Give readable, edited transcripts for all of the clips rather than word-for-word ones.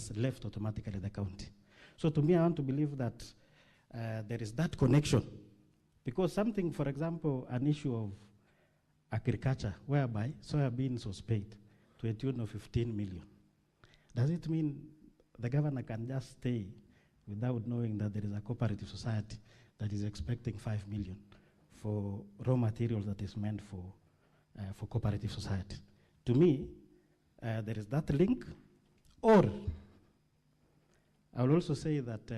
has left automatically the county. So to me, I want to believe that there is that connection. Because something, for example, an issue of agriculture, whereby soybeans was paid to a tune of 15 million. Does it mean the governor can just stay without knowing that there is a cooperative society that is expecting 5 million for raw materials that is meant for cooperative society? To me, there is that link. Or I will also say that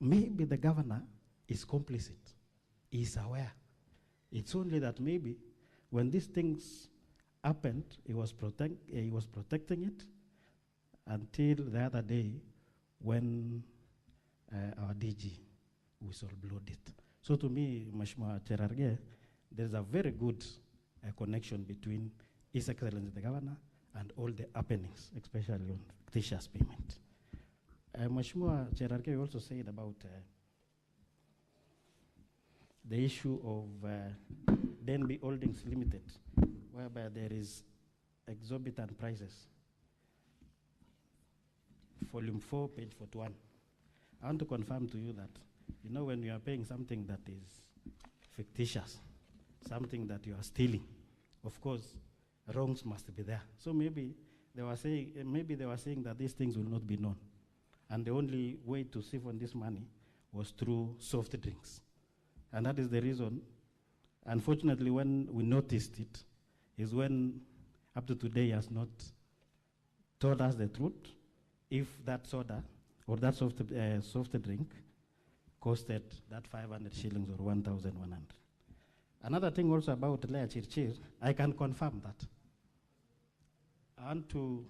maybe the governor is complicit, is aware. It's only that maybe when these things happened, he was protecting it until the other day when our DG whistleblowed it. So to me, Mheshimiwa Cherargei, there's a very good connection between His Excellency the Governor and all the happenings, especially on fictitious payment. Mheshimiwa Cherargei also said about the issue of Denby Holdings Limited, whereby there is exorbitant prices. Volume 4, page 41. I want to confirm to you that, you know, when you are paying something that is fictitious, something that you are stealing, of course, wrongs must be there. So maybe they were saying that these things will not be known, and the only way to siphon this money was through soft drinks. And that is the reason, unfortunately, when we noticed it, is when up to today he has not told us the truth, if that soda or that soft drink costed that 500 shillings or 1,100. Another thing also about Lea Chirchir, I can confirm that. I want to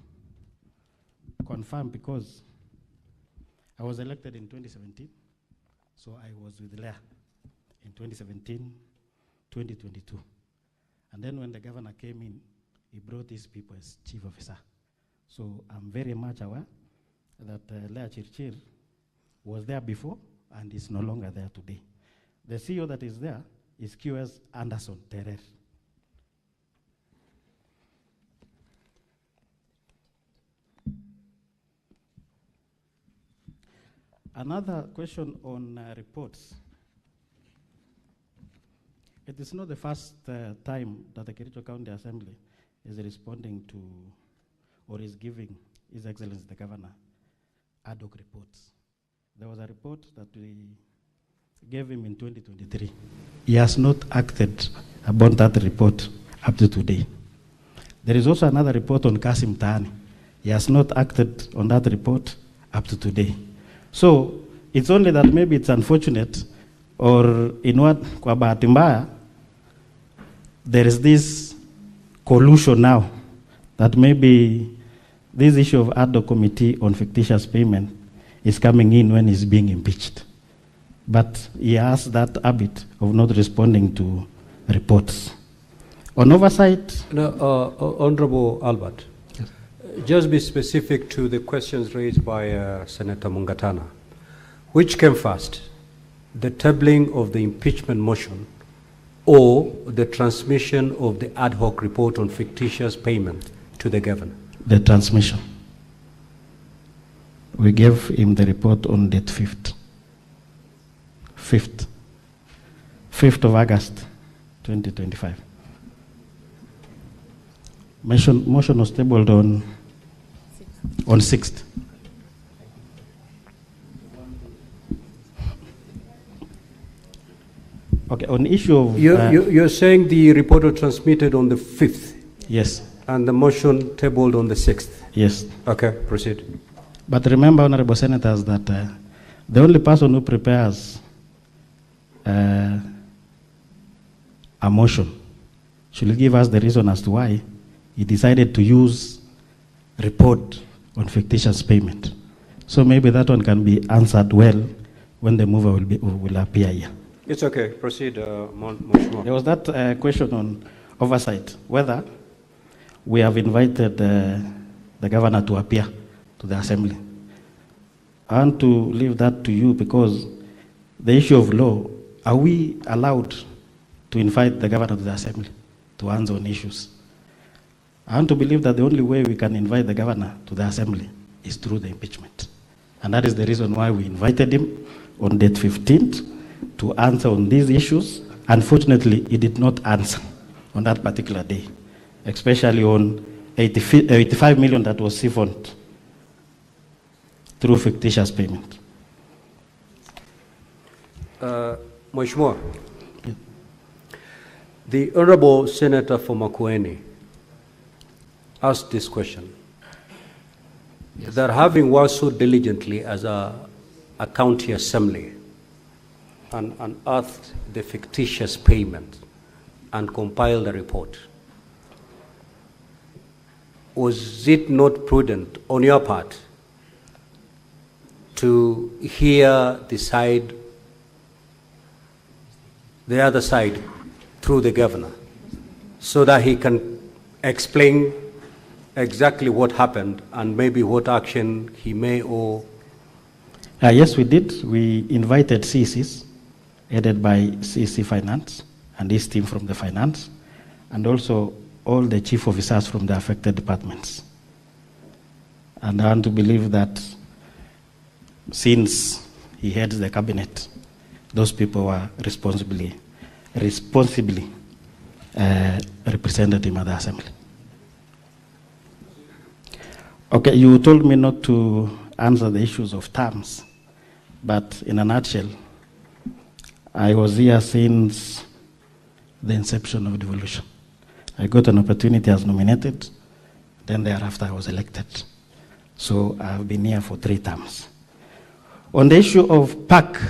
confirm because I was elected in 2017, so I was with Lea in 2017, 2022. And then when the governor came in, he brought his people as chief officer. So I'm very much aware that Lea Chirchir was there before and is no longer there today. The CEO that is there is QS Anderson Terer. Another question on reports. It is not the first time that the Kericho County Assembly is responding to or is giving His Excellency the Governor ad hoc reports. There was a report that we gave him in 2023. He has not acted upon that report up to today. There is also another report on Kasim Tani. He has not acted on that report up to today. So it's only that maybe it's unfortunate, or in what kwa bahati mbaya, there is this collusion now that maybe this issue of ad hoc committee on fictitious payment is coming in when he's being impeached. But he has that habit of not responding to reports. On oversight... No, Honorable Albert, yes. Just be specific to the questions raised by Senator Mungatana. Which came first, the tabling of the impeachment motion or the transmission of the ad hoc report on fictitious payment to the governor? The transmission. We gave him the report on date 5th of August, 2025. Motion was tabled on 6th. Okay, on issue of... You're saying the report was transmitted on the 5th? Yes. And the motion tabled on the 6th? Yes. Okay, proceed. But remember, Honorable Senators, that the only person who prepares a motion should give us the reason as to why he decided to use report on fictitious payment. So maybe that one can be answered well when the mover will appear here. It's okay. Proceed, Mheshimiwa. There was that question on oversight, whether we have invited the governor to appear to the assembly. I want to leave that to you because the issue of law, are we allowed to invite the governor to the assembly to answer on issues? I want to believe that the only way we can invite the governor to the assembly is through the impeachment. And that is the reason why we invited him on date 15th to answer on these issues. Unfortunately, he did not answer on that particular day, especially on 85 million that was siphoned through fictitious payment. Mheshimiwa, the Honorable Senator for Makueni asked this question. Yes. That having worked so diligently as a county assembly and unearthed the fictitious payment and compiled a report, was it not prudent on your part to hear the other side through the governor, so that he can explain exactly what happened and maybe what action he may or... Yes, we did. We invited CCs, headed by CC Finance and his team from the finance, and also all the chief officers from the affected departments. And I want to believe that since he heads the cabinet, those people were responsibly represented him at the assembly. Okay, you told me not to answer the issues of terms, but in a nutshell, I was here since the inception of devolution. I got an opportunity as nominated, then thereafter I was elected. So I've been here for 3 terms. On the issue of PAC,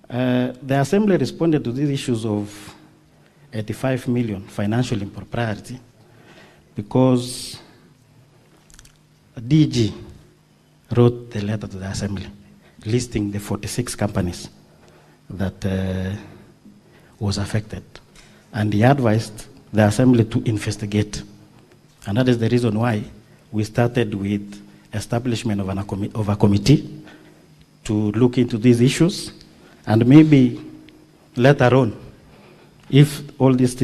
the assembly responded to these issues of 85 million financial impropriety because DG wrote the letter to the assembly listing the 46 companies that was affected. And he advised the assembly to investigate. And that is the reason why we started with establishment of a committee to look into these issues. And maybe later on, if all these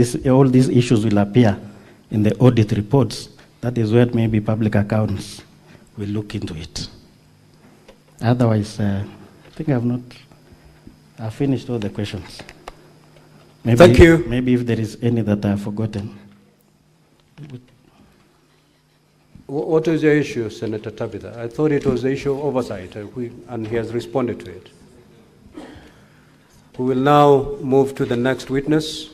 issues will appear in the audit reports, that is where maybe public accounts will look into it. Otherwise, I think I've finished all the questions. Maybe, thank you. Maybe if there is any that I've forgotten. What is the issue, Senator Tabitha? I thought it was the issue of oversight, and he has responded to it. We will now move to the next witness.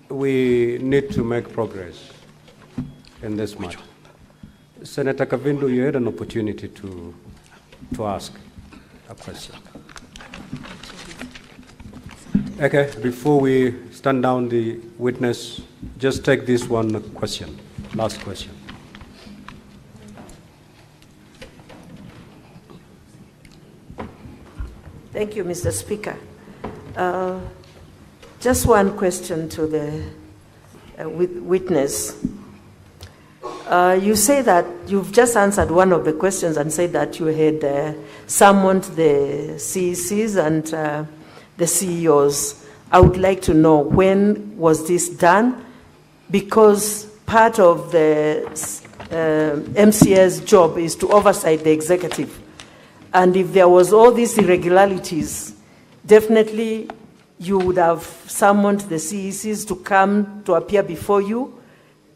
We need to make progress in this matter. Senator Kavindu, you had an opportunity to ask a question. Okay, before we stand down the witness, just take this one question, last question. Thank you, Mr. Speaker. Just one question to the witness. You say that you've just answered one of the questions and said that you had summoned the CECs and the CEOs. I would like to know, when was this done? Because part of the MCA's job is to oversight the executive. And if there was all these irregularities, definitely you would have summoned the CECs to come to appear before you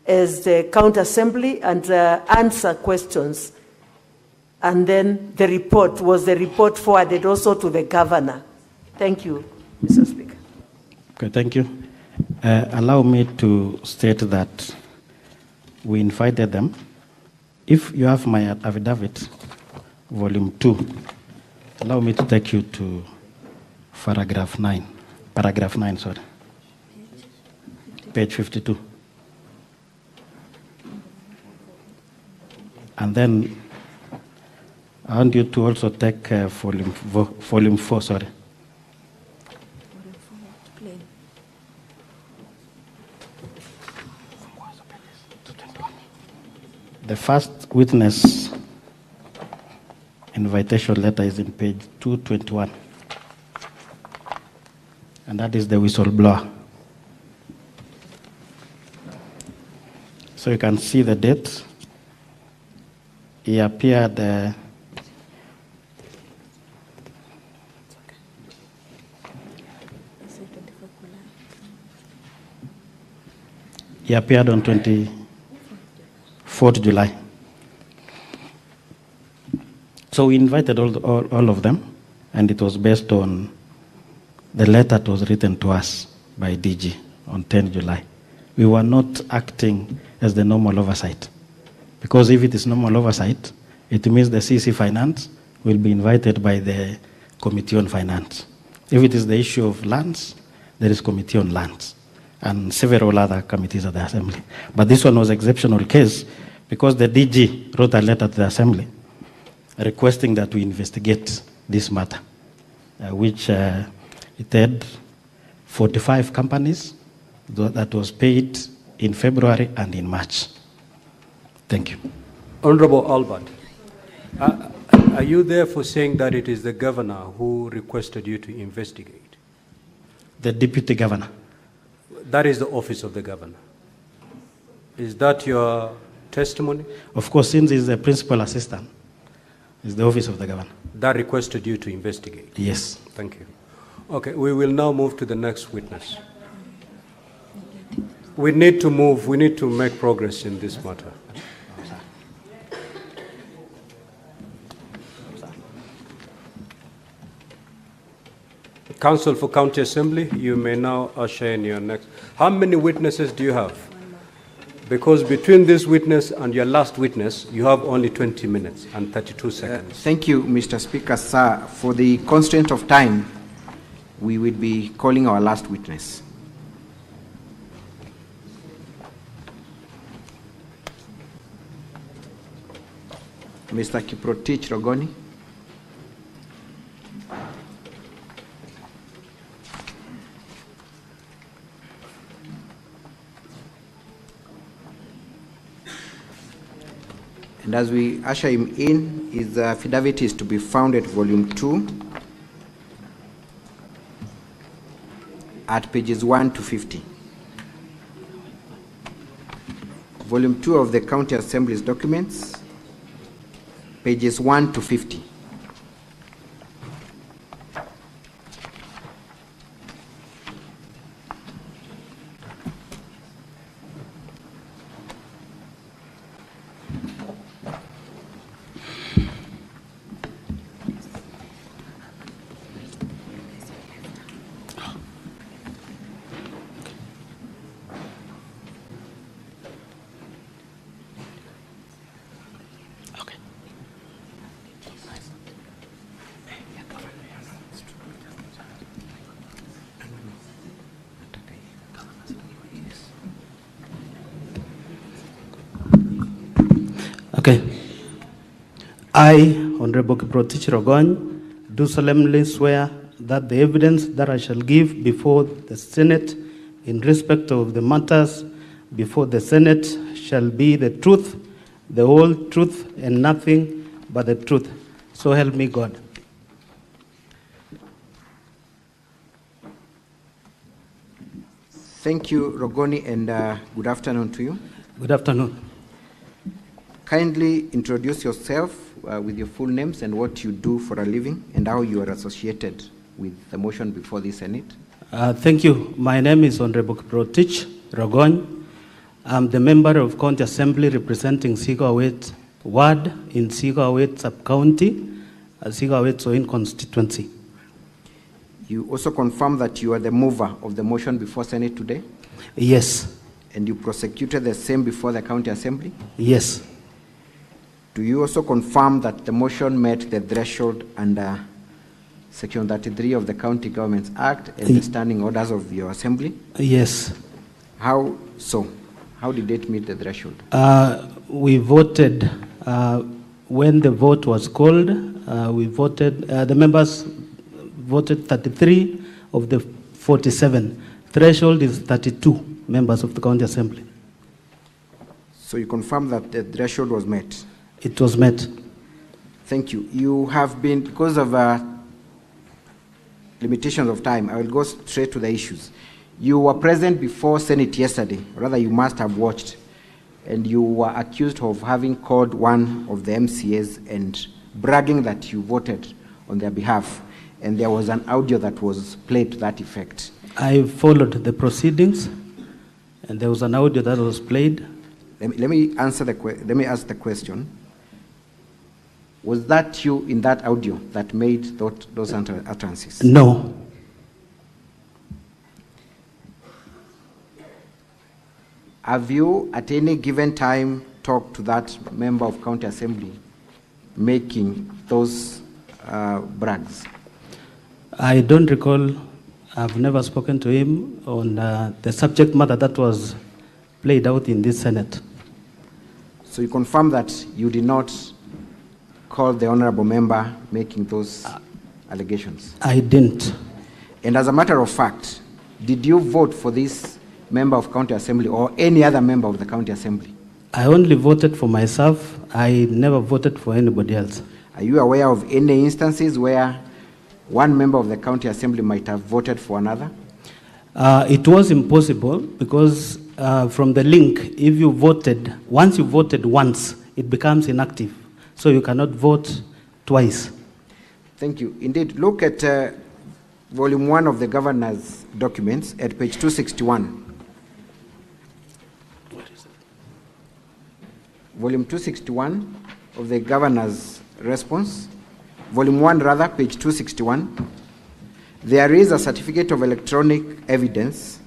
as the county assembly and answer questions. And then was the report forwarded also to the governor? Thank you, Mr. Speaker. Okay, thank you. Allow me to state that we invited them. If you have my affidavit, Volume 2, allow me to take you to paragraph 9, page 52. And then I want you to also take volume 4, sorry. The first witness invitation letter is in page 221. And that is the whistleblower. So you can see the date. He appeared on 24th July. So we invited all of them, and it was based on the letter that was written to us by DG on 10 July. We were not acting as the normal oversight, because if it is normal oversight, it means the CC Finance will be invited by the Committee on Finance. If it is the issue of lands, there is Committee on Lands and several other committees of the Assembly. But this one was an exceptional case because the DG wrote a letter to the Assembly requesting that we investigate this matter, which it had 45 companies that was paid in February and in March. Thank you. Honorable Albert, are you therefore saying that it is the governor who requested you to investigate? The deputy governor. That is the office of the governor. Is that your testimony? Of course, since he's the principal assistant, it's the office of the governor. That requested you to investigate? Yes. Thank you. Okay, we will now move to the next witness. We need to make progress in this matter. Council for County Assembly, you may now usher in your next. How many witnesses do you have? Because between this witness and your last witness, you have only 20 minutes and 32 seconds. Thank you, Mr. Speaker. Sir, for the constraint of time, we will be calling our last witness. Mr. Kiprotich Rogoni. And as we usher him in, his affidavit is to be found at volume 2 at pages 1 to 50. Volume 2 of the County Assembly's documents, pages 1 to 50. Okay. I, Honorable Kiprotich Rogony, do solemnly swear that the evidence that I shall give before the Senate in respect of the matters before the Senate shall be the truth, the whole truth, and nothing but the truth. So help me God. Thank you, Rogoni, and good afternoon to you. Good afternoon. Kindly introduce yourself with your full names and what you do for a living and how you are associated with the motion before the Senate. Thank you. My name is Honorable Kiprotich Rogony. I'm the member of County Assembly representing Sigawet Ward in Sigawet Sub-County, Sigawet Soin constituency. You also confirm that you are the mover of the motion before Senate today? Yes. And you prosecuted the same before the County Assembly? Yes. Do you also confirm that the motion met the threshold under Section 33 of the County Governments Act and the standing orders of your Assembly? Yes. How so? How did it meet the threshold? We voted, when the vote was called, we voted, the members voted 33 of the 47. Threshold is 32 members of the County Assembly. So you confirm that the threshold was met? It was met. Thank you. You have been, because of limitations of time, I will go straight to the issues. You were present before Senate yesterday, rather you must have watched, and you were accused of having called one of the MCAs and bragging that you voted on their behalf, and there was an audio that was played to that effect. I followed the proceedings, and there was an audio that was played. Let me ask the question. Was that you in that audio that made those utterances? No. Have you at any given time talked to that member of County Assembly making those brags? I don't recall. I've never spoken to him on the subject matter that was played out in this Senate. So you confirm that you did not call the honorable member making those allegations? I didn't. And as a matter of fact, did you vote for this member of County Assembly or any other member of the County Assembly? I only voted for myself. I never voted for anybody else. Are you aware of any instances where one member of the County Assembly might have voted for another? It was impossible because from the link, if you voted, once you voted once, it becomes inactive. So you cannot vote twice. Thank you. Indeed, look at volume 1 of the governor's documents at page 261. What is it? Volume 261 of the governor's response. Volume 1 rather, page 261. There is a certificate of electronic evidence.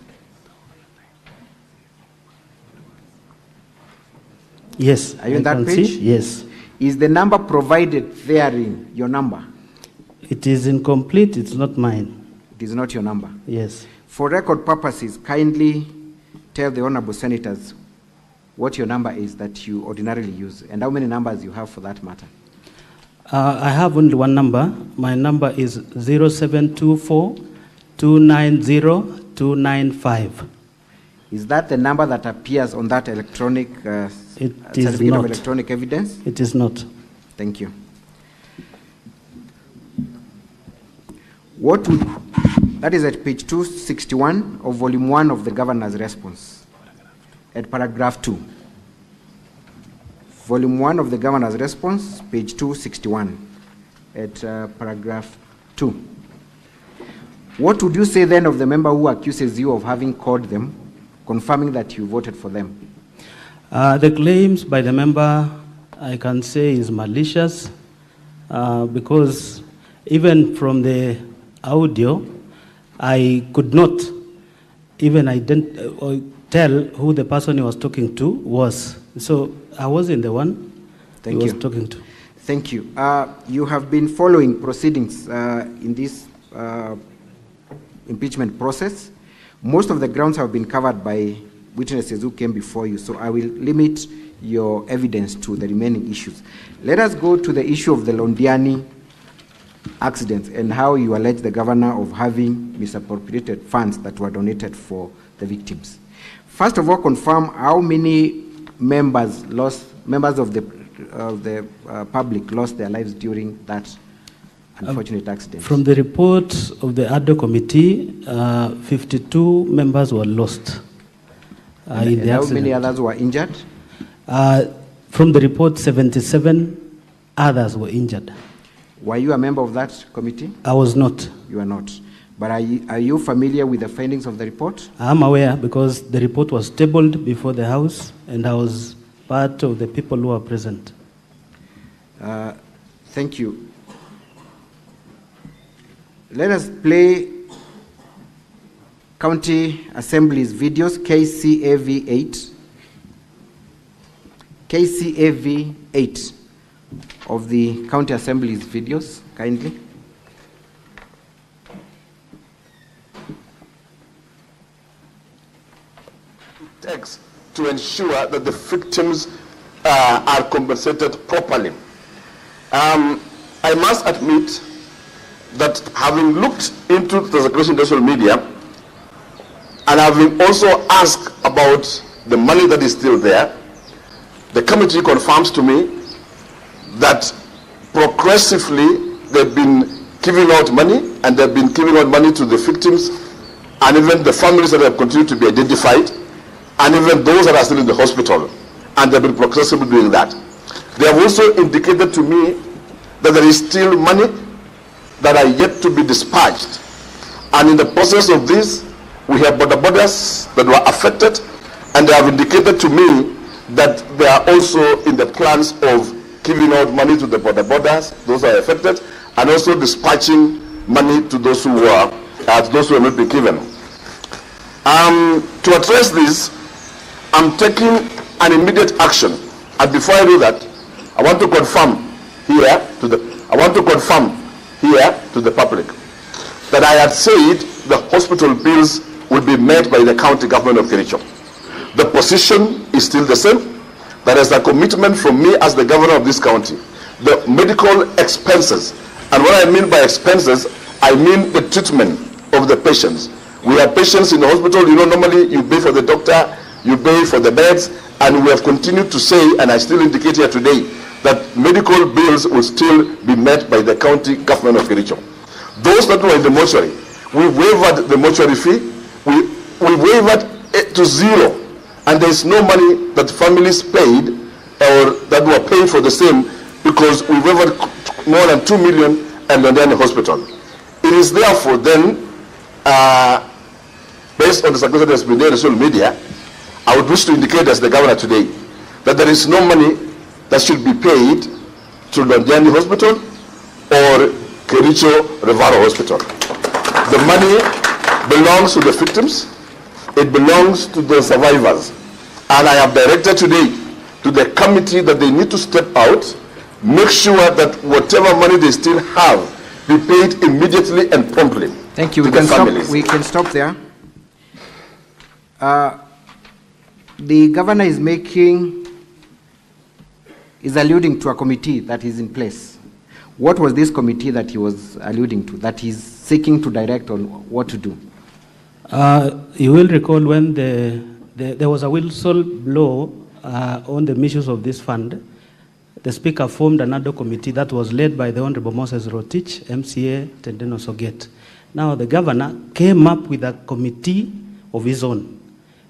Yes. Are you in that page? See? Yes. Is the number provided therein your number? It is incomplete. It's not mine. It is not your number. Yes. For record purposes, kindly tell the honorable senators what your number is that you ordinarily use and how many numbers you have for that matter. I have only one number. My number is 0724-290-295. Is that the number that appears on that electronic certificate of electronic evidence? It is not. Thank you. That is at page 261 of volume 1 of the governor's response, at paragraph 2. Volume 1 of the governor's response, page 261, at paragraph 2. What would you say then of the member who accuses you of having called them, confirming that you voted for them? The claims by the member, I can say, is malicious because even from the audio, I could not even tell who the person he was talking to was. So I wasn't the one he was talking to. Thank you. You have been following proceedings in this impeachment process. Most of the grounds have been covered by witnesses who came before you, so I will limit your evidence to the remaining issues. Let us go to the issue of the Londiani accident and how you allege the governor of having misappropriated funds that were donated for the victims. First of all, confirm how many members of the public lost their lives during that unfortunate accident. From the report of the ADO committee, 52 members were lost in the how accident. many others were injured? From the report, 77 others were injured. Were you a member of that committee? I was not. You are not. But are you familiar with the findings of the report? I am aware because the report was tabled before the House and I was part of the people who were present. Thank you. Let us play County Assembly's videos, KCAV 8. KCAV 8 of the County Assembly's videos, kindly. Takes to ensure that the victims are compensated properly. I must admit that having looked into the circulation in social media and having also asked about the money that is still there, the committee confirms to me that progressively they've been giving out money, and they've been giving out money to the victims and even the families that have continued to be identified, and even those that are still in the hospital. and they've been progressively doing that. They have also indicated to me that there is still money that are yet to be dispatched. And in the process of this, we have borders that were affected, and they have indicated to me that they are also in the plans of giving out money to the borders, those who are affected, and also dispatching money to those who were not been given. To address this, I'm taking an immediate action. And before I do that, I want to confirm here to the public that I had said the hospital bills will be met by the county government of Kericho. The position is still the same. That is a commitment from me as the governor of this county. The medical expenses, and what I mean by expenses, I mean the treatment of the patients. We have patients in the hospital, normally you pay for the doctor, you pay for the beds, and we have continued to say, and I still indicate here today, that medical bills will still be met by the county government of Kericho. Those that were in the mortuary, we waived the mortuary fee, we waived it to zero, and there is no money that families paid or that were paying for the same, because we waived more than 2 million and then the hospital. It is therefore then, based on the circumstances that has been there in social media, I would wish to indicate as the governor today that there is no money that should be paid to Londiani Hospital or Kericho Revaro Hospital. The money belongs to the victims, it belongs to the survivors. And I have directed today to the committee that they need to step out, make sure that whatever money they still have be paid immediately and promptly. Thank you. We can stop there. The governor is alluding to a committee that is in place. What was this committee that he was alluding to, that he's seeking to direct on what to do? You will recall when there was a whistle blow on the issues of this fund, the Speaker formed another committee that was led by the Honorable Moses Rotich, MCA Tendeno Soget. Now the governor came up with a committee of his own.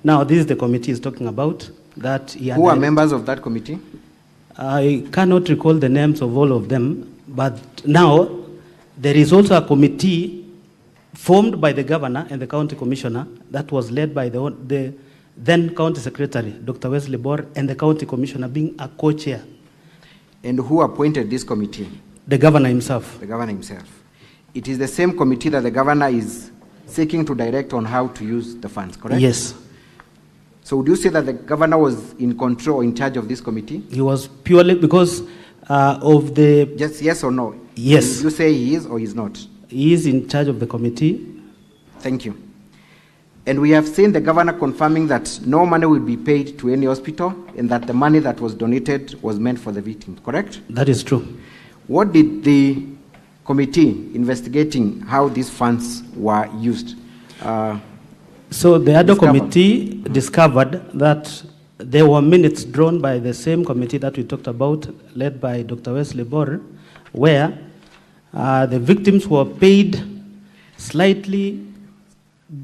Now this is the committee he's talking about. Who are members of that committee? I cannot recall the names of all of them, but now there is also a committee formed by the governor and the county commissioner that was led by the then county secretary, Dr. Wesley Bor, and the county commissioner being a co-chair. And who appointed this committee? The governor himself. The governor himself. It is the same committee that the governor is seeking to direct on how to use the funds, correct? Yes. So would you say that the governor was in control or in charge of this committee? He was purely because of the... Just yes or no? Yes. Would you say he is or he is not? He is in charge of the committee. Thank you. And we have seen the governor confirming that no money will be paid to any hospital and that the money that was donated was meant for the victims, correct? That is true. What did the committee investigating how these funds were used? So the other committee discovered that there were minutes drawn by the same committee that we talked about, led by Dr. Wesley Bor, where the victims were paid slightly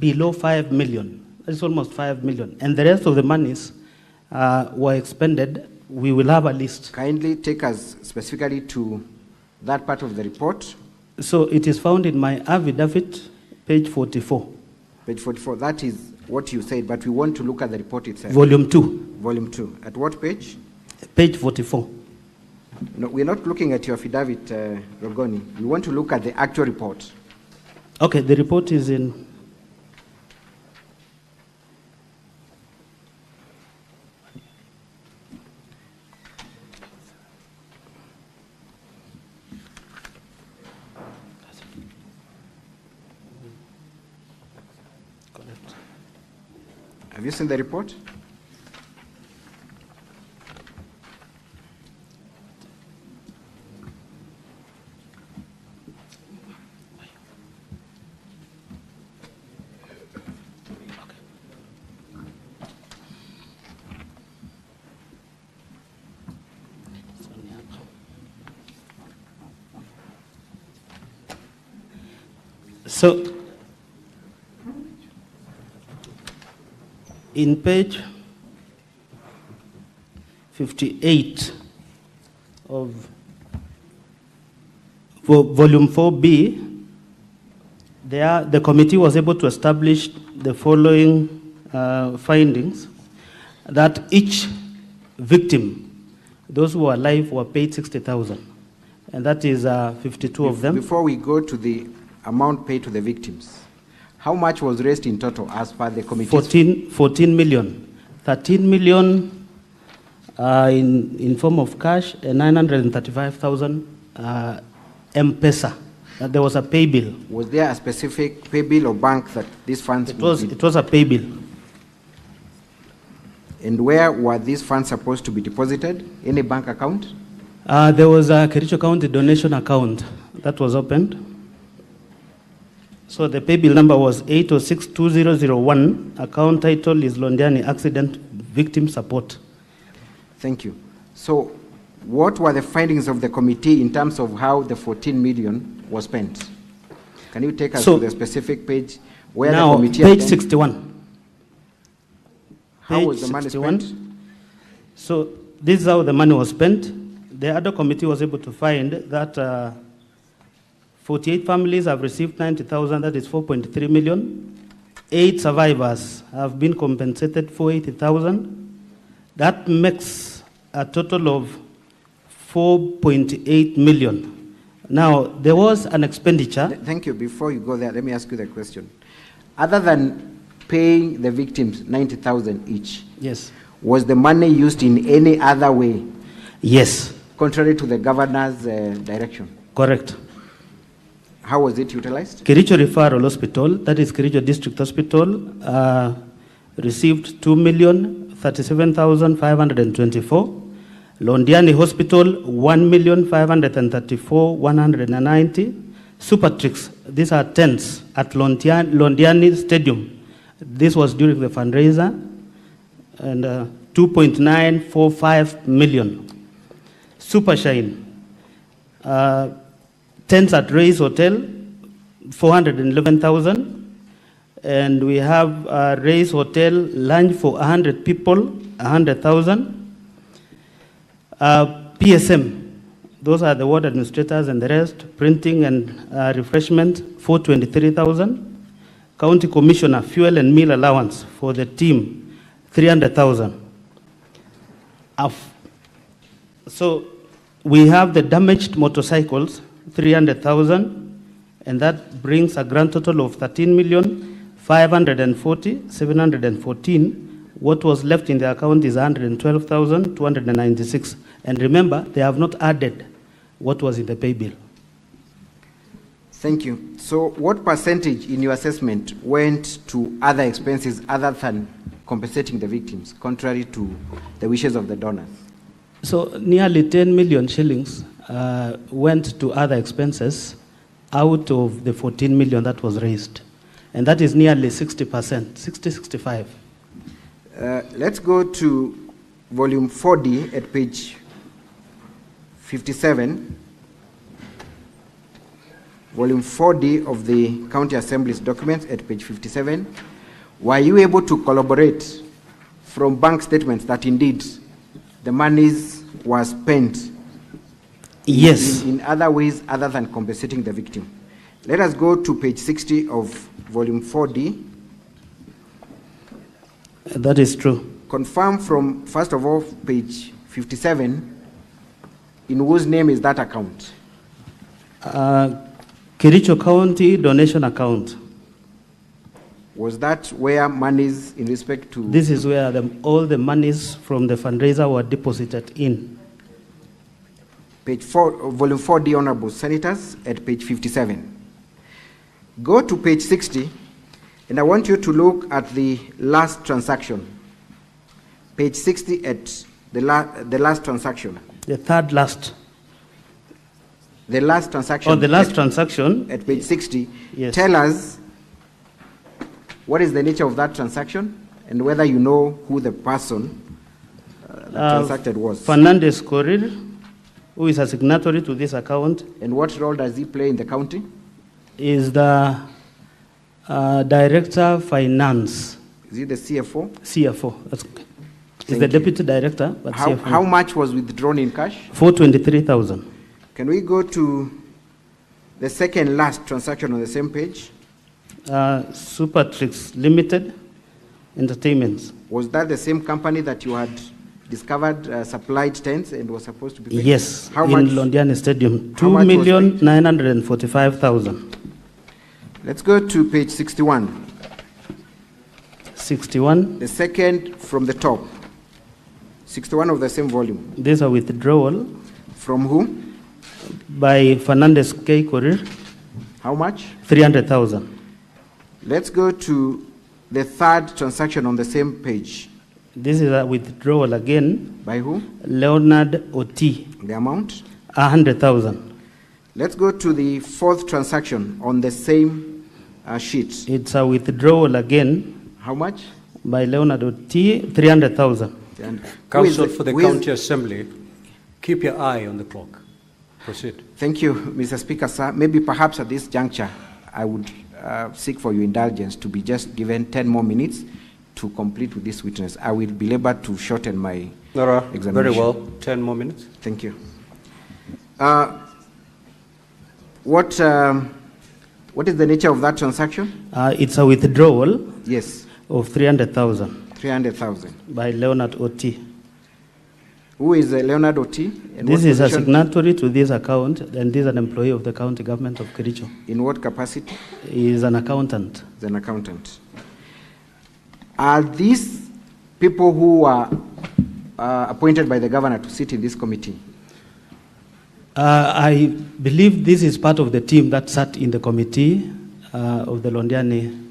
below 5 million. It's almost 5 million. And the rest of the monies were expended. We will have a list. Kindly take us specifically to that part of the report. So it is found in my affidavit, page 44. Page 44, that is what you said, but we want to look at the report itself. Volume 2. Volume 2. At what page? Page 44. No, we're not looking at your affidavit, Rogoni. We want to look at the actual report. Okay, the report is in... Have you seen the report? So, in page 58 of volume 4B, the committee was able to establish the following findings: that each victim, those who are alive, were paid 60,000, and that is 52 of them. Before we go to the amount paid to the victims, how much was raised in total as per the committee? 14 million. 13 million in form of cash, and 935,000 M-Pesa. There was a pay bill. Was there a specific pay bill or bank that these funds It was a pay bill. And where were these funds supposed to be deposited? Any bank account? There was a Kericho County donation account that was opened. So the pay bill number was 8062001. Account title is Londiani Accident Victim Support. Thank you. So what were the findings of the committee in terms of how the 14 million was spent? Can you take us to the specific page where now, the committee... Page 61. How was the money spent? So this is how the money was spent. The other committee was able to find that 48 families have received 90,000, that is 4.3 million. 8 survivors have been compensated for 80,000. That makes a total of 4.8 million. Now, there was an expenditure. Thank you. Before you go there, let me ask you the question. Other than paying the victims 90,000 each, yes, was the money used in any other way? Yes. Contrary to the governor's direction? Correct. How was it utilized? Kericho Referral Hospital, that is Kericho District Hospital, received 2,037,524. Londiani Hospital, 1,534,190. Supertrix, these are tents at Londiani Stadium. This was during the fundraiser, and 2.945 million. Supershine, tents at Ray's Hotel, 411,000. And we have Ray's Hotel lunch for 100 people, 100,000. PSM, those are the ward administrators and the rest, printing and refreshment, 423,000. County Commissioner, fuel and meal allowance for the team, 300,000. So we have the damaged motorcycles, 300,000, and that brings a grand total of 13,540,714. What was left in the account is 112,296. And remember, they have not added what was in the pay bill. Thank you. So what percentage in your assessment went to other expenses other than compensating the victims, contrary to the wishes of the donors? So nearly 10 million shillings went to other expenses out of the 14 million that was raised. And that is nearly 60%, 65. Let's go to volume 4D at page 57. Volume 4D of the County Assembly's documents at page 57. Were you able to collaborate from bank statements that indeed the monies were spent yes, in other ways other than compensating the victim? Let us go to page 60 of volume 4D. That is true. Confirm from, first of all, page 57, in whose name is that account? Kericho County donation account. Was that where monies in respect to... This is where all the monies from the fundraiser were deposited in. Page 4, volume 4D, Honorable Senators, at page 57. Go to page 60, and I want you to look at the last transaction. Page 60 at the last transaction. The third last. The last transaction. Oh, the last transaction. At page 60. Yes. Tell us what is the nature of that transaction and whether you know who the person that transacted was. Fernandez Korir, who is a signatory to this account. And what role does he play in the county? Is the Director of Finance. Is he the CFO? CFO, that's okay. He's the deputy director. But How much was withdrawn in cash? 423,000. Can we go to the second last transaction on the same page? Supertrix Limited Entertainments. Was that the same company that you had discovered supplied tents and was supposed to be paid? Yes, How in much? Londiani Stadium. How much was paid? 2,945,000. Let's go to page 61. 61. The second from the top. 61 of the same volume. These are withdrawal From who? by Fernandez K. Korir, How much? 300,000. Let's go to the third transaction on the same page. This is a withdrawal again. By who? Leonard Oti, The amount? 100,000. Let's go to the fourth transaction on the same sheet. It's a withdrawal again How much? by Leonard Oti, 300,000. And Council for the who is- County Assembly, keep your eye on the clock. Proceed. Thank you, Mr. Speaker, sir. Maybe perhaps at this juncture, I would seek for your indulgence to be just given 10 more minutes to complete with this witness. I will be able to shorten my Nora, examination. very well. 10 more minutes. Thank you. What is the nature of that transaction? It's a withdrawal Yes, of 300,000 300,000. by Leonard Oti. Who is Leonard Oti? And This what is a position- signatory to this account, and this is an employee of the county government of Kericho. In what capacity? He is an accountant. As an accountant. Are these people who are appointed by the governor to sit in this committee? I believe this is part of the team that sat in the committee of the Londiani.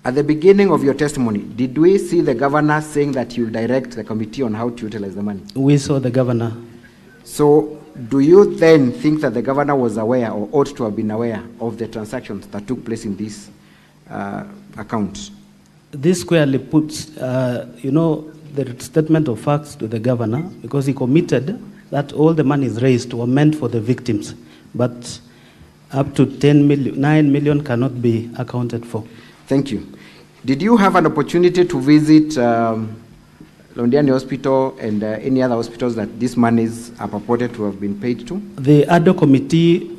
At the beginning of your testimony, did we see the governor saying that you direct the committee on how to utilize the money? We saw the governor. So, do you then think that the governor was aware or ought to have been aware of the transactions that took place in this account? This squarely puts, the statement of facts to the governor, because he committed that all the monies raised were meant for the victims, but up to 9 million cannot be accounted for. Thank you. Did you have an opportunity to visit Londiani Hospital and any other hospitals that these monies are purported to have been paid to? The ADO committee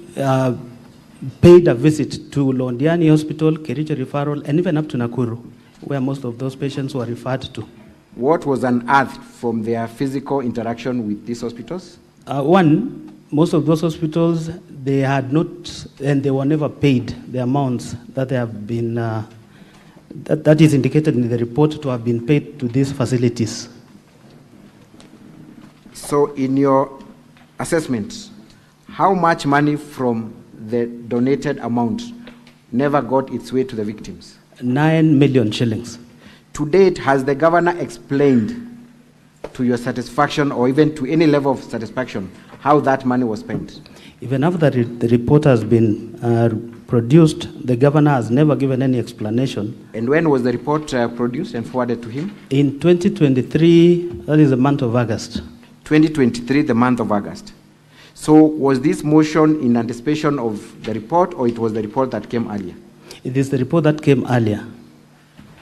paid a visit to Londiani Hospital, Kericho Referral, and even up to Nakuru, where most of those patients were referred to. What was unearthed from their physical interaction with these hospitals? One, most of those hospitals, they had not, and they were never paid the amounts that they have been, that is indicated in the report to have been paid to these facilities. So in your assessment, how much money from the donated amount never got its way to the victims? 9 million shillings. To date, has the governor explained to your satisfaction or even to any level of satisfaction how that money was spent? Even after the report has been produced, the governor has never given any explanation. And when was the report produced and forwarded to him? In 2023, that is the month of August. 2023, the month of August. So was this motion in anticipation of the report, or it was the report that came earlier? It is the report that came earlier.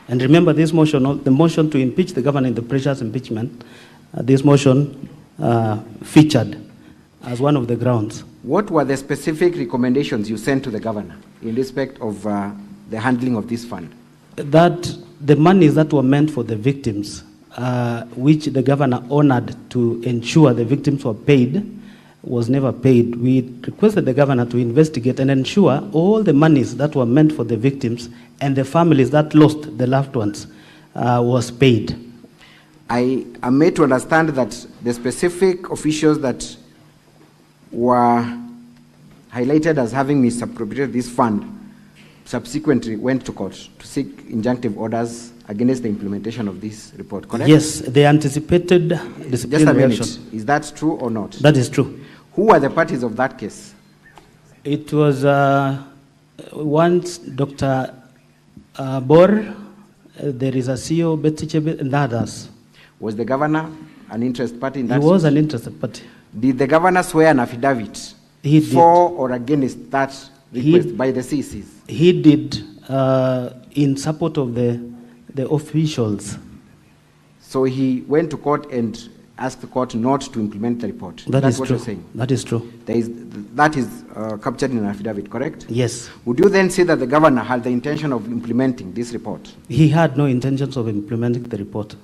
And remember, this motion, the motion to impeach the governor in the precious impeachment, this motion featured as one of the grounds. What were the specific recommendations you sent to the governor in respect of the handling of this fund? That the monies that were meant for the victims, which the governor honored to ensure the victims were paid, was never paid. We requested the governor to investigate and ensure all the monies that were meant for the victims and the families that lost the loved ones was paid. I am made to understand that the specific officials that were highlighted as having misappropriated this fund subsequently went to court to seek injunctive orders against the implementation of this report, correct? Yes, they anticipated Just a disciplinary minute. action. Is that true or not? That is true. Who were the parties of that case? It was once Dr. Bor, there is a CEO, Betty Chebe, and others. Was the governor an interest party in that? He was an interested party. Did the governor swear an affidavit He did. for or against that request by the CCs? He did in support of the officials. So he went to court and asked the court not to implement the report. That's what true. you're saying? That is true. That is captured in an affidavit, correct? Yes. Would you then say that the governor had the intention of implementing this report? He had no intentions of implementing the report.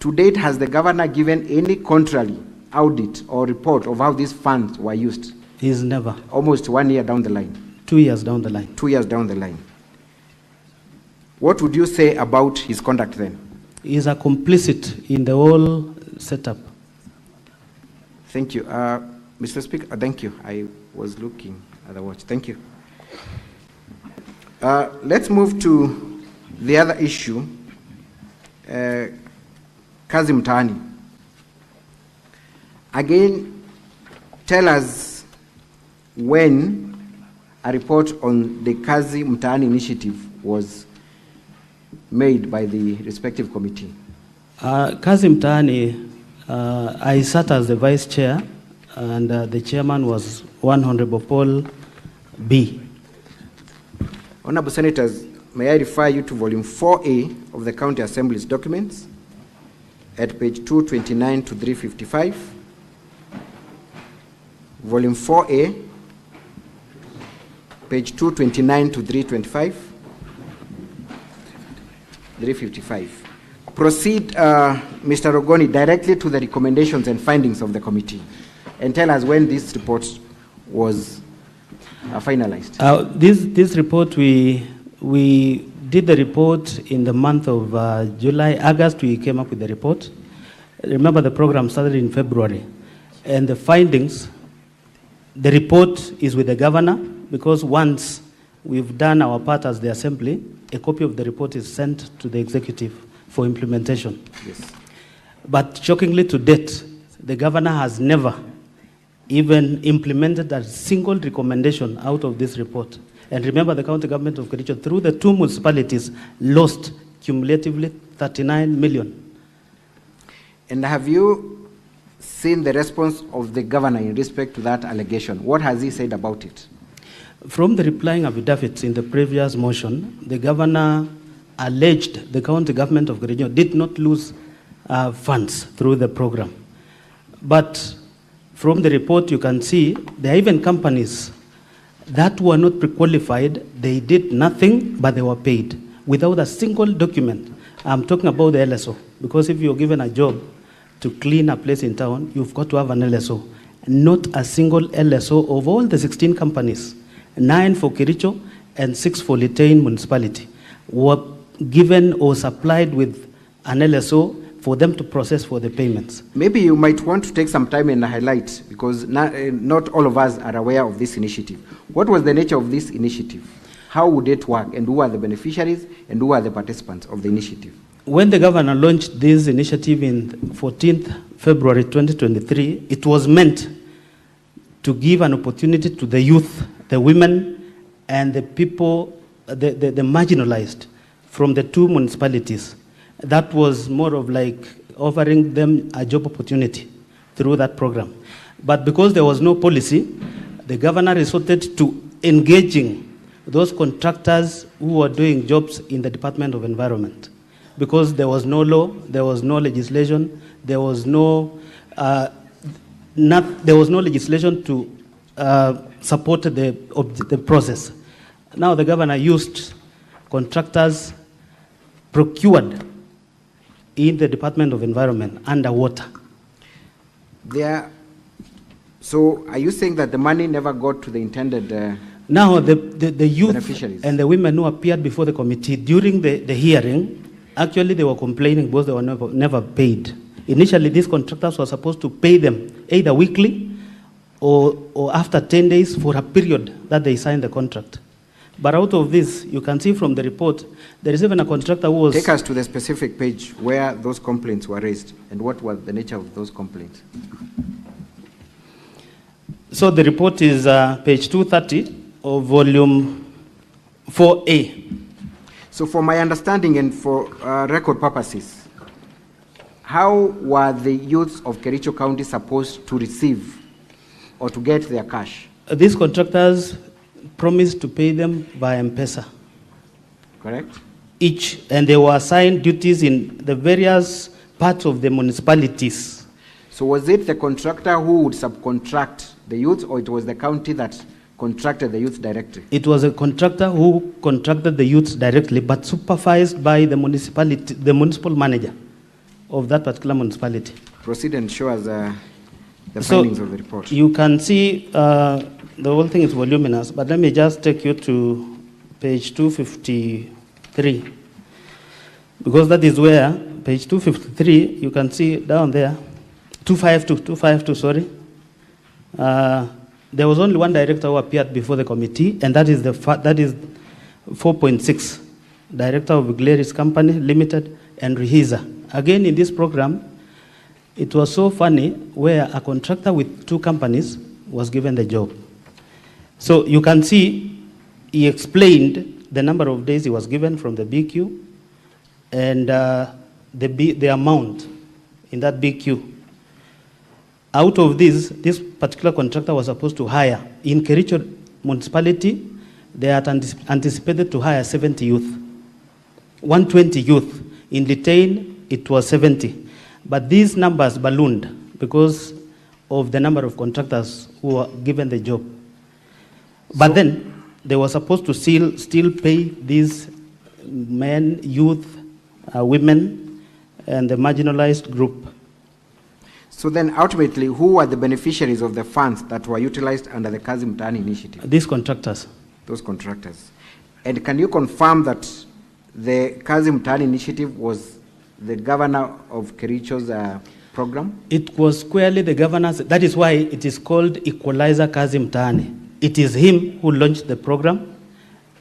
To date, has the governor given any contrary audit or report of how these funds were used? He's never. Almost 1 year down the line. 2 years down the line. 2 years down the line. What would you say about his conduct then? He's a complicit in the whole setup. Thank you. Mr. Speaker, thank you. I was looking at the watch. Thank you. Let's move to the other issue. Kazi Mtaani. Again, tell us when a report on the Kazi Mtaani initiative was made by the respective committee. Kazi Mtaani, I sat as the vice chair, and the chairman was One Honorable Paul B. Honorable Senators, may I refer you to volume 4A of the County Assembly's documents at page 229 to 355. Volume 4A, page 229 to 325. 355. Proceed, Mr. Rogoni, directly to the recommendations and findings of the committee, and tell us when this report was finalized. This report, we did the report in the month of July. August, we came up with the report. Remember, the program started in February, and the findings, the report is with the governor, because once we've done our part as the assembly, a copy of the report is sent to the executive for implementation. Yes. But shockingly to date, the governor has never even implemented a single recommendation out of this report. And remember, the county government of Kericho, through the 2 municipalities, lost cumulatively 39 million. And have you seen the response of the governor in respect to that allegation? What has he said about it? From the replying affidavits in the previous motion, the governor alleged the county government of Kericho did not lose funds through the program. But from the report, you can see there are even companies that were not pre-qualified. They did nothing, but they were paid without a single document. I'm talking about the LSO, because if you're given a job to clean a place in town, you've got to have an LSO. Not a single LSO of all the 16 companies, 9 for Kericho and 6 for Litein municipality, were given or supplied with an LSO for them to process for the payments. Maybe you might want to take some time and highlight, because not all of us are aware of this initiative. What was the nature of this initiative? How would it work, and who are the beneficiaries, and who are the participants of the initiative? When the governor launched this initiative in 14th February 2023, it was meant to give an opportunity to the youth, the women, and the people, the marginalized from the 2 municipalities. That was more of like offering them a job opportunity through that program. But because there was no policy, the governor resorted to engaging those contractors who were doing jobs in the Department of Environment. Because there was no law, there was no legislation, there was no legislation to support the process. Now the governor used contractors procured in the Department of Environment underwater. So are you saying that the money never got to the intended now the youth beneficiaries and the women who appeared before the committee during the hearing, actually they were complaining because they were never paid. Initially, these contractors were supposed to pay them either weekly or after 10 days for a period that they signed the contract. But out of this, you can see from the report, there is even a contractor who was... Take us to the specific page where those complaints were raised, and what was the nature of those complaints. So the report is page 230 of volume 4A. So for my understanding and for record purposes, how were the youths of Kericho County supposed to receive or to get their cash? These contractors promised to pay them via M-Pesa. Correct? Each, and they were assigned duties in the various part of the municipalities. So was it the contractor who would subcontract the youth, or it was the county that contracted the youth directly? It was a contractor who contracted the youths directly, but supervised by the municipality, the municipal manager of that particular municipality. Proceed and show us the findings of the report. You can see the whole thing is voluminous, but let me just take you to page 253, because that is where, page 253, you can see down there, 252, sorry. There was only one director who appeared before the committee, and that is 4.6, director of Gleris Company Limited and Rehisa. Again, in this program, it was so funny where a contractor with 2 companies was given the job. So you can see he explained the number of days he was given from the BQ and the amount in that BQ. Out of this particular contractor was supposed to hire. In Kericho municipality, they had anticipated to hire 70 youth, 120 youth. In Litain, it was 70. But these numbers ballooned because of the number of contractors who were given the job. But then, they were supposed to still pay these men, youth, women, and the marginalized group. So then ultimately, who were the beneficiaries of the funds that were utilized under the Kazi Mtaani initiative? These contractors. Those contractors. And can you confirm that the Kazi Mtaani initiative was the governor of Kericho's program? It was squarely the governor's. That is why it is called Equalizer Kazi Mtaani. It is him who launched the program.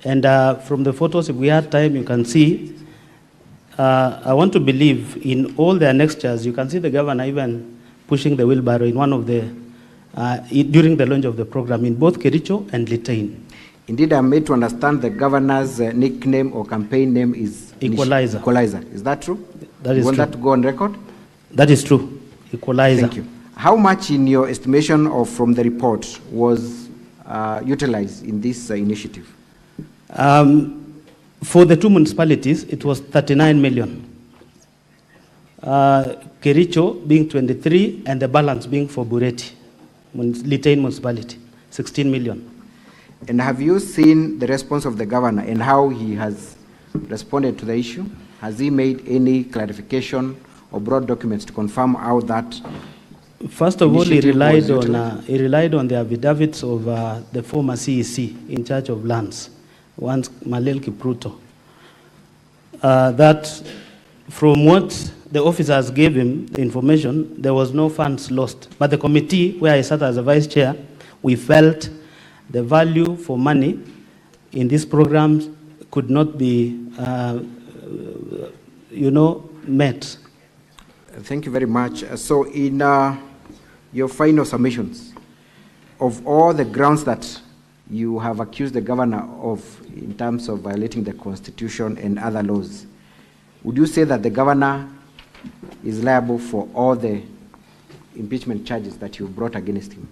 And from the photos, if we had time, you can see. I want to believe in all the annexures, you can see the governor even pushing the wheelbarrow in one of the, during the launch of the program in both Kericho and Litain. Indeed, I'm made to understand the governor's nickname or campaign name is Equalizer. Equalizer. Is that true? That is you want true. that to go on record? That is true. Equalizer. Thank you. How much, in your estimation of from the report, was utilized in this initiative? For the 2 municipalities, it was 39 million. Kericho being 23, and the balance being for Bureti, Litain municipality, 16 million. And have you seen the response of the governor and how he has responded to the issue? Has he made any clarification or brought documents to confirm how that? First of all, he relied on the affidavits of the former CEC in charge of lands, once Malel Kipruto. That from what the officers gave him the information, there was no funds lost. But the committee, where I sat as a vice chair, we felt the value for money in these programs could not be, met. Thank you very much. So in your final submissions, of all the grounds that you have accused the governor of in terms of violating the Constitution and other laws, would you say that the governor is liable for all the impeachment charges that you brought against him?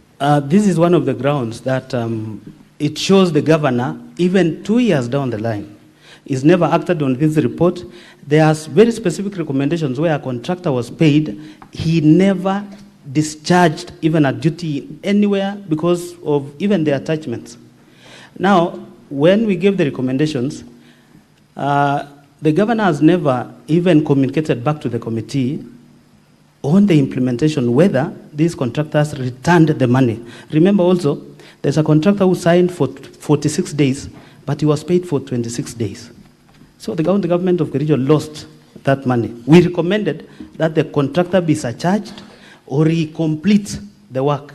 This is one of the grounds that it shows the governor, even 2 years down the line, is never acted on this report. There are very specific recommendations where a contractor was paid. He never discharged even a duty anywhere because of even the attachments. Now, when we gave the recommendations, the governor has never even communicated back to the committee on the implementation, whether these contractors returned the money. Remember also, there's a contractor who signed for 46 days, but he was paid for 26 days. So the government of Kericho lost that money. We recommended that the contractor be surcharged or he complete the work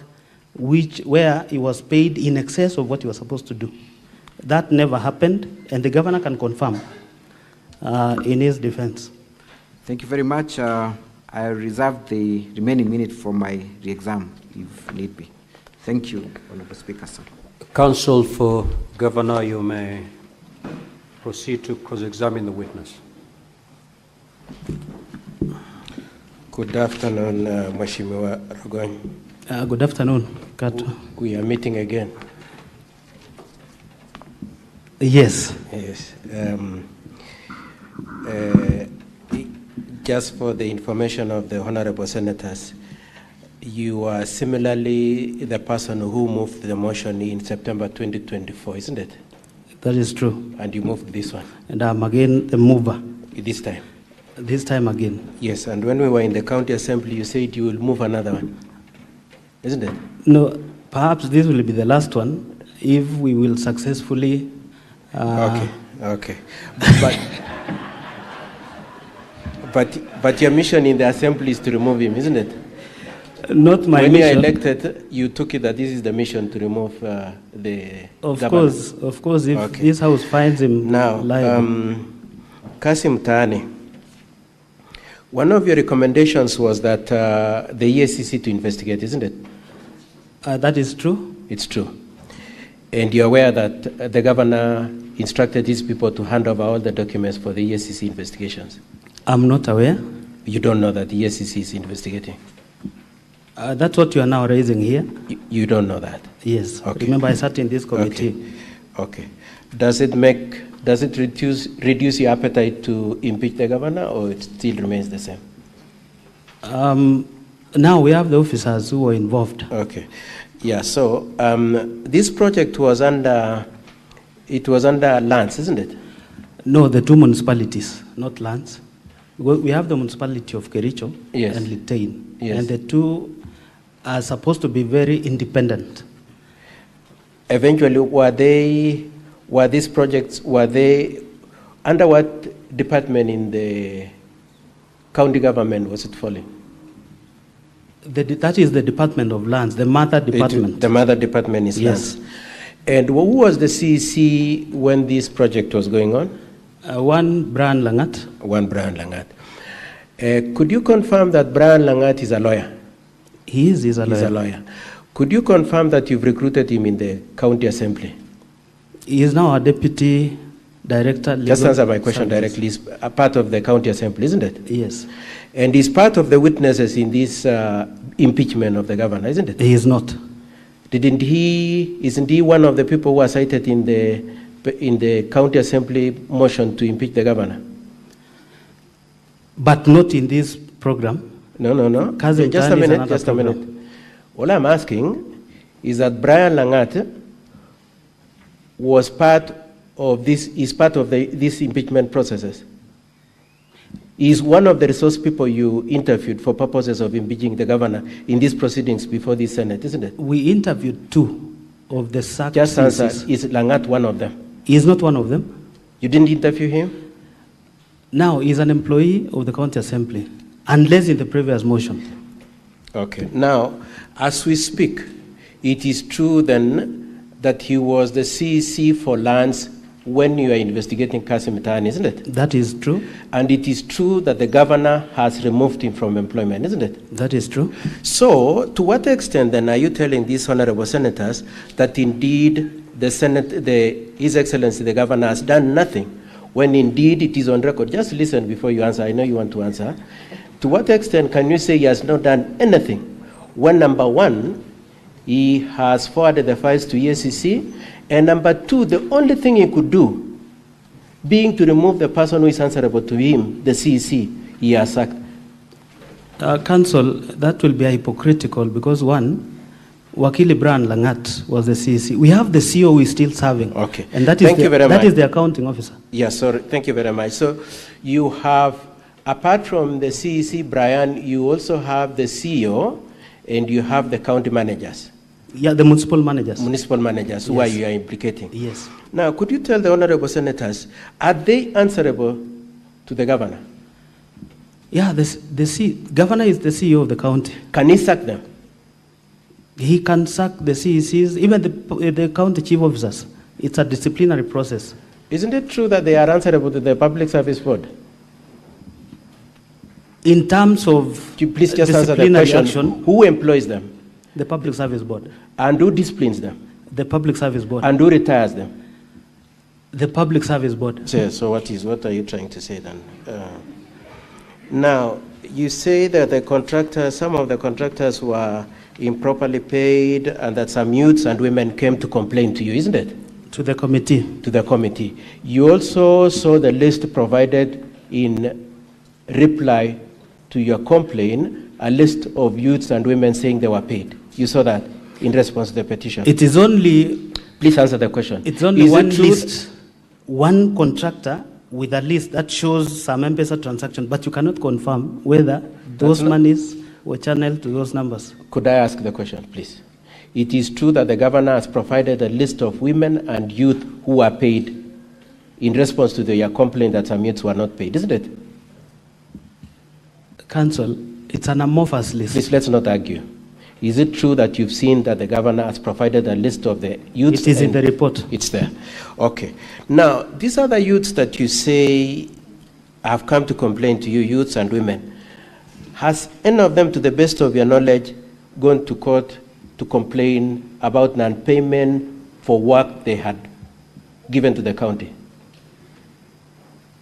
where he was paid in excess of what he was supposed to do. That never happened, and the governor can confirm in his defense. Thank you very much. I reserve the remaining minute for my re-exam, if need be. Thank you, Honorable Speaker, sir. Counsel for Governor, you may proceed to cross-examine the witness. Good afternoon, Mheshimiwa Rogony. Good afternoon, Kato. We are meeting again. Yes. Yes. Just for the information of the honorable senators, you are similarly the person who moved the motion in September 2024, isn't it? That is true. And you moved this one. And I'm again the mover. This time? This time again. Yes, and when we were in the county assembly, you said you will move another one, isn't it? No, perhaps this will be the last one if we will successfully... Okay. But your mission in the assembly is to remove him, isn't it? Not my when mission. When you elected, you took it that this is the mission to remove the governor. Of course, if this house finds him liable. Kasim Tani, one of your recommendations was that the EACC to investigate, isn't it? That is true. It's true. And you're aware that the governor instructed his people to hand over all the documents for the EACC investigations? I'm not aware. You don't know that the EACC is investigating? That's what you are now raising here. You don't know that? Yes. Okay. Remember, I sat in this committee. Okay. Does it reduce your appetite to impeach the governor, or it still remains the same? Now we have the officers who were involved. Okay. Yeah, so this project was under lands, isn't it? No, the two municipalities, not lands. We have the municipality of Kericho and Litein, and the two are supposed to be very independent. Eventually, were these projects under what department in the county government was it falling? That is the Department of Lands, the mother department. The mother department is lands. And who was the CEC when this project was going on? One Brian Langat. One Brian Langat. Could you confirm that Brian Langat is a lawyer? He's a lawyer. He's a lawyer. Could you confirm that you've recruited him in the county assembly? He is now a deputy director. Just answer my question directly. He's a part of the county assembly, isn't it? Yes. And he's part of the witnesses in this impeachment of the governor, isn't it? He is not. Isn't he one of the people who are cited in the county assembly motion to impeach the governor? But not in this program. No. Just a minute. All I'm asking is that Brian Langat was part of this impeachment processes. He's one of the resource people you interviewed for purposes of impeaching the governor in these proceedings before the Senate, isn't it? We interviewed two of the sacked Just answer, is Langat one of them? He is not one of them. You didn't interview him? Now, he's an employee of the county assembly, unless in the previous motion. Okay. Now, as we speak, it is true then that he was the CEC for lands when you are investigating Kasim Tani, isn't it? That is true. And it is true that the governor has removed him from employment, isn't it? That is true. So, to what extent then are you telling these honorable senators that indeed the Senate, His Excellency the governor has done nothing, when indeed it is on record? Just listen before you answer. I know you want to answer. To what extent can you say he has not done anything when, number one, he has forwarded the files to EACC, and number two, the only thing he could do, being to remove the person who is answerable to him, the CEC, he has sacked? Council, that will be hypocritical because one, Wakili Brian Langat was the CEC. We have the CEO who is still serving. Okay. And that is that is the accounting officer. Yes, sorry. Thank you very much. So you have, apart from the CEC, Brian, you also have the CEO and you have the county managers. Yeah, the municipal managers. Municipal managers, who are you are implicating. Yes. Now, could you tell the honorable senators, are they answerable to the governor? Yeah, governor is the CEO of the county. Can he sack them? He can sack the CECs, even the county chief officers. It's a disciplinary process. Isn't it true that they are answerable to the Public Service Board? In terms of please just answer the question. Action, who employs them? The Public Service Board. And who disciplines them? The Public Service Board. And who retires them? The Public Service Board. So what are you trying to say then? Now, you say that some of the contractors were improperly paid and that some youths and women came to complain to you, isn't it? To the committee. To the committee. You also saw the list provided in reply to your complaint a list of youths and women saying they were paid. You saw that in response to the petition. It is only... Please answer the question. It's only one list, one contractor with a list that shows some M-Pesa transaction, but you cannot confirm whether those monies were channeled to those numbers. Could I ask the question, please? It is true that the governor has provided a list of women and youth who are paid in response to your complaint that some youths were not paid, isn't it? Council, it's an amorphous list. Please, let's not argue. Is it true that you've seen that the governor has provided a list of the youths? It is in the report. It's there. Okay. Now, these are the youths that you say have come to complain to you, youths and women. Has any of them, to the best of your knowledge, gone to court to complain about non-payment for work they had given to the county?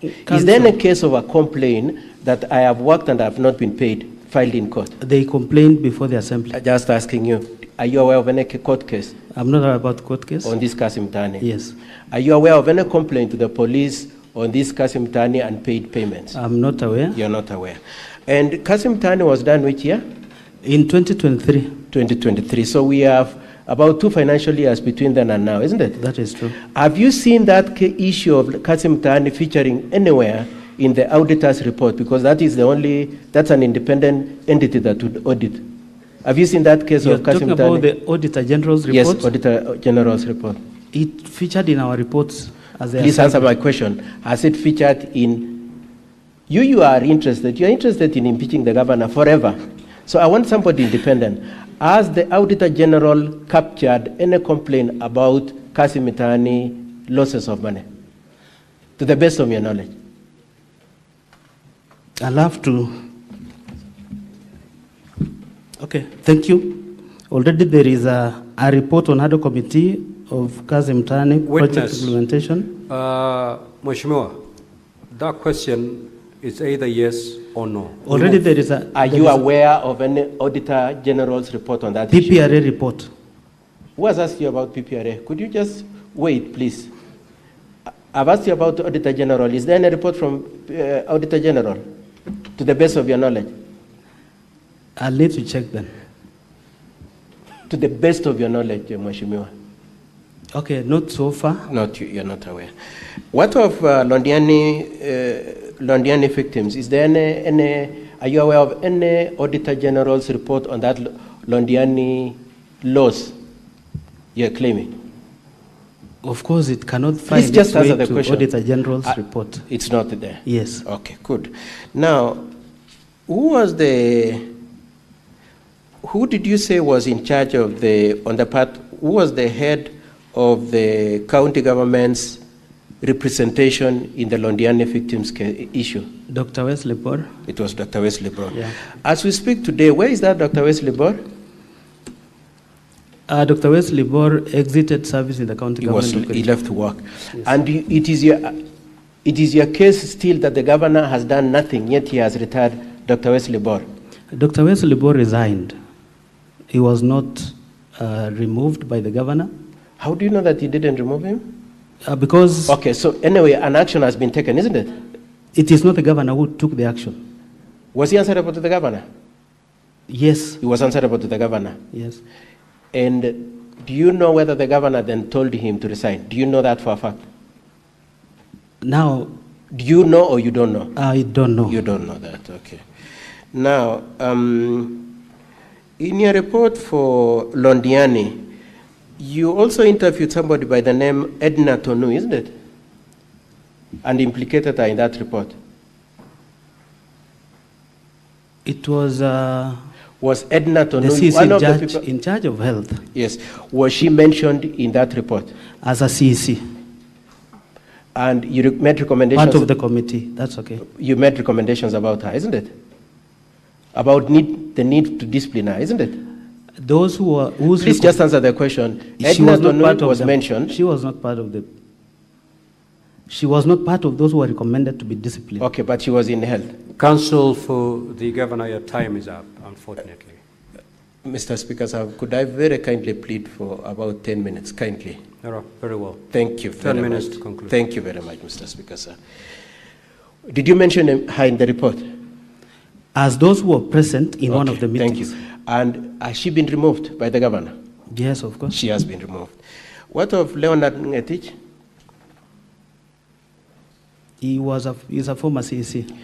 Is there any case of a complaint that I have worked and I have not been paid filed in court? They complained before the assembly. Just asking you, are you aware of any court case? I'm not aware about court case. On this Kasim Tani? Yes. Are you aware of any complaint to the police on this Kasim Tani unpaid payments? I'm not aware. You're not aware. And Kasim Tani was done which year? In 2023. 2023. So we have about 2 financial years between then and now, isn't it? That is true. Have you seen that issue of Kasim Tani featuring anywhere in the auditor's report? Because that is the only, that's an independent entity that would audit. Have you seen that case of Kasim Tani? You're talking about the Auditor General's report? Yes, Auditor General's report. It featured in our reports as a... Please answer my question. Has it featured in... You are interested. You're interested in impeaching the governor forever. So I want somebody independent. Has the Auditor General captured any complaint about Kasim Tani losses of money? To the best of your knowledge. I'll have to... Okay, thank you. Already there is a report on HADO Committee of Kasim Tani project implementation. Mheshimiwa, that question is either yes or no. Already there is a... Are you aware of any Auditor General's report on that issue? PPRA report. Who has asked you about PPRA? Could you just wait, please? I've asked you about the Auditor General. Is there any report from Auditor General, to the best of your knowledge? I'll need to check then. To the best of your knowledge, Mheshimiwa. Okay, not so far. You're not aware. What of Londiani victims? Is there any, are you aware of any Auditor General's report on that Londiani loss you're claiming? Of course, it cannot find Please just its way answer the to question. Auditor General's report. It's not there? Yes. Okay, good. Now, who did you say was in charge of who was the head of the county government's representation in the Londiani victims issue? Dr. Wesley Bor. It was Dr. Wesley Bor. Yeah. As we speak today, where is that Dr. Wesley Bor? Dr. Wesley Bor exited service in the county government. He left to work. Yes. And it is your case still that the governor has done nothing, yet he has retired Dr. Wesley Bor. Dr. Wesley Bor resigned. He was not removed by the governor. How do you know that he didn't remove him? Because... Okay, so anyway, an action has been taken, isn't it? It is not the governor who took the action. Was he answerable to the governor? Yes. He was answerable to the governor? Yes. And do you know whether the governor then told him to resign? Do you know that for a fact? Now... Do you know or you don't know? I don't know. You don't know that, okay. Now, in your report for Londiani, you also interviewed somebody by the name Edna Tonu, isn't it? And implicated her in that report. It was... was Edna Tonu the CEC one of judge the people in charge of health? Yes. Was she mentioned in that report? As a CEC. And you made recommendations? Part of the committee, that's okay. You made recommendations about her, isn't it? About the need to discipline her, isn't it? Those who were... Please just answer the question. Edna Tonu was mentioned. She was not part of the... She was not part of those who were recommended to be disciplined. Okay, but she was in health. Counsel for the governor, your time is up, unfortunately. Mr. Speaker, sir, could I very kindly plead for about 10 minutes, kindly? Very well. Thank you very 10 minutes much. to conclude. Thank you very much, Mr. Speaker, sir. Did you mention her in the report? As those who were present in one of the meetings. Thank you. And has she been removed by the governor? Yes, of course. She has been removed. What of Leonard Ngetich? He's a former CEC.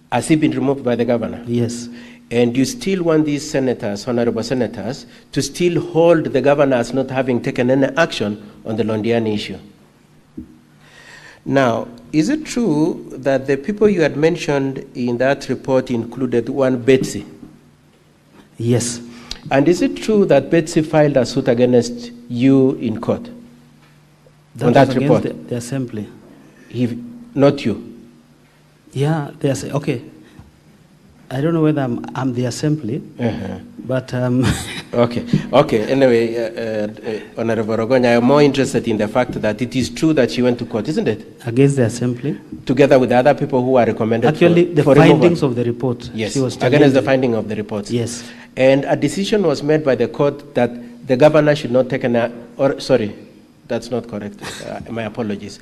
Has he been removed by the governor? Yes. And you still want these senators, honorable senators, to still hold the governor as not having taken any action on the Londiani issue? Now, is it true that the people you had mentioned in that report included one Betsy? Yes. And is it true that Betsy filed a suit against you in court? On that report? The assembly. Not you? Yeah, okay. I don't know whether I'm the assembly, but... Okay. Anyway, Honorable Rogonya, I am more interested in the fact that it is true that she went to court, isn't it? Against the assembly? Together with the other people who are recommended Actually, the findings of the report. Yes, she was against the finding of the reports. Yes. And a decision was made by the court that the governor should not take sorry, that's not correct. My apologies.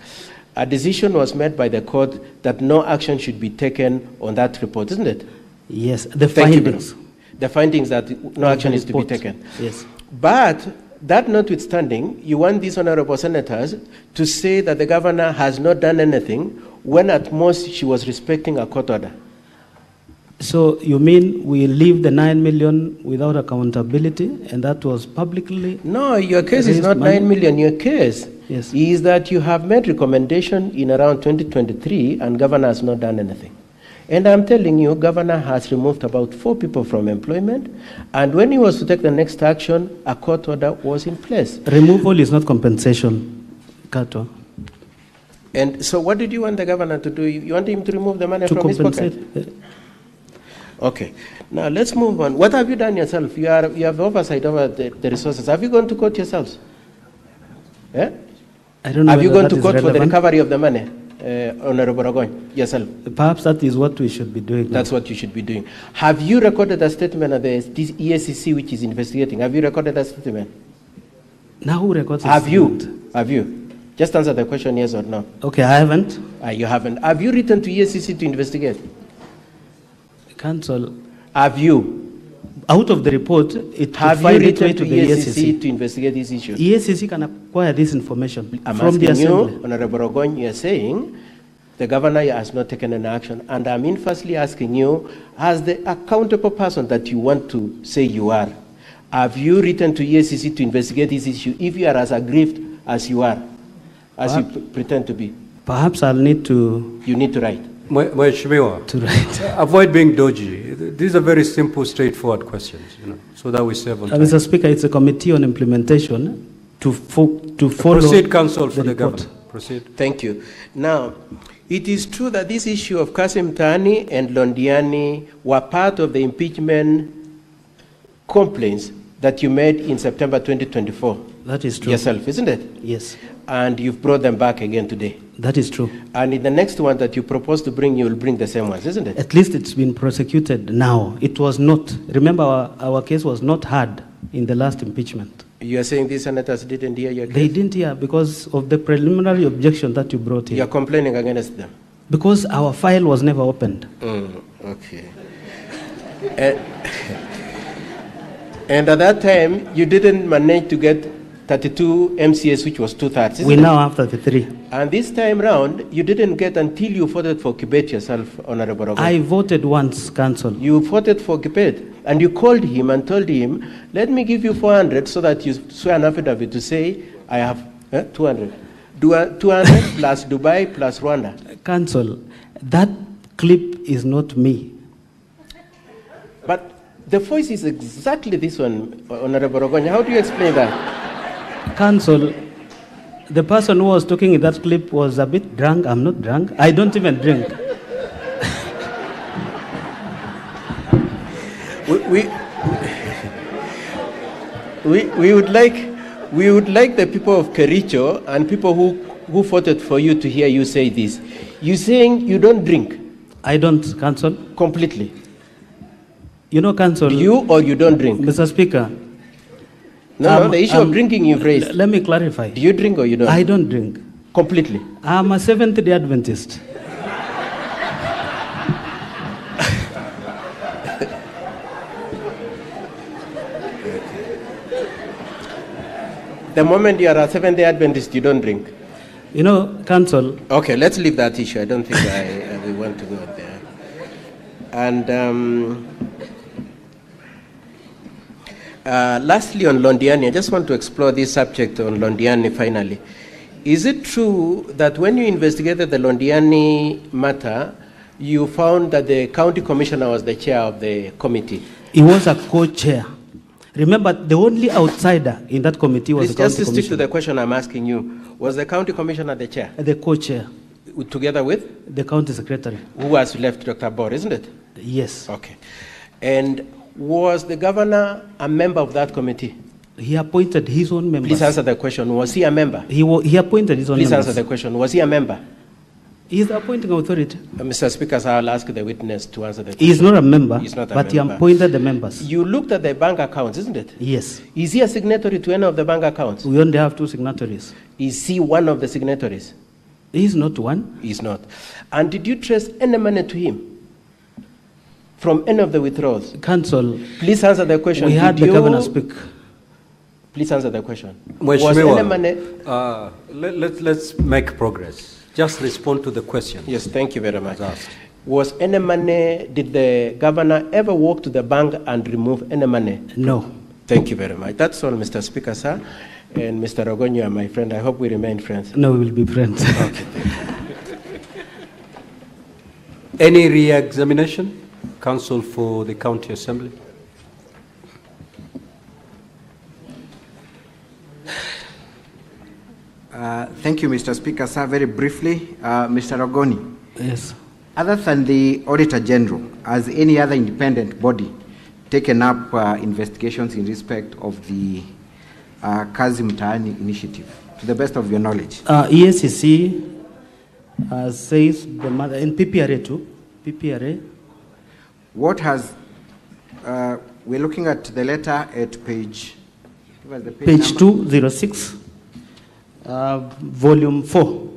A decision was made by the court that no action should be taken on that report, isn't it? Yes, the findings. The findings that no action is to be taken. Yes. But that notwithstanding, you want these honorable senators to say that the governor has not done anything when at most she was respecting a court order. So you mean we leave the 9 million without accountability, and that was publicly? No, your case is not 9 million. Your case is that you have made recommendation in around 2023 and governor has not done anything. And I'm telling you, governor has removed about 4 people from employment, and when he was to take the next action, a court order was in place. Removal is not compensation, Kato. And so what did you want the governor to do? You want him to remove the money from his pocket? Okay. Now let's move on. What have you done yourself? You have oversight over the resources. Have you gone to court yourselves? Yeah? I don't know. Have you gone to court for the recovery of the money, Honorable Rogoy, yourself? Perhaps that is what we should be doing. That's what you should be doing. Have you recorded a statement of the ESCC which is investigating? Have you recorded a statement? Now who records? Have you? Have you? Just answer the question, yes or no. Okay, I haven't. You haven't. Have you written to ESCC to investigate? Council. Have you? Out of the report, it have you written to the ESCC to investigate this issue? ESCC can acquire this information I'm from the assembly. You, Honorable Rogoy, you are saying the governor has not taken an action, and I'm firstly asking you, as the accountable person that you want to say you are, have you written to ESCC to investigate this issue if you are as aggrieved as you are, as you pretend to be? Perhaps I'll need to... You need to write. To write. Avoid being dodgy. These are very simple, straightforward questions, so that we save on time. Mr. Speaker, it's a committee on implementation to follow... Proceed, Council, for the governor. Proceed. Thank you. Now, it is true that this issue of Kasim Tani and Londiani were part of the impeachment complaints that you made in September 2024. That is true. Yourself, isn't it? Yes. And you've brought them back again today. That is true. And in the next one that you propose to bring, you will bring the same ones, isn't it? At least it's been prosecuted now. It was not. Remember, our case was not heard in the last impeachment. You are saying these senators didn't hear your case? They didn't hear because of the preliminary objection that you brought in. You are complaining against them? Because our file was never opened. Okay. And at that time, you didn't manage to get 32 MCS, which was 2/3. We now have 33. And this time round, you didn't get until you voted for Kibet yourself, Honorable Rogoy. I voted once, Council. You voted for Kibet, and you called him and told him, let me give you 400 so that you swear an affidavit to say, I have 200. 200 plus Dubai plus Rwanda. Council, that clip is not me. But the voice is exactly this one, Honorable Rogoy. How do you explain that? Council, the person who was talking in that clip was a bit drunk. I'm not drunk. I don't even drink. we would like the people of Kericho and people who voted for you to hear you say this. You're saying you don't drink? I don't, Council. Completely? You know, Council. Do you or you don't drink? Mr. Speaker. No, the issue of drinking you've raised. Let me clarify. Do you drink or you don't? I don't drink. Completely? I'm a Seventh-day Adventist. The moment you are a Seventh-day Adventist, you don't drink. You know, Council. Okay, let's leave that issue. I don't think we want to go there. And lastly, on Londiani, I just want to explore this subject on Londiani finally. Is it true that when you investigated the Londiani matter, you found that the county commissioner was the chair of the committee? He was a co-chair. Remember, the only outsider in that committee was the county commissioner. Just stick to the question I'm asking you. Was the county commissioner the chair? The co-chair. Together with? The county secretary. Who was left, Dr. Bor, isn't it? Yes. Okay. And was the governor a member of that committee? He appointed his own members. Please answer the question. Was he a member? He appointed his own members. Please answer the question. Was he a member? He is the appointing authority. Mr. Speaker, so I'll ask the witness to answer the question. He is not a member, He's not a but member. he appointed the members. You looked at the bank accounts, isn't it? Yes. Is he a signatory to any of the bank accounts? We only have 2 signatories. Is he one of the signatories? He is not one. He's not. And did you trace any money to him from any of the withdrawals? Council. Please answer the question. We had the governor speak. Please answer the question. Was any money? Let's make progress. Just respond to the question. Yes, thank you very much. Was any money, did the governor ever walk to the bank and remove any money? No. Thank you very much. That's all, Mr. Speaker, sir. And Mr. Ogonyo, you are my friend. I hope we remain friends. No, we will be friends. Okay. Any re-examination? Counsel for the County Assembly. Thank you, Mr. Speaker. Sir, very briefly, Mr. Ogoni. Yes. Other than the Auditor General, has any other independent body taken up investigations in respect of the Kazi Mtaani initiative, to the best of your knowledge? EACC says the mother, and PPRA too. PPRA. What has, we're looking at the letter at page, give us the page number. 206, volume 4,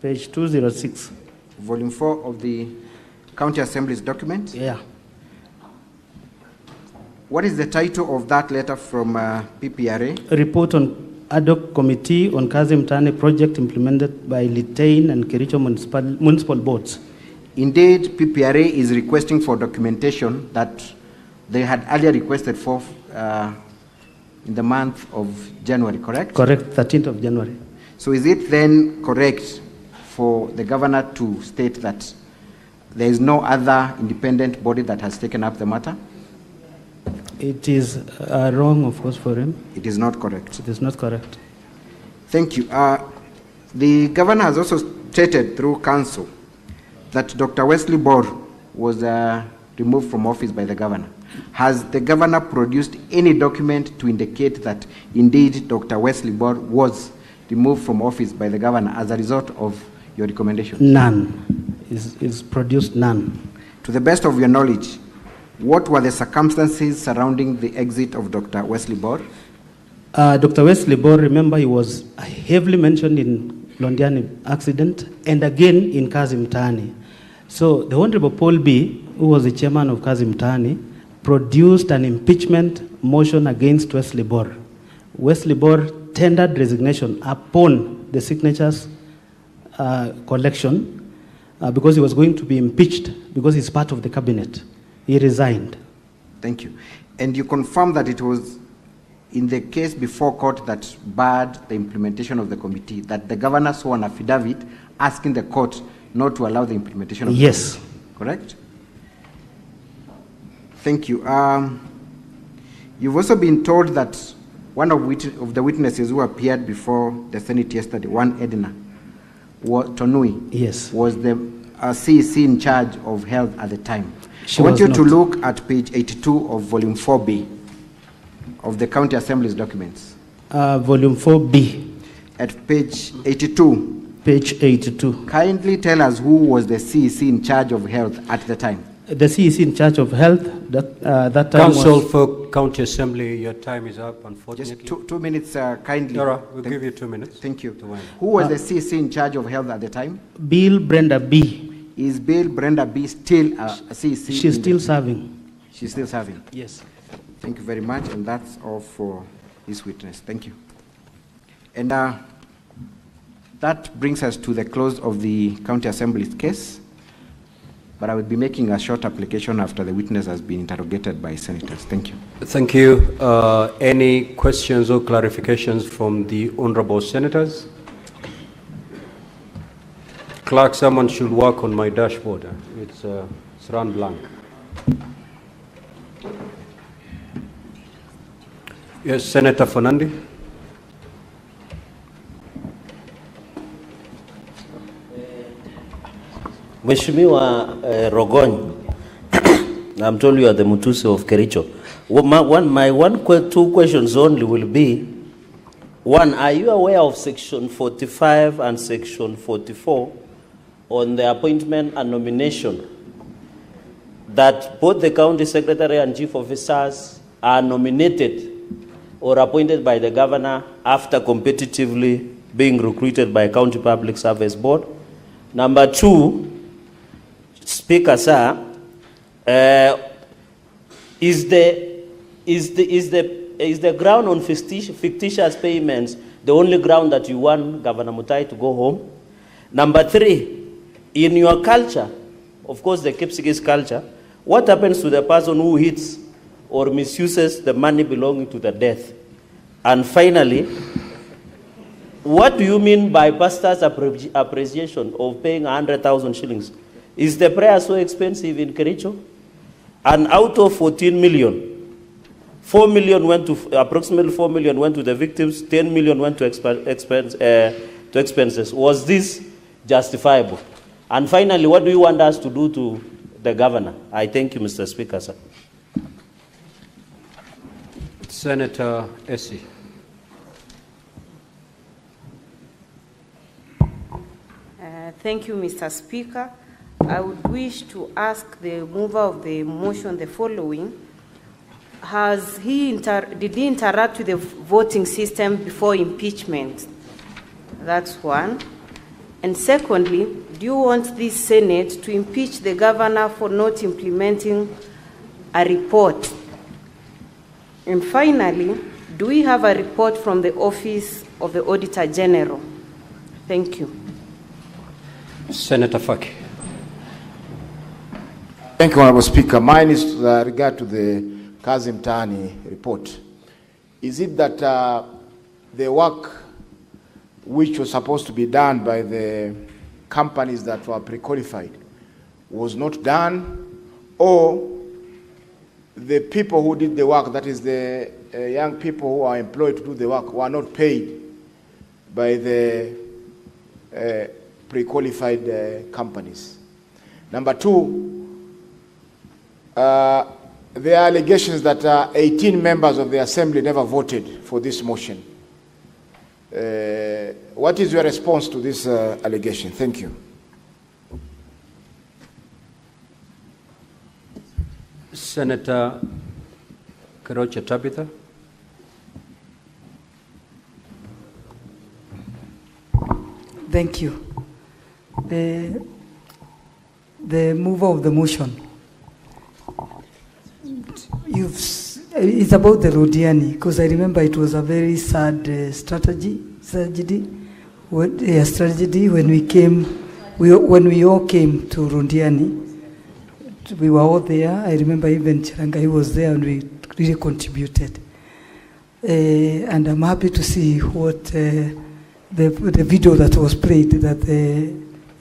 page 206. Volume 4 of the County Assembly's document? Yeah. What is the title of that letter from PPRA? A report on ad hoc committee on Kazi Mtaani project implemented by Litein and Kericho municipal boards. Indeed, PPRA is requesting for documentation that they had earlier requested for in the month of January, correct? Correct, 13th of January. So is it then correct for the governor to state that there is no other independent body that has taken up the matter? It is wrong, of course, for him. It is not correct. It is not correct. Thank you. The governor has also stated through counsel that Dr. Wesley Bor was removed from office by the governor. Has the governor produced any document to indicate that indeed Dr. Wesley Bor was removed from office by the governor as a result of your recommendation? None. Is produced none. To the best of your knowledge, what were the circumstances surrounding the exit of Dr. Wesley Bor? Dr. Wesley Bor, remember, he was heavily mentioned in Londiani accident and again in Kazi Mtaani. So the Honorable Paul B., who was the chairman of Kazi Mtaani, produced an impeachment motion against Wesley Bor. Wesley Bor tendered resignation upon the signatures collection because he was going to be impeached because he's part of the cabinet. He resigned. Thank you. And you confirm that it was in the case before court that barred the implementation of the committee, that the governor saw an affidavit asking the court not to allow the implementation of the committee. Correct? Thank you. You've also been told that one of the witnesses who appeared before the Senate yesterday, one Edna Tonui, yes, was the CEC in charge of health at the time. She I want you was to not. look at page 82 of volume 4B of the County Assembly's documents. Volume 4B. At page 82. Page 82. Kindly tell us who was the CEC in charge of health at the time. The CEC in charge of health, that time Council was... for County Assembly, your time is up, unfortunately. Just 2 minutes, kindly. Nora, we'll give you 2 minutes. Thank you. Who was the CEC in charge of health at the time? Bill Brenda B. Is Bill Brenda B. still a CEC? She's still serving. She's still serving? Yes. Thank you very much, and that's all for this witness. Thank you. And that brings us to the close of the County Assembly's case. But I will be making a short application after the witness has been interrogated by senators. Thank you. Thank you. Any questions or clarifications from the honorable senators? Clerk, someone should work on my dashboard. It's run blank. Yes, Senator Fernandi. Mheshimiwa Rogony, I'm told you are the Mutusi of Kericho. Two questions only will be, one, are you aware of Section 45 and Section 44 on the appointment and nomination, that both the county secretary and chief officers are nominated or appointed by the governor after competitively being recruited by County Public Service Board? Number two, Speaker, sir, is the ground on fictitious payments the only ground that you want Governor Mutai to go home? Number three, in your culture, of course the Kipsigis culture, what happens to the person who hits or misuses the money belonging to the death? And finally, what do you mean by pastor's appreciation of paying 100,000 shillings? Is the prayer so expensive in Kericho? And out of 14 million, 4 million went to, approximately 4 million went to the victims, 10 million went to expenses. Was this justifiable? And finally, what do you want us to do to the governor? I thank you, Mr. Speaker, sir. Senator Essie. Thank you, Mr. Speaker. I would wish to ask the mover of the motion the following. Did he interact with the voting system before impeachment? That's one. And secondly, do you want this Senate to impeach the governor for not implementing a report? And finally, do we have a report from the Office of the Auditor General? Thank you. Senator Faki. Thank you, Honorable Speaker. Mine is regard to the Kazim Tani report. Is it that the work which was supposed to be done by the companies that were pre-qualified was not done, or the people who did the work, that is the young people who are employed to do the work, were not paid by the pre-qualified companies? Number two, there are allegations that 18 members of the Assembly never voted for this motion. What is your response to this allegation? Thank you. Senator Karocha Tabitha. Thank you. The mover of the motion, it's about the Rodiani, because I remember it was a very sad tragedy when we all came to Rodiani. We were all there. I remember even Chirangai was there, and we really contributed. And I'm happy to see what the video that was played, that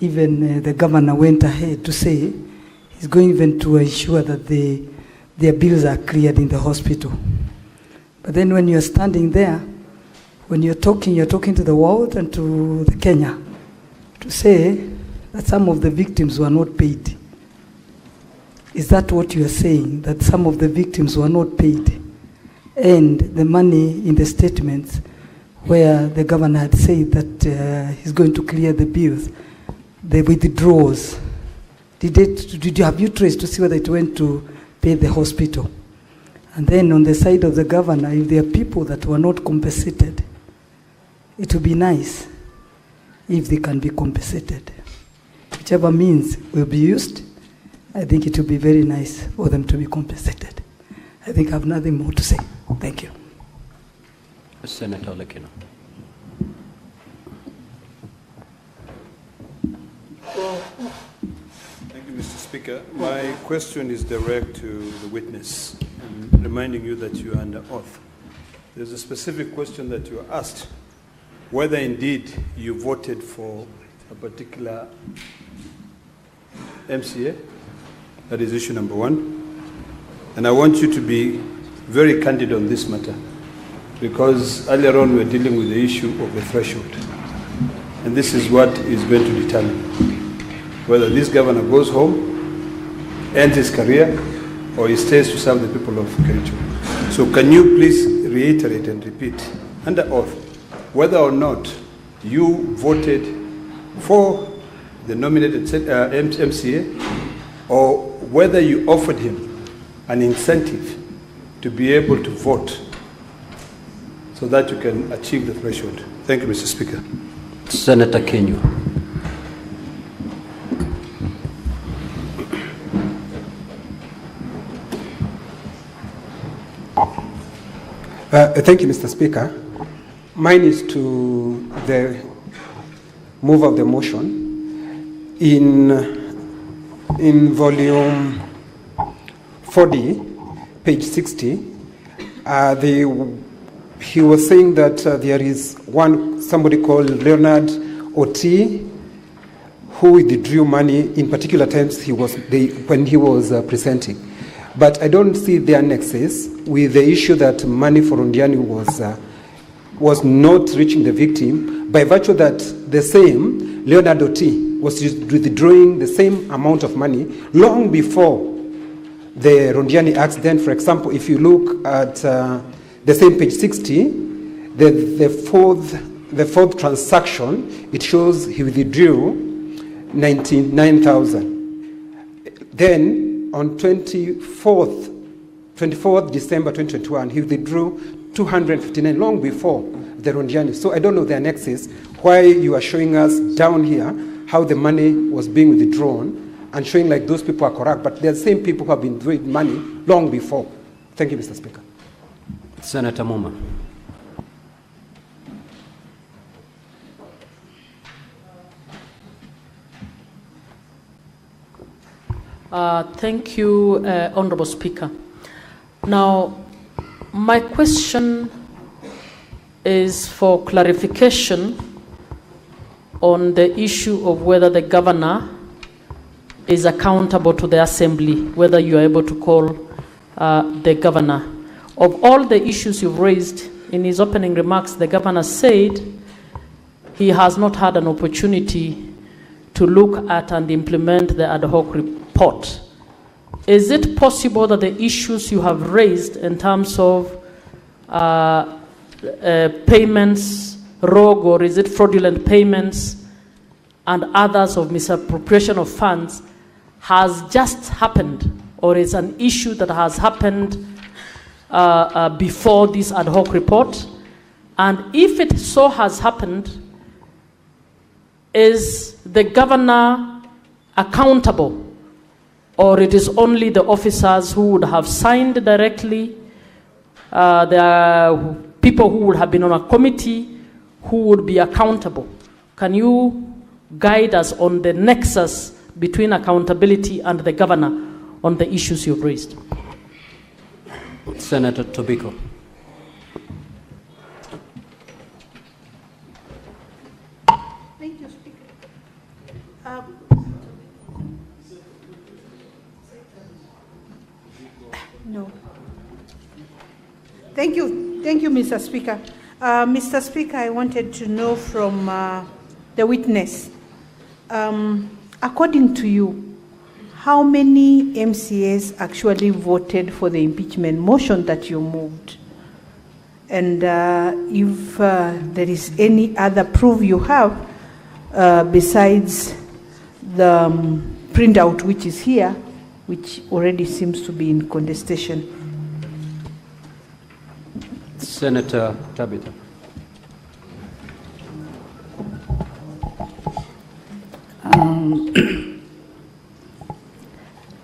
even the governor went ahead to say he's going even to ensure that their bills are cleared in the hospital. But then when you're standing there, when you're talking to the world and to the Kenya to say that some of the victims were not paid. Is that what you are saying, that some of the victims were not paid? And the money in the statements where the governor had said that he's going to clear the bills, the withdrawals, have you traced to see whether it went to pay the hospital? And then on the side of the governor, if there are people that were not compensated, it would be nice if they can be compensated. Whichever means will be used, I think it would be very nice for them to be compensated. I think I have nothing more to say. Thank you. Senator Lekino. Thank you, Mr. Speaker. My question is direct to the witness, and reminding you that you are under oath. There's a specific question that you asked, whether indeed you voted for a particular MCA. That is issue number one. And I want you to be very candid on this matter, because earlier on we were dealing with the issue of the threshold. And this is what is going to determine whether this governor goes home, ends his career, or he stays to serve the people of Kericho. So can you please reiterate and repeat under oath whether or not you voted for the nominated MCA, or whether you offered him an incentive to be able to vote so that you can achieve the threshold? Thank you, Mr. Speaker. Senator Kenyan. Thank you, Mr. Speaker. Mine is to the move of the motion. In volume 40, page 60, he was saying that there is somebody called Leonard Oti who withdrew money in particular times when he was presenting. But I don't see the annexes with the issue that money for Rundiani was not reaching the victim, by virtue that the same Leonard Oti was withdrawing the same amount of money long before the Rundiani accident. For example, if you look at the same page 60, the fourth transaction, it shows he withdrew 99,000. Then on 24th December 2021, he withdrew 259, long before the Rundiani. So I don't know the annexes, why you are showing us down here how the money was being withdrawn and showing like those people are correct, but they're the same people who have been withdrawing money long before. Thank you, Mr. Speaker. Senator Muma. Thank you, Honorable Speaker. Now, my question is for clarification on the issue of whether the governor is accountable to the assembly, whether you are able to call the governor. Of all the issues you've raised, in his opening remarks, the governor said he has not had an opportunity to look at and implement the ad hoc report. Is it possible that the issues you have raised in terms of payments, rogue, or is it fraudulent payments, and others of misappropriation of funds has just happened, or is an issue that has happened before this ad hoc report? And if it so has happened, is the governor accountable, or it is only the officers who would have signed directly? There are people who would have been on a committee who would be accountable. Can you guide us on the nexus between accountability and the governor on the issues you've raised? Senator Tobiko. Thank you, Speaker. No. Thank you, Mr. Speaker. Mr. Speaker, I wanted to know from the witness, according to you, how many MCAs actually voted for the impeachment motion that you moved? And if there is any other proof you have besides the printout which is here, which already seems to be in contestation. Senator Tabitha.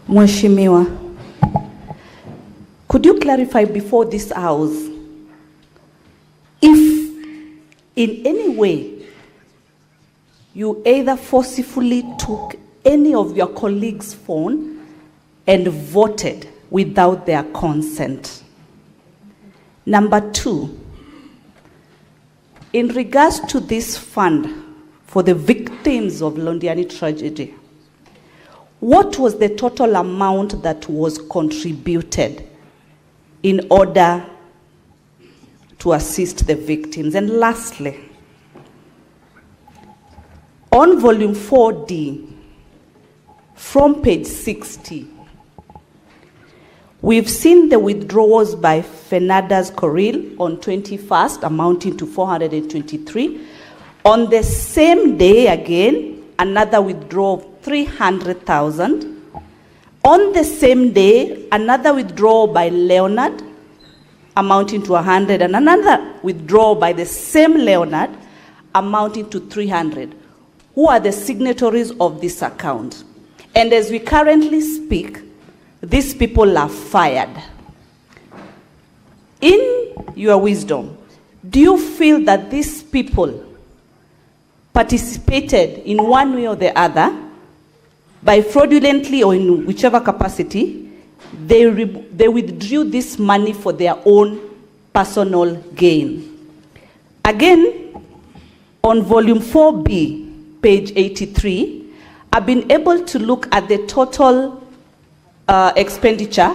Mheshimiwa, could you clarify before this house if in any way you either forcibly took any of your colleagues' phone and voted without their consent. Number 2, in regards to this fund for the victims of Londiani tragedy, what was the total amount that was contributed in order to assist the victims? And lastly, on volume 4D, from page 60, we've seen the withdrawals by Fernandez Coril on 21st, amounting to 423. On the same day again, another withdrawal of 300,000. On the same day, another withdrawal by Leonard, amounting to 100, and another withdrawal by the same Leonard, amounting to 300. Who are the signatories of this account? And as we currently speak, these people are fired. In your wisdom, do you feel that these people participated in one way or the other by fraudulently or in whichever capacity, they withdrew this money for their own personal gain? Again, on volume 4B, page 83, I've been able to look at the total expenditure,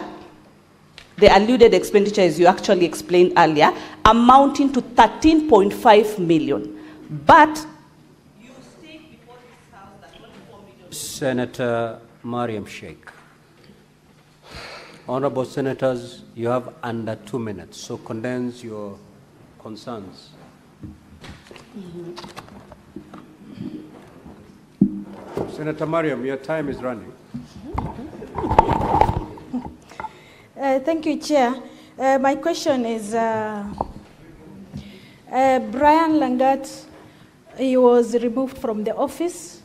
the alluded expenditure as you actually explained earlier, amounting to 13.5 million. But you state before this house that only 4 million. Senator Mariam Sheikh. Honorable Senators, you have under 2 minutes, so condense your concerns. Senator Mariam, your time is running. Thank you, Chair. My question is, Brian Langat, he was removed from the office,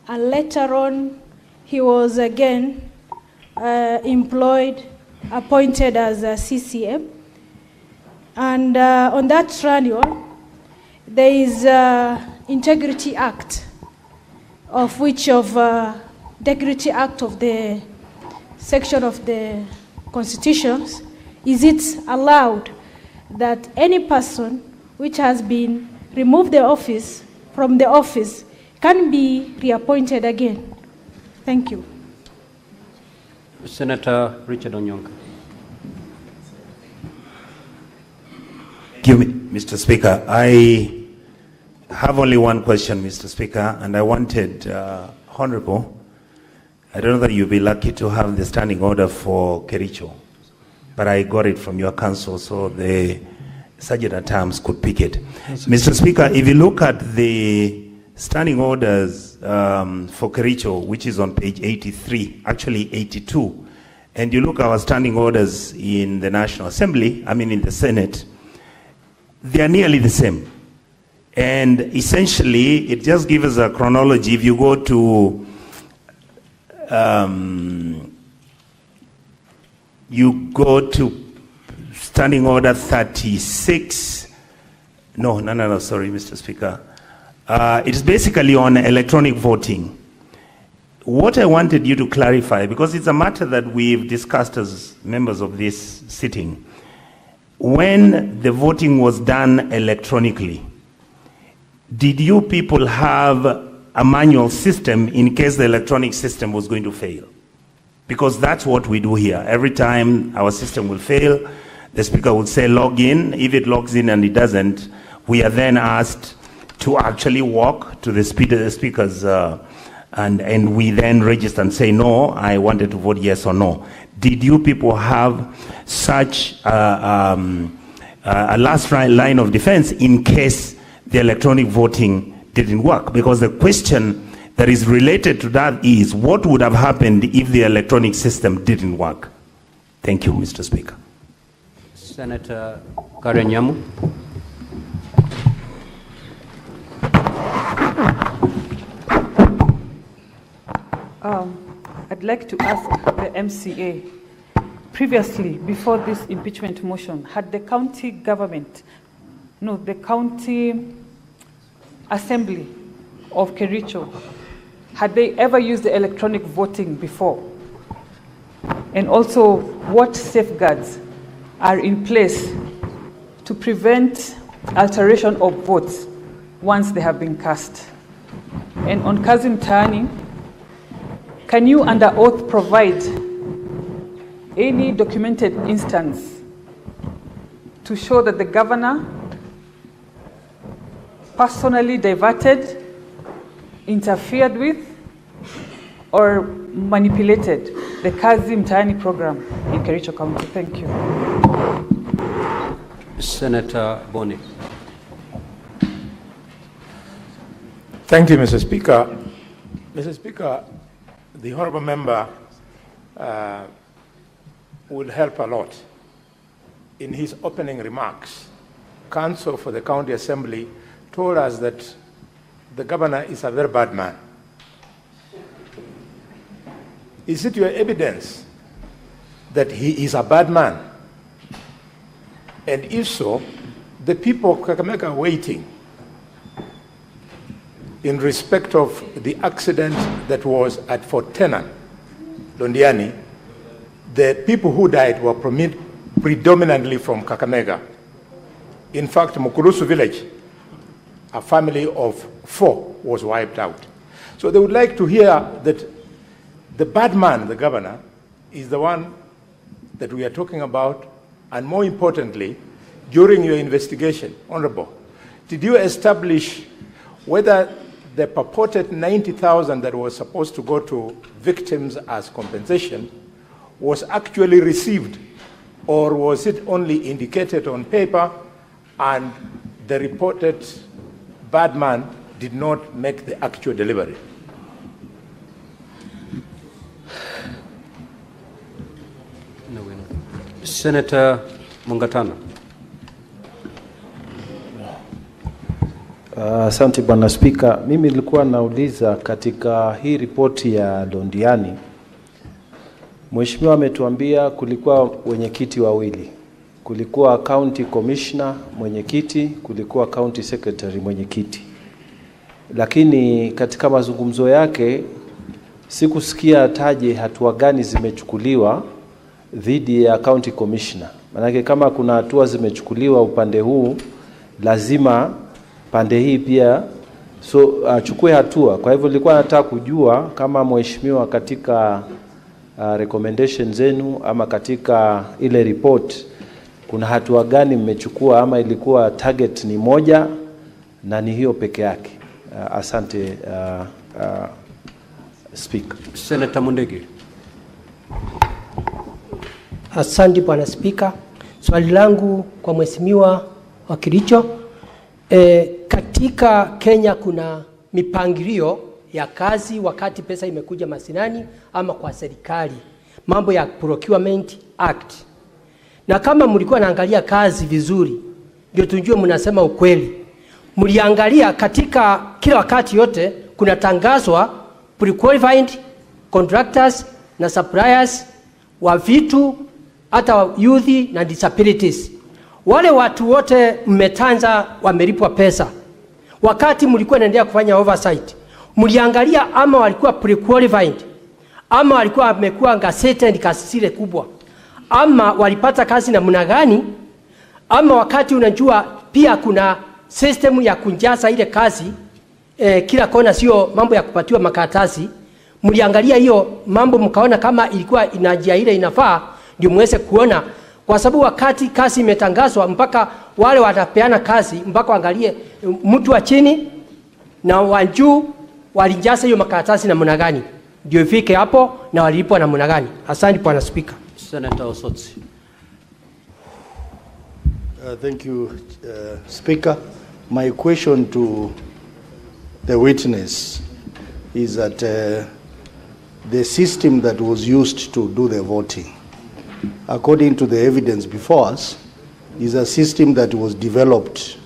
and later on, he was again employed, appointed as a CCM. And on that trial, there is Integrity Act, of which the Integrity Act of the section of the Constitution, is it allowed that any person which has been removed from the office can be reappointed again? Thank you. Senator Richard Onyonka. Thank you, Mr. Speaker. I have only one question, Mr. Speaker, and I wanted, Honorable, I don't know that you'll be lucky to have the standing order for Kericho, but I got it from your council, so the Sergeant at Arms could pick it. Yes, Mr. Speaker, if you look at the standing orders for Kericho, which is on page 83, actually 82, and you look at our standing orders in the National Assembly, in the Senate, they are nearly the same. And essentially, it just gives us a chronology. If you go to Standing Order 36. No, sorry, Mr. Speaker. It's basically on electronic voting. What I wanted you to clarify, because it's a matter that we've discussed as members of this sitting, when the voting was done electronically, did you people have a manual system in case the electronic system was going to fail? Because that's what we do here. Every time our system will fail, the speaker will say log in. If it logs in and it doesn't, we are then asked to actually walk to the speakers and we then register and say, no, I wanted to vote yes or no. Did you people have such a last line of defense in case the electronic voting didn't work? Because the question that is related to that is, what would have happened if the electronic system didn't work? Thank you, Mr. Speaker. Senator Karen Nyamu. I'd like to ask the MCA, previously, before this impeachment motion, had the county government, the county assembly of Kericho, had they ever used the electronic voting before? And also, what safeguards are in place to prevent alteration of votes once they have been cast? And on Kazi Mtaani, can you under oath provide any documented instance to show that the governor personally diverted, interfered with, or manipulated the Kazi Mtaani program in Kericho County? Thank you. Senator Boni. Thank you, Mr. Speaker. Mr. Speaker, the honorable member will help a lot. In his opening remarks, counsel for the county assembly told us that the governor is a very bad man. Is it your evidence that he is a bad man? And if so, the people of Kakamega are waiting in respect of the accident that was at Fort Tenan, Londiani. The people who died were predominantly from Kakamega. In fact, Mukurusu village, a family of 4 was wiped out. So they would like to hear that the bad man, the governor, is the one that we are talking about, and more importantly, during your investigation, Honorable, did you establish whether the purported 90,000 that was supposed to go to victims as compensation was actually received, or was it only indicated on paper and the reported bad man did not make the actual delivery? Senator Mungatana. Asante Bwana Spika. Mimi nilikuwa nauliza katika hii ripoti ya Londiani, Mheshimiwa ametuambia kulikuwa wenyekiti wawili. Kulikuwa county commissioner mwenyekiti, kulikuwa county secretary mwenyekiti. Lakini katika mazungumzo yake sikusikia taje hatua gani zimechukuliwa dhidi ya county commissioner. Manake kama kuna hatua zimechukuliwa upande huu, lazima pande hii pia achukue hatua. Kwa hivyo nilikuwa nataka kujua kama mheshimiwa katika recommendation zenu ama katika ile report kuna hatua gani mmechukua, ama ilikuwa target ni moja na ni hiyo peke yake. Asante Speaker. Senator Mundegi. Asante Bwana Spika. Swali langu kwa mheshimiwa wa Kericho. Katika Kenya kuna mipangilio ya kazi wakati pesa imekuja masinani ama kwa serikali. Mambo ya Procurement Act. Na kama mlikuwa naangalia kazi vizuri, ndio tujue mnasema ukweli. Mliangalia katika kila wakati yote kuna tangazwa pre-qualified contractors na suppliers wa vitu, hata youth na disabilities. Wale watu wote mmetanza wamelipwa pesa. Wakati mlikuwa naendelea kufanya oversight, mliangalia ama walikuwa pre-qualified, ama walikuwa wamekuwa gazetted kasile kubwa, ama walipata kazi namna gani, ama wakati unajua pia kuna system ya kunjaza ile kazi kila kona, sio mambo ya kupatiwa makaratasi. Mliangalia hiyo mambo mkaona kama ilikuwa inajia ile inafaa, ndio muweze kuona, kwa sababu wakati kazi imetangazwa mpaka wale watapeana kazi mpaka waangalie mtu wa chini na wa juu walijaza hiyo makaratasi namna gani, ndio ifike hapo na walipwa namna gani. Asante Bwana Speaker. Senator Osotsi. Thank you, Speaker. My question to the witness is that the system that was used to do the voting, according to the evidence before us, is a system that was developed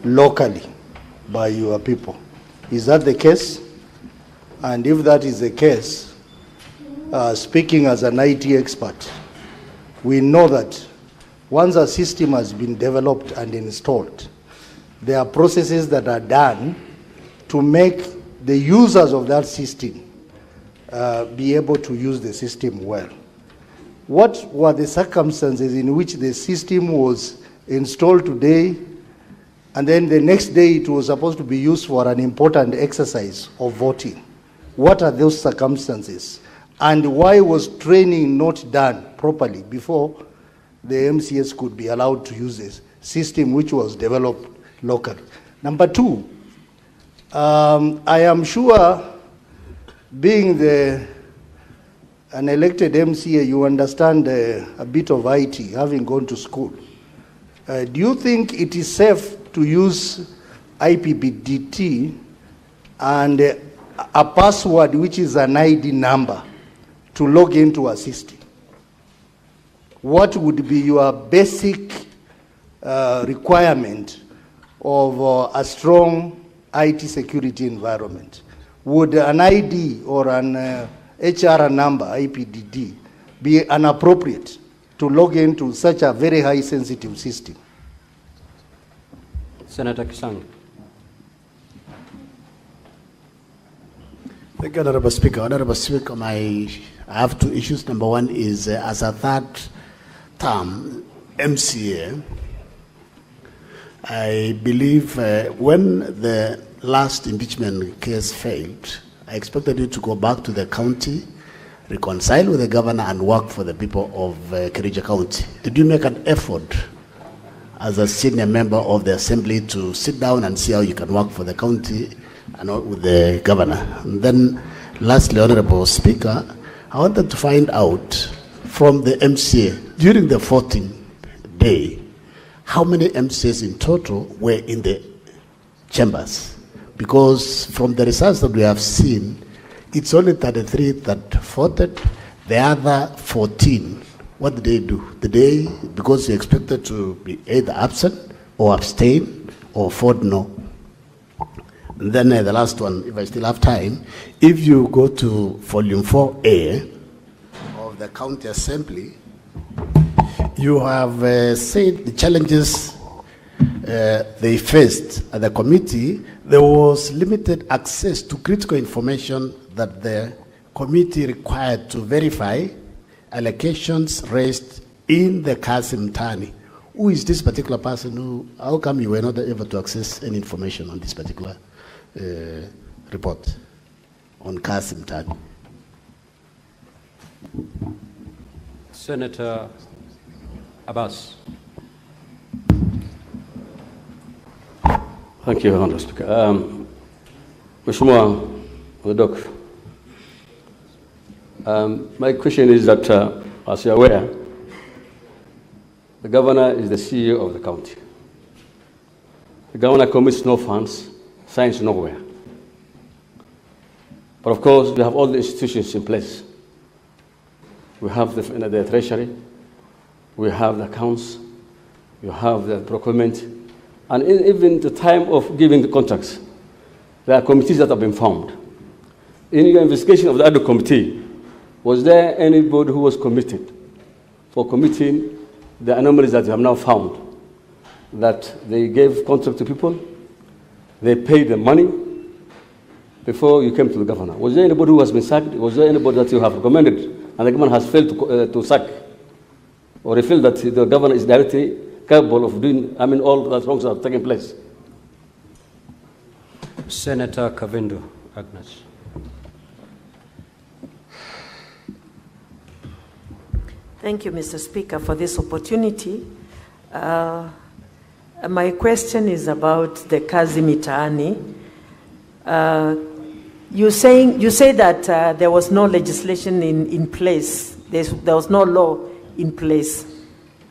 locally by your people. Is that the case? And if that is the case, speaking as an IT expert, we know that once a system has been developed and installed, there are processes that are done to make the users of that system be able to use the system well. What were the circumstances in which the system was installed today, and then the next day it was supposed to be used for an important exercise of voting? What are those circumstances? And why was training not done properly before the MCS could be allowed to use this system which was developed locally? Number two, I am sure, being an elected MCA, you understand a bit of IT, having gone to school. Do you think it is safe to use IPPDT and a password which is an ID number to log into a system? What would be your basic requirement of a strong IT security environment? Would an ID or an HR number, IPDD, be inappropriate to log into such a very high sensitive system? Senator Kisang. Thank you, Honorable Speaker. Honorable Speaker, I have two issues. Number one is as a third term MCA, I believe when the last impeachment case failed, I expected you to go back to the county, reconcile with the governor, and work for the people of Kericho County. Did you make an effort as a senior member of the assembly to sit down and see how you can work for the county and with the governor? And then lastly, Honorable Speaker, I wanted to find out from the MCA, during the 14th day, how many MCAs in total were in the chambers? Because from the results that we have seen, it's only 33 that voted. The other 14, what did they do? Did they, because they expected to be either absent or abstain or vote no? And then the last one, if I still have time, if you go to volume 4A of the county assembly, you have said the challenges they faced at the committee. There was limited access to critical information that the committee required to verify allocations raised in the Kasim Tani. Who is this particular person? How come you were not able to access any information on this particular report on Kasim Tani? Senator Abbas. Thank you, Honorable Speaker. Mheshimiwa Odok, my question is that, as you're aware, the governor is the CEO of the county. The governor commits no funds, signs nowhere. But of course, we have all the institutions in place. We have the treasury, we have the accounts, you have the procurement, and even the time of giving the contracts, there are committees that have been formed. In your investigation of the other committee, was there anybody who was committed for committing the anomalies that you have now found, that they gave contract to people, they paid the money before you came to the governor? Was there anybody who has been sacked? Was there anybody that you have recommended and the government has failed to sack? Or you feel that the governor is directly capable of doing, all that wrongs are taking place? Senator Kavindu Agnes. Thank you, Mr. Speaker, for this opportunity. My question is about the Kazi Mitaani. You say that there was no legislation in place. There was no law in place.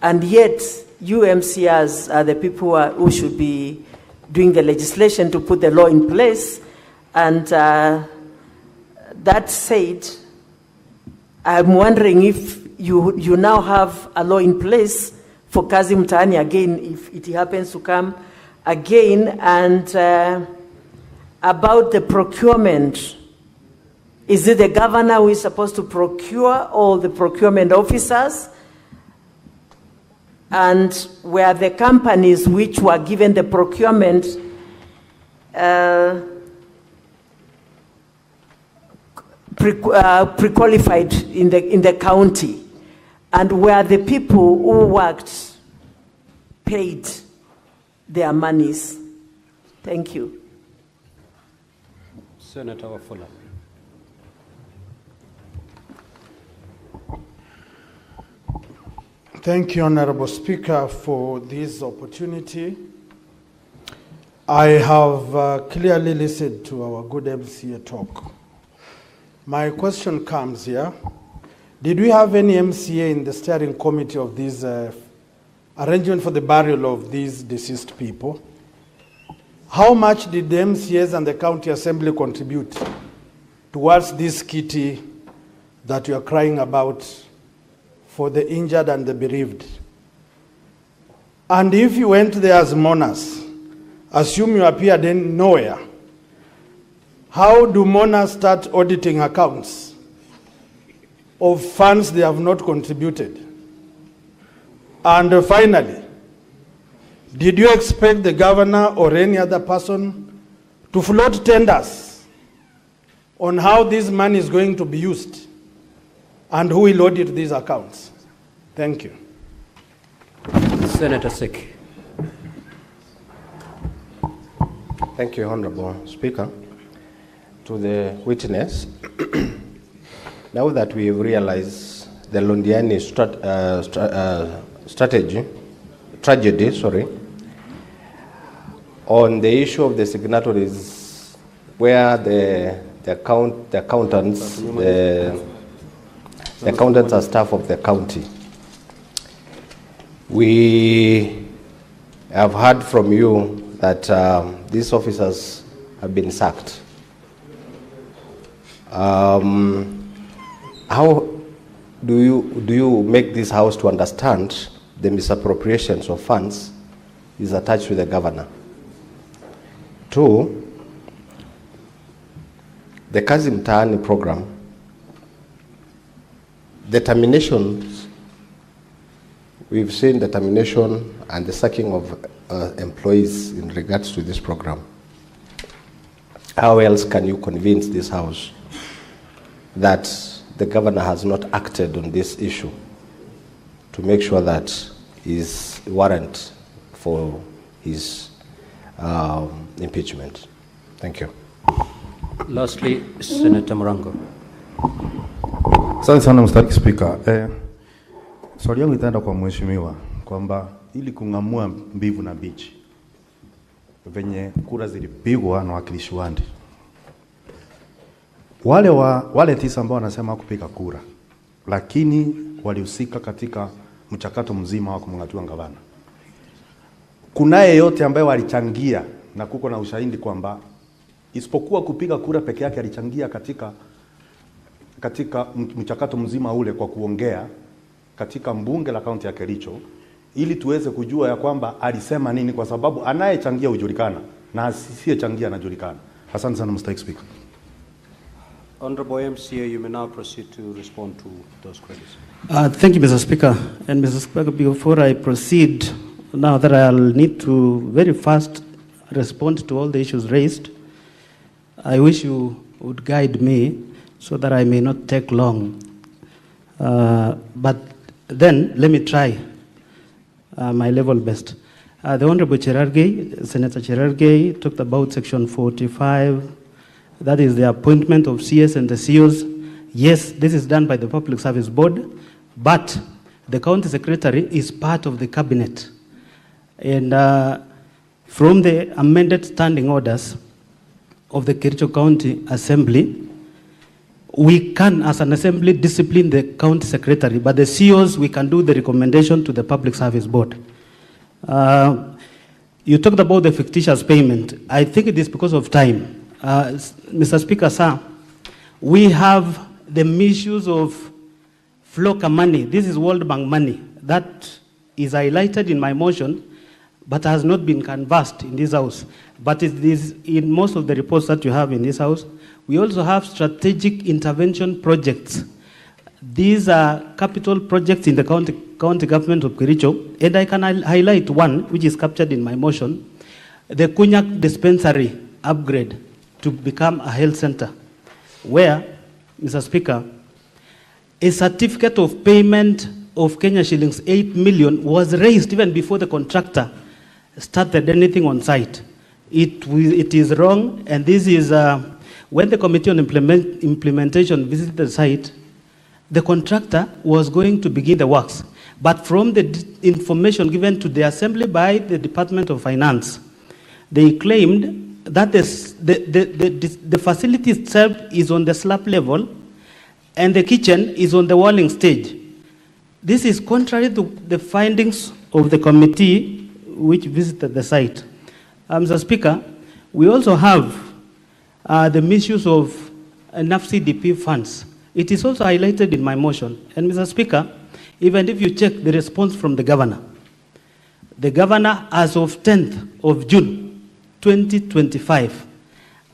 And yet, you MCRs are the people who should be doing the legislation to put the law in place. And that said, I'm wondering if you now have a law in place for Kazi Mtaani again, if it happens to come again, and about the procurement. Is it the governor who is supposed to procure, or the procurement officers? And were the companies which were given the procurement pre-qualified in the county, and where the people who worked paid their monies. Thank you. Senator Wafula. Thank you, Honorable Speaker, for this opportunity. I have clearly listened to our good MCA talk. My question comes here. Did we have any MCA in the steering committee of this arrangement for the burial of these deceased people? How much did the MCAs and the county assembly contribute towards this kitty that you are crying about for the injured and the bereaved? And if you went there as mourners, assume you appeared in nowhere, how do mourners start auditing accounts of funds they have not contributed? And finally, did you expect the governor or any other person to float tenders on how this money is going to be used and who will audit these accounts? Thank you. Senator Seki. Thank you, Honorable Speaker. To the witness, now that we realize the Londiani tragedy, on the issue of the signatories, where the accountants are staff of the county, we have heard from you that these officers have been sacked. How do you make this house to understand the misappropriations of funds is attached to the governor? 2, the Kazi Mtaani program, the terminations, we've seen the termination and the sacking of employees in regards to this program. How else can you convince this house that the governor has not acted on this issue to make sure that is warrant for his impeachment? Thank you. Lastly, Senator Morango. Asante sana Mr. Speaker. Swali yangu itaenda kwa mheshimiwa kwamba ili kung'amua mbivu na bichi venye kura zilipigwa na wakilishi wandi, wale 9 ambao wanasema kupiga kura lakini walihusika katika mchakato mzima wa kumng'atua gavana, kunaye yote ambaye walichangia na kuko na ushahidi kwamba isipokuwa kupiga kura peke yake alichangia katika mchakato mzima ule kwa kuongea katika mbunge la kaunti ya Kericho, ili tuweze kujua ya kwamba alisema nini, kwa sababu anayechangia hujulikana na asiyechangia anajulikana. Asante sana Mr. Speaker. Honorable MCA, you may now proceed to respond to those queries. Thank you, Mr. Speaker. And Mr. Speaker, before I proceed, now that I'll need to very fast respond to all the issues raised, I wish you would guide me so that I may not take long. But then let me try my level best. The Honorable Cherargei, Senator Cherargei, talked about Section 45. That is the appointment of CS and the COs. Yes, this is done by the Public Service Board, but the County Secretary is part of the cabinet. And from the amended standing orders of the Kericho County Assembly, we can, as an assembly, discipline the county secretary, but the COs, we can do the recommendation to the Public Service Board. You talked about the fictitious payment. I think it is because of time. Mr. Speaker, sir, we have the misuse of FLOCA money. This is World Bank money. That is highlighted in my motion, but has not been canvassed in this house. But it is in most of the reports that you have in this house. We also have strategic intervention projects. These are capital projects in the county government of Kericho, and I can highlight one which is captured in my motion, the Kunyak dispensary upgrade to become a health center, where Mr. Speaker, a certificate of payment of Kenya shillings 8 million was raised even before the contractor started anything on site. It is wrong, and this is when the Committee on Implementation visited the site, the contractor was going to begin the works. But from the information given to the Assembly by the Department of Finance, they claimed that the facility itself is on the slab level and the kitchen is on the walling stage. This is contrary to the findings of the committee which visited the site. Mr. Speaker, we also have the misuse of enough CDP funds. It is also highlighted in my motion. And Mr. Speaker, even if you check the response from the governor as of 10th of June 2025,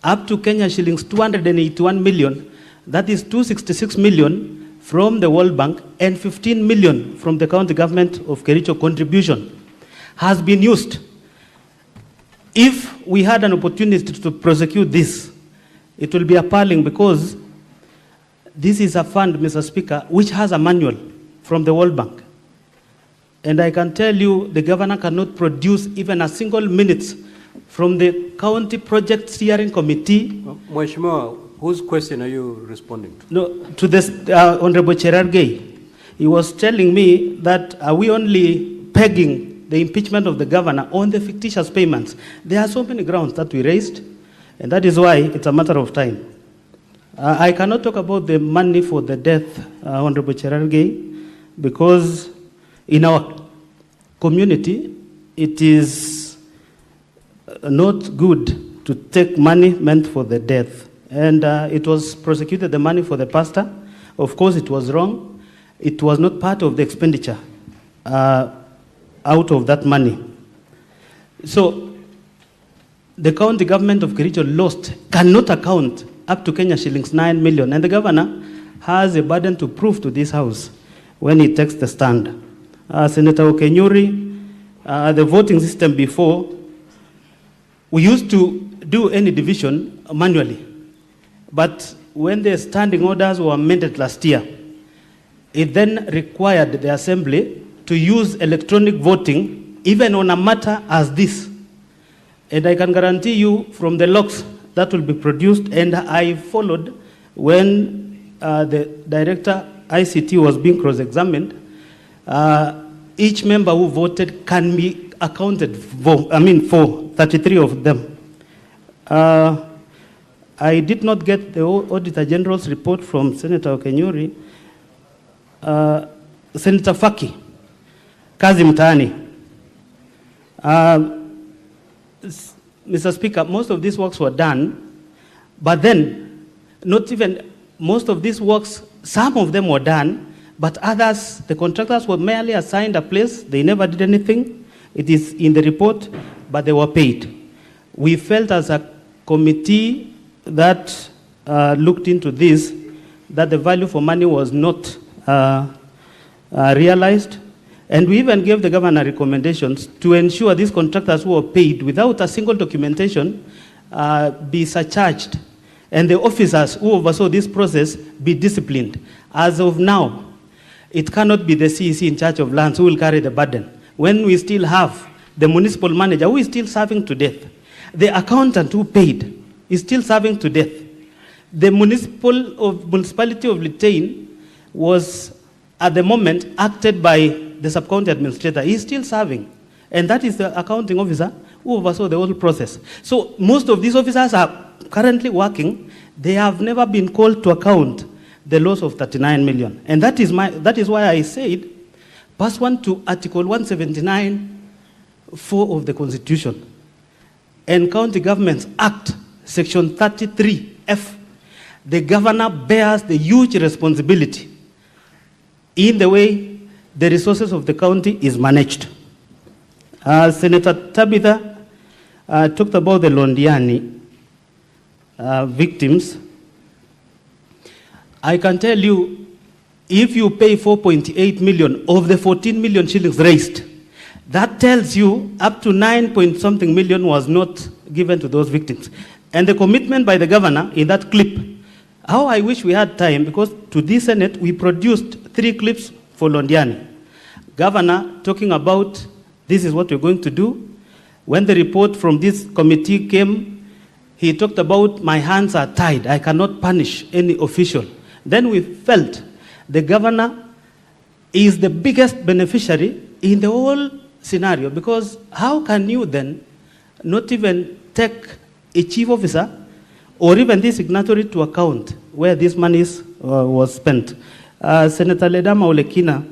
up to Kenya shillings 281 million, that is 266 million from the World Bank and 15 million from the county government of Kericho contribution has been used. If we had an opportunity to prosecute this, it will be appalling, because this is a fund, Mr. Speaker, which has a manual from the World Bank. And I can tell you the governor cannot produce even a single minute from the county project steering committee. Mheshimiwa, whose question are you responding to? No, to this Honorable Cherargei. He was telling me that are we only pegging the impeachment of the governor on the fictitious payments? There are so many grounds that we raised, and that is why it's a matter of time. I cannot talk about the money for the death, Honorable Cherargei, because in our community, it is not good to take money meant for the death. And it was prosecuted, the money for the pastor. Of course, it was wrong. It was not part of the expenditure out of that money. So the county government of Kericho cannot account up to Kenya shillings 9 million. And the governor has a burden to prove to this house when he takes the stand. Senator Okenyuri, the voting system before, we used to do any division manually. But when the standing orders were amended last year, it then required the Assembly to use electronic voting even on a matter as this. And I can guarantee you from the logs that will be produced, and I followed when the director ICT was being cross-examined, each member who voted can be accounted for, for 33 of them. I did not get the Auditor General's report from Senator Okenyuri. Senator Faki, kazi mtaani. Mr. Speaker, most of these works were done, but then not even most of these works, some of them were done, but others, the contractors were merely assigned a place, they never did anything. It is in the report, but they were paid. We felt as a committee that looked into this, that the value for money was not realized. And we even gave the governor recommendations to ensure these contractors who were paid without a single documentation be surcharged, and the officers who oversaw this process be disciplined. As of now, it cannot be the CEC in charge of lands who will carry the burden, when we still have the municipal manager who is still serving to death. The accountant who paid is still serving to death. The municipality of Litein was, at the moment, acted by the sub-county administrator. He is still serving. And that is the accounting officer who oversaw the whole process. So most of these officers are currently working. They have never been called to account the loss of 39 million. And that is why I said, pursuant to Article 179(4) of the Constitution and County Governments Act, Section 33F, the governor bears the huge responsibility in the way the resources of the county is managed. Senator Tabitha talked about the Londiani victims. I can tell you, if you pay 4.8 million of the 14 million shillings raised, that tells you up to 9-point-something million was not given to those victims. And the commitment by the governor in that clip How I wish we had time, because to this Senate, we produced 3 clips for Londiani. Governor talking about this is what we're going to do. When the report from this committee came, he talked about my hands are tied. I cannot punish any official. Then we felt the governor is the biggest beneficiary in the whole scenario, because how can you then not even take a chief officer or even the signatory to account where this money was spent? Senator Ledama Olekina,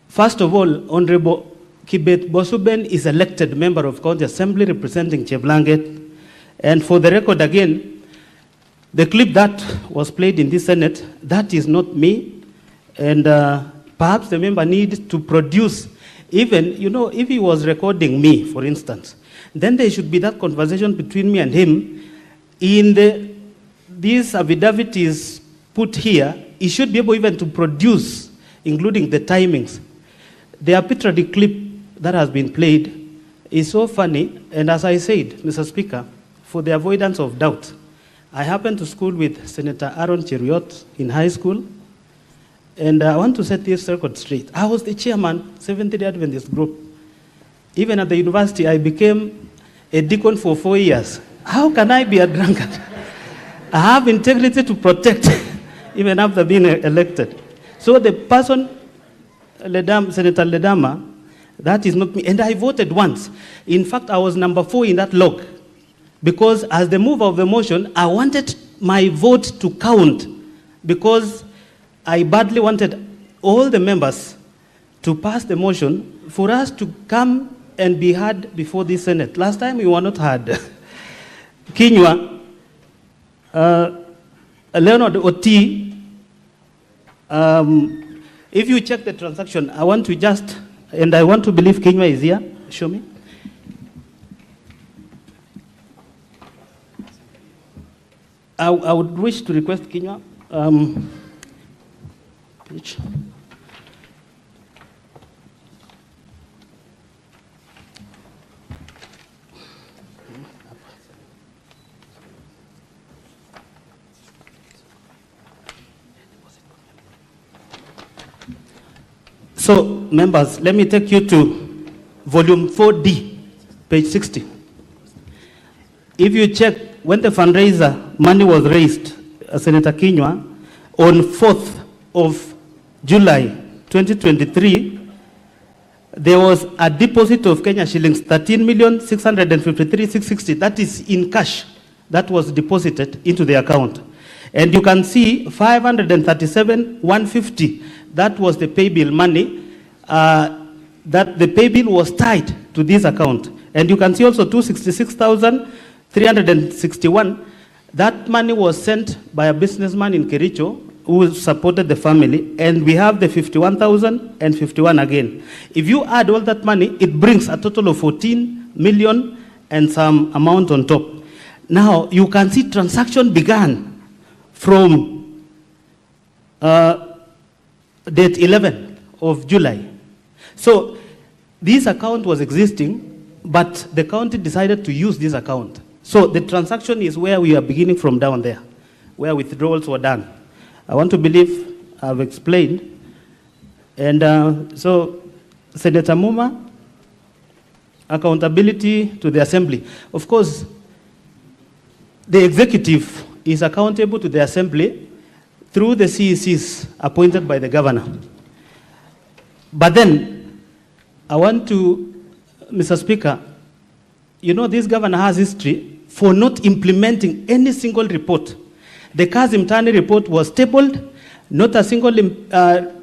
first of all, Honorable Kibet Bosuben is elected member of County Assembly representing Cheblanget. And for the record again, the clip that was played in this Senate, that is not me. And perhaps the member needs to produce, even, if he was recording me, for instance, then there should be that conversation between me and him. In this affidavit is put here, he should be able even to produce, including the timings. The arbitrary clip that has been played is so funny, and as I said, Mr. Speaker, for the avoidance of doubt, I happened to school with Senator Aaron Cheruiyot in high school, and I want to set this record straight. I was the chairman, Seventh-day Adventist group. Even at the university, I became a deacon for 4 years. How can I be a drunkard? I have integrity to protect, even after being elected. So the person, Senator Ledama, that is not me. And I voted once. In fact, I was number 4 in that log. Because as the mover of the motion, I wanted my vote to count. Because I badly wanted all the members to pass the motion for us to come and be heard before the Senate. Last time we were not heard. Kinywa, Leonard Oti, if you check the transaction, I want to just, and I want to believe Kinywa is here. Show me. I would wish to request Kinywa. Page. So, members, let me take you to volume 4D, page 60. If you check, when the fundraiser money was raised, Senator Kinywa, on 4th of July 2023, there was a deposit of Kenya shillings 13,653,660. That is in cash that was deposited into the account. And you can see 537,150. That was the pay bill money. That the pay bill was tied to this account. And you can see also 266,361. That money was sent by a businessman in Kericho who supported the family, and we have the 51,051 again. If you add all that money, it brings a total of 14 million and some amount on top. Now, you can see transaction began from date 11 of July. So, this account was existing, but the county decided to use this account. So, the transaction is where we are beginning from down there, where withdrawals were done. I want to believe I've explained. And so, Senator Muma, accountability to the Assembly. Of course, the executive is accountable to the Assembly through the CECs appointed by the governor. But then, I want to, Mr. Speaker, you know this governor has history for not implementing any single report. The Kazim Tani report was tabled, not a single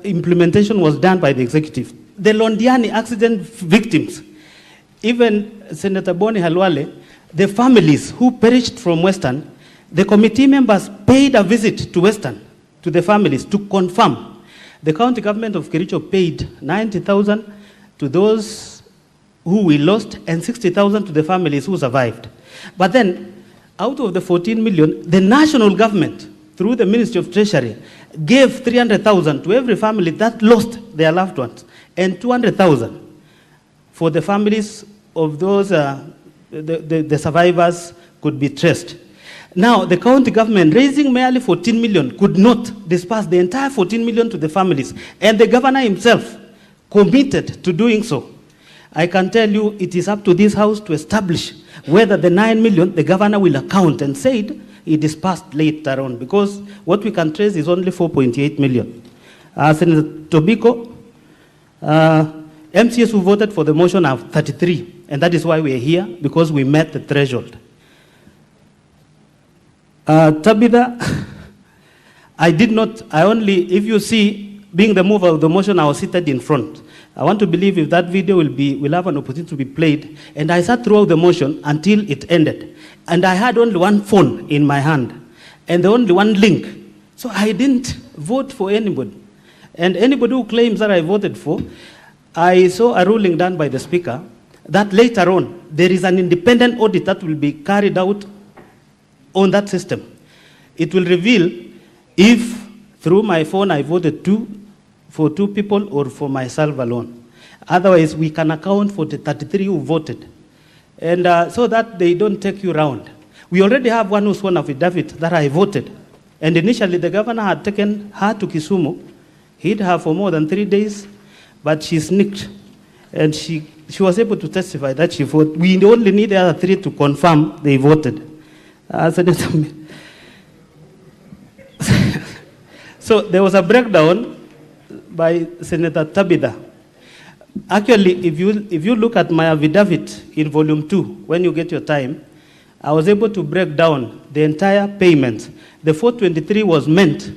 implementation was done by the executive. The Londiani accident victims, even Senator Boni Halwale, the families who perished from Western, the committee members paid a visit to Western, to the families, to confirm. The county government of Kericho paid 90,000 to those who we lost and 60,000 to the families who survived. But then, out of the 14 million, the national government, through the Ministry of Treasury, gave 300,000 to every family that lost their loved ones, and 200,000 for the families of those, the survivors could be traced. Now, the county government, raising merely 14 million, could not disperse the entire 14 million to the families. And the governor himself committed to doing so. I can tell you it is up to this house to establish whether the 9 million the governor will account, and said he dispersed later on, because what we can trace is only 4.8 million. Senator Tobiko, MCS who voted for the motion are 33, and that is why we are here, because we met the threshold. Tabitha, if you see, being the mover of the motion, I was seated in front. I want to believe if that video will have an opportunity to be played, and I sat throughout the motion until it ended. And I had only one phone in my hand, and only one link. So I didn't vote for anybody. And anybody who claims that I voted for, I saw a ruling done by the Speaker that later on, there is an independent audit that will be carried out on that system. It will reveal if through my phone I voted for two people or for myself alone. Otherwise, we can account for the 33 who voted. And so that they don't take you around. We already have one who sworn affidavit that I voted. And initially, the governor had taken her to Kisumu, hid her for more than 3 days, but she sneaked. And she was able to testify that she voted. We only need the other 3 to confirm they voted. So there was a breakdown by Senator Tabitha. Actually, if you look at my affidavit in volume 2, when you get your time, I was able to break down the entire payment. The 423 was meant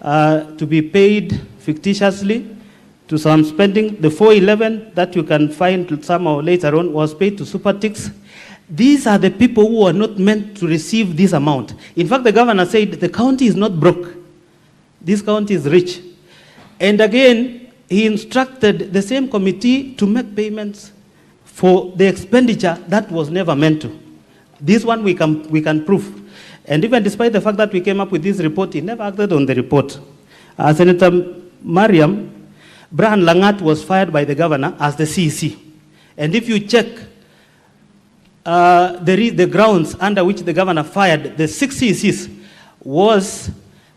to be paid fictitiously to some spending. The 411 that you can find somehow later on was paid to Supertix. These are the people who are not meant to receive this amount. In fact, the governor said the county is not broke. This county is rich. And again, he instructed the same committee to make payments for the expenditure that was never meant to. This one we can prove. And even despite the fact that we came up with this report, he never acted on the report. Senator Mariam, Brian Langat was fired by the governor as the CEC. And if you check the grounds under which the governor fired the 6 CECs was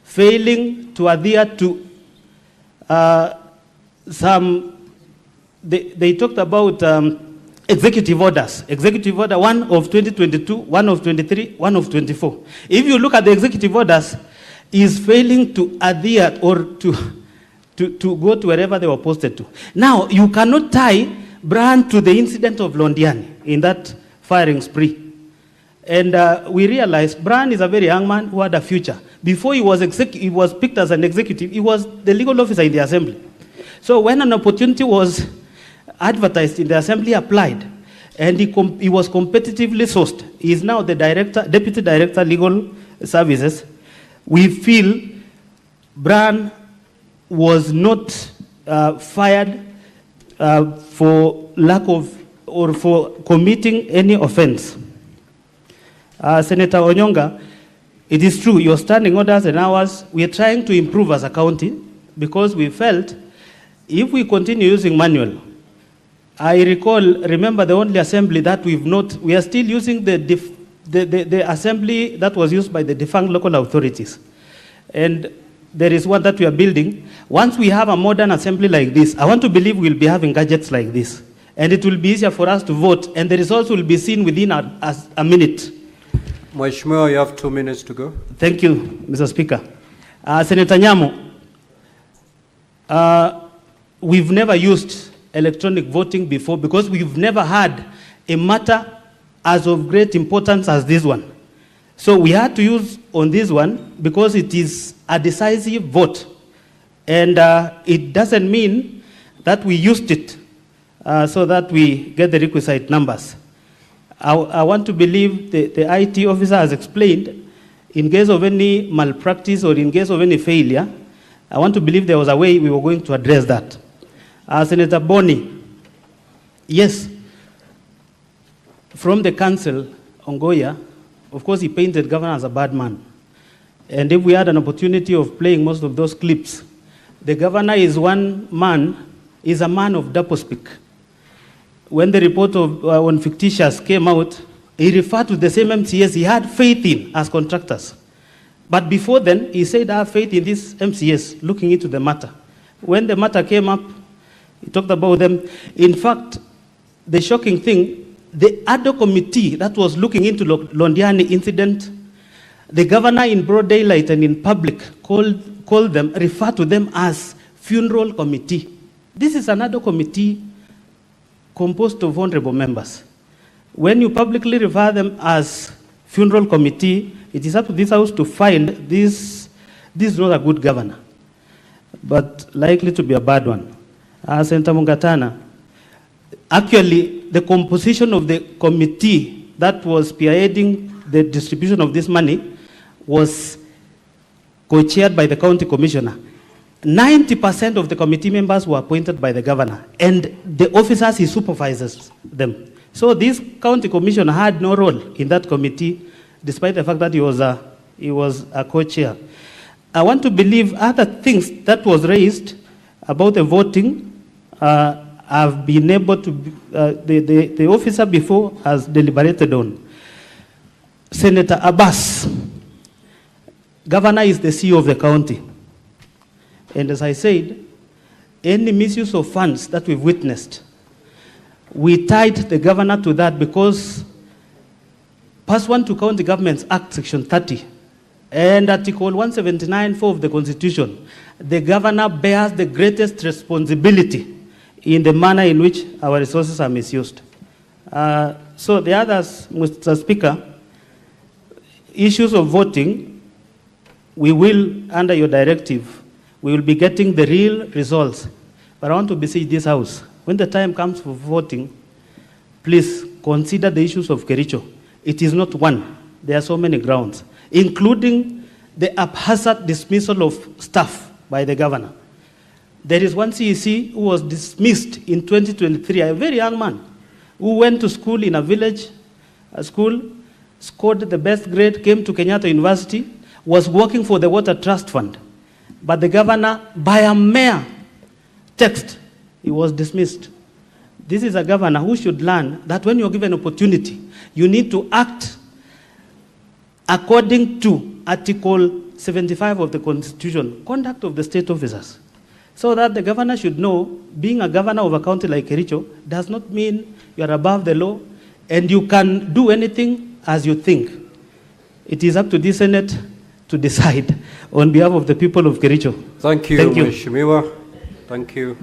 failing to adhere to they talked about executive orders. Executive order 1 of 2022, 1 of 23, 1 of 24. If you look at the executive orders, is failing to adhere or to go to wherever they were posted to. Now, you cannot tie Brian to the incident of Londiani in that firing spree. And we realized Brian is a very young man who had a future. Before he was picked as an executive, he was the legal officer in the assembly. So when an opportunity was advertised in the assembly, he applied. And he was competitively sourced. He is now the deputy director, legal services. We feel Brian was not fired for lack of or for committing any offense. Senator Onyonga, it is true, your standing orders and ours, we are trying to improve as a county because we felt if we continue using manual, remember the only assembly that we are still using the assembly that was used by the defunct local authorities. And there is one that we are building. Once we have a modern assembly like this, I want to believe we'll be having gadgets like this. And it will be easier for us to vote, and the results will be seen within a minute. Mheshimiwa, you have 2 minutes to go. Thank you, Mr. Speaker. Senator Nyamo, we've never used electronic voting before because we've never had a matter as of great importance as this one. So we had to use on this one because it is a decisive vote. And it doesn't mean that we used it so that we get the requisite numbers. I want to believe the IT officer has explained, in case of any malpractice or in case of any failure, I want to believe there was a way we were going to address that. Senator Boni, yes, from the council, Ongoya, of course he painted governor as a bad man. And if we had an opportunity of playing most of those clips, the governor is a man of doublespeak. When the report on fictitious came out, he referred to the same MCS he had faith in as contractors. But before then, he said, I have faith in this MCS, looking into the matter. When the matter came up, he talked about them. In fact, the shocking thing, the other committee that was looking into Londiani incident, the governor in broad daylight and in public called them, referred to them as funeral committee. This is another committee composed of honorable members. When you publicly refer them as funeral committee, it is up to this house to find this is not a good governor, but likely to be a bad one. Senator Mungatana, actually, the composition of the committee that was spearheading the distribution of this money was co-chaired by the county commissioner. 90% of the committee members were appointed by the governor, and the officers he supervises them. So this county commissioner had no role in that committee, despite the fact that he was a co-chair. I want to believe other things that was raised about the voting have been able to, the officer before has deliberated on. Senator Abbas, governor is the CEO of the county. And as I said, any misuse of funds that we've witnessed, we tied the governor to that because Pursuant to County Governments Act, Section 30, and Article 179(4) of the Constitution, the governor bears the greatest responsibility in the manner in which our resources are misused. So the others, Mr. Speaker, issues of voting, we will, under your directive, we will be getting the real results. But I want to beseech this House, when the time comes for voting, please consider the issues of Kericho. It is not one. There are so many grounds, including the haphazard dismissal of staff by the governor. There is one CEC who was dismissed in 2023, a very young man, who went to school in a village, school, scored the best grade, came to Kenyatta University, was working for the Water Trust Fund. But the governor, by a mere text, he was dismissed. This is a governor who should learn that when you're given opportunity, you need to act according to Article 75 of the Constitution, conduct of the state officers. So that the governor should know, being a governor of a county like Kericho does not mean you're above the law and you can do anything as you think. It is up to the Senate to decide on behalf of the people of Kericho. Thank you, Mheshimiwa. Thank you.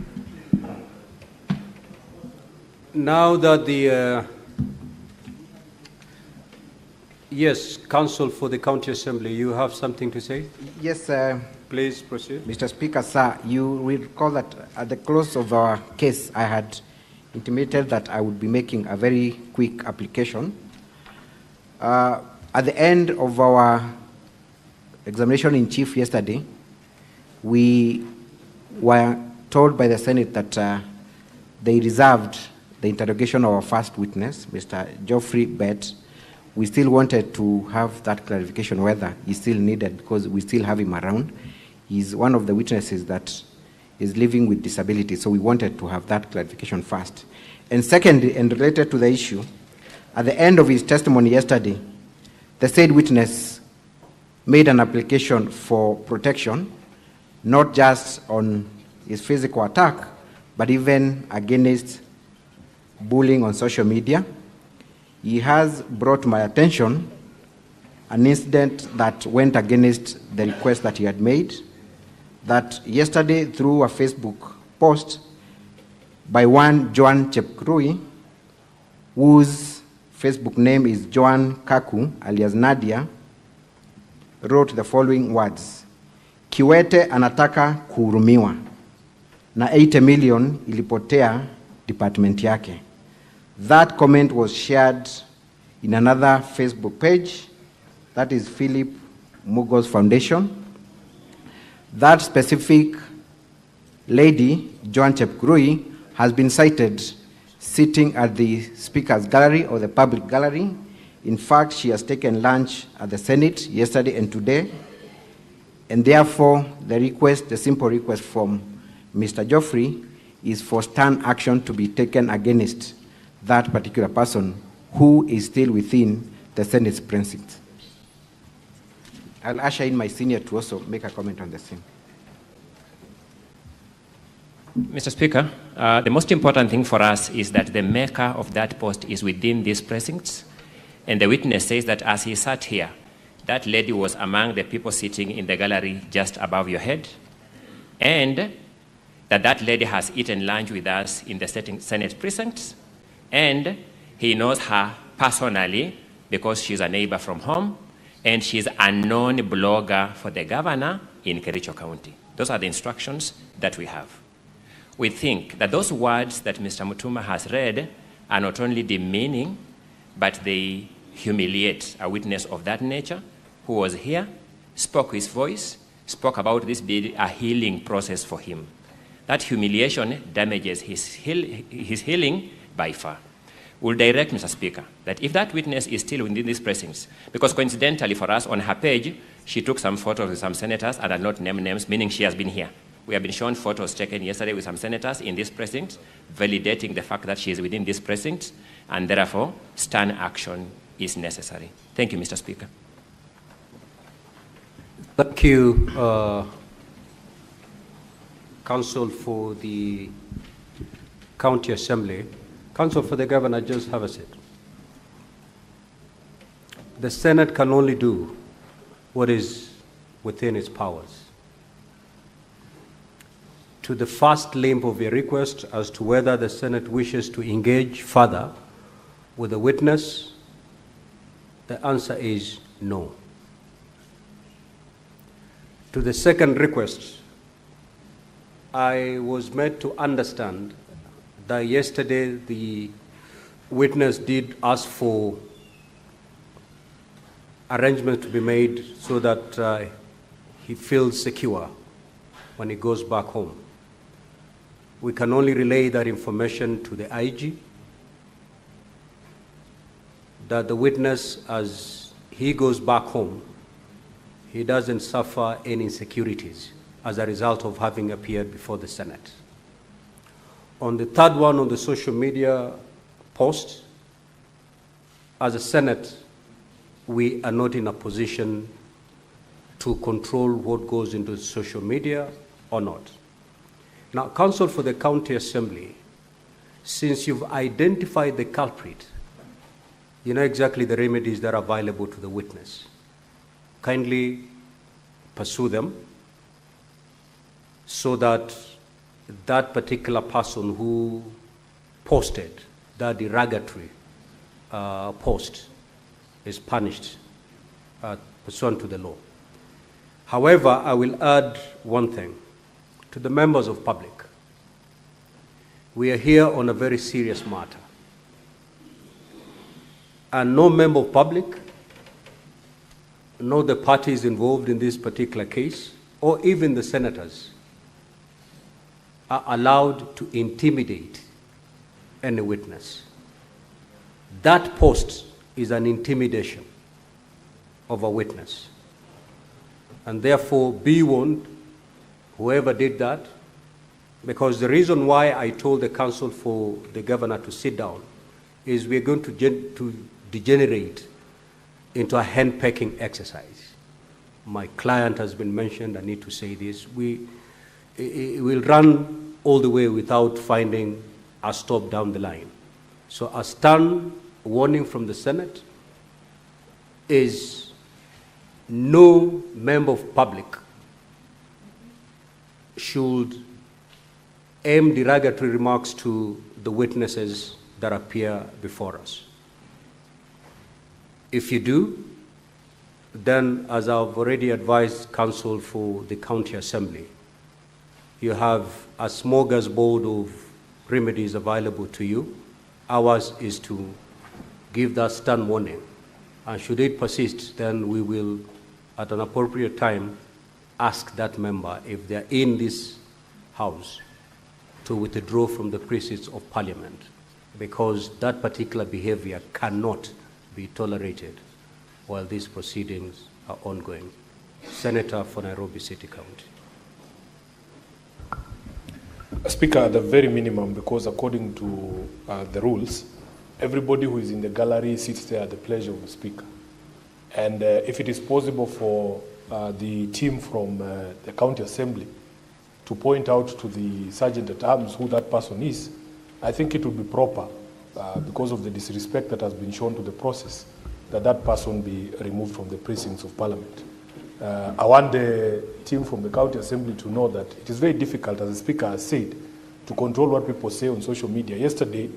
Now that the yes, Council for the County Assembly, you have something to say? Yes, please proceed. Mr. Speaker, sir, you will recall that at the close of our case, I had intimated that I would be making a very quick application. At the end of our examination in chief yesterday, we were told by the Senate that they reserved the interrogation of our first witness, Mr. Geoffrey Bett. We still wanted to have that clarification whether he's still needed because we still have him around. He's one of the witnesses that is living with disability, so we wanted to have that clarification first. And secondly, and related to the issue, at the end of his testimony yesterday, the said witness made an application for protection, not just on his physical attack, but even against bullying on social media. He has brought my attention an incident that went against the request that he had made, that yesterday through a Facebook post by one Joan Chepkrui, whose Facebook name is Joan Kaku, alias Nadia, wrote the following words: Kiwete anataka kuhurumiwa na 80 million ilipotea department yake. That comment was shared in another Facebook page, that is Philip Mugo's Foundation. That specific lady, Joan Chepkrui, has been cited sitting at the Speaker's Gallery or the public gallery. In fact, she has taken lunch at the Senate yesterday and today, and therefore the simple request from Mr. Geoffrey is for stern action to be taken against that particular person who is still within the Senate's precinct. I'll usher in my senior to also make a comment on the same. Mr. Speaker, the most important thing for us is that the maker of that post is within these precincts, and the witness says that as he sat here, that lady was among the people sitting in the gallery just above your head, and that lady has eaten lunch with us in the Senate precincts, and he knows her personally because she's a neighbor from home, and she's a known blogger for the governor in Kericho County. Those are the instructions that we have. We think that those words that Mr. Mutuma has read are not only demeaning, but they humiliate a witness of that nature who was here, spoke his voice, spoke about this being a healing process for him. That humiliation damages his healing by far. We'll direct, Mr. Speaker, that if that witness is still within these precincts, because coincidentally for us on her page, she took some photos with some senators and did not name names, meaning she has been here. We have been shown photos taken yesterday with some senators in this precinct, validating the fact that she is within this precinct, and therefore, stern action is necessary. Thank you, Mr. Speaker. Thank you, Counsel for the County Assembly. Counsel for the Governor, just have a seat. The Senate can only do what is within its powers. To the first limb of your request as to whether the Senate wishes to engage further with the witness, the answer is no. To the second request, I was made to understand that yesterday the witness did ask for arrangements to be made so that he feels secure when he goes back home. We can only relay that information to the IG, that the witness, as he goes back home, he doesn't suffer any insecurities as a result of having appeared before the Senate. On the third one, on the social media post, as a Senate, we are not in a position to control what goes into social media or not. Now, Counsel for the County Assembly, since you've identified the culprit, you know exactly the remedies that are available to the witness. Kindly pursue them so that that particular person who posted that derogatory post is punished pursuant to the law. However, I will add one thing. To the members of public, we are here on a very serious matter. And no member of public, nor the parties involved in this particular case, or even the senators, are allowed to intimidate any witness. That post is an intimidation of a witness. And therefore, be warned, whoever did that, because the reason why I told the Counsel for the Governor to sit down is we're going to degenerate into a hand-pecking exercise. My client has been mentioned, I need to say this. We will run all the way without finding a stop down the line. So a stern warning from the Senate is no member of public should aim derogatory remarks to the witnesses that appear before us. If you do, then as I've already advised Counsel for the County Assembly, you have a smorgasbord of remedies available to you. Ours is to give that stern warning. And should it persist, then we will, at an appropriate time, ask that member, if they're in this House, to withdraw from the precincts of Parliament, because that particular behavior cannot be tolerated while these proceedings are ongoing. Senator for Nairobi City County. Speaker, at the very minimum, because according to the rules, everybody who is in the gallery sits there at the pleasure of the Speaker. And if it is possible for the team from the County Assembly to point out to the Sergeant-at-Arms who that person is, I think it would be proper, because of the disrespect that has been shown to the process, that that person be removed from the precincts of Parliament. I want the team from the County Assembly to know that it is very difficult, as the Speaker has said, to control what people say on social media. Yesterday,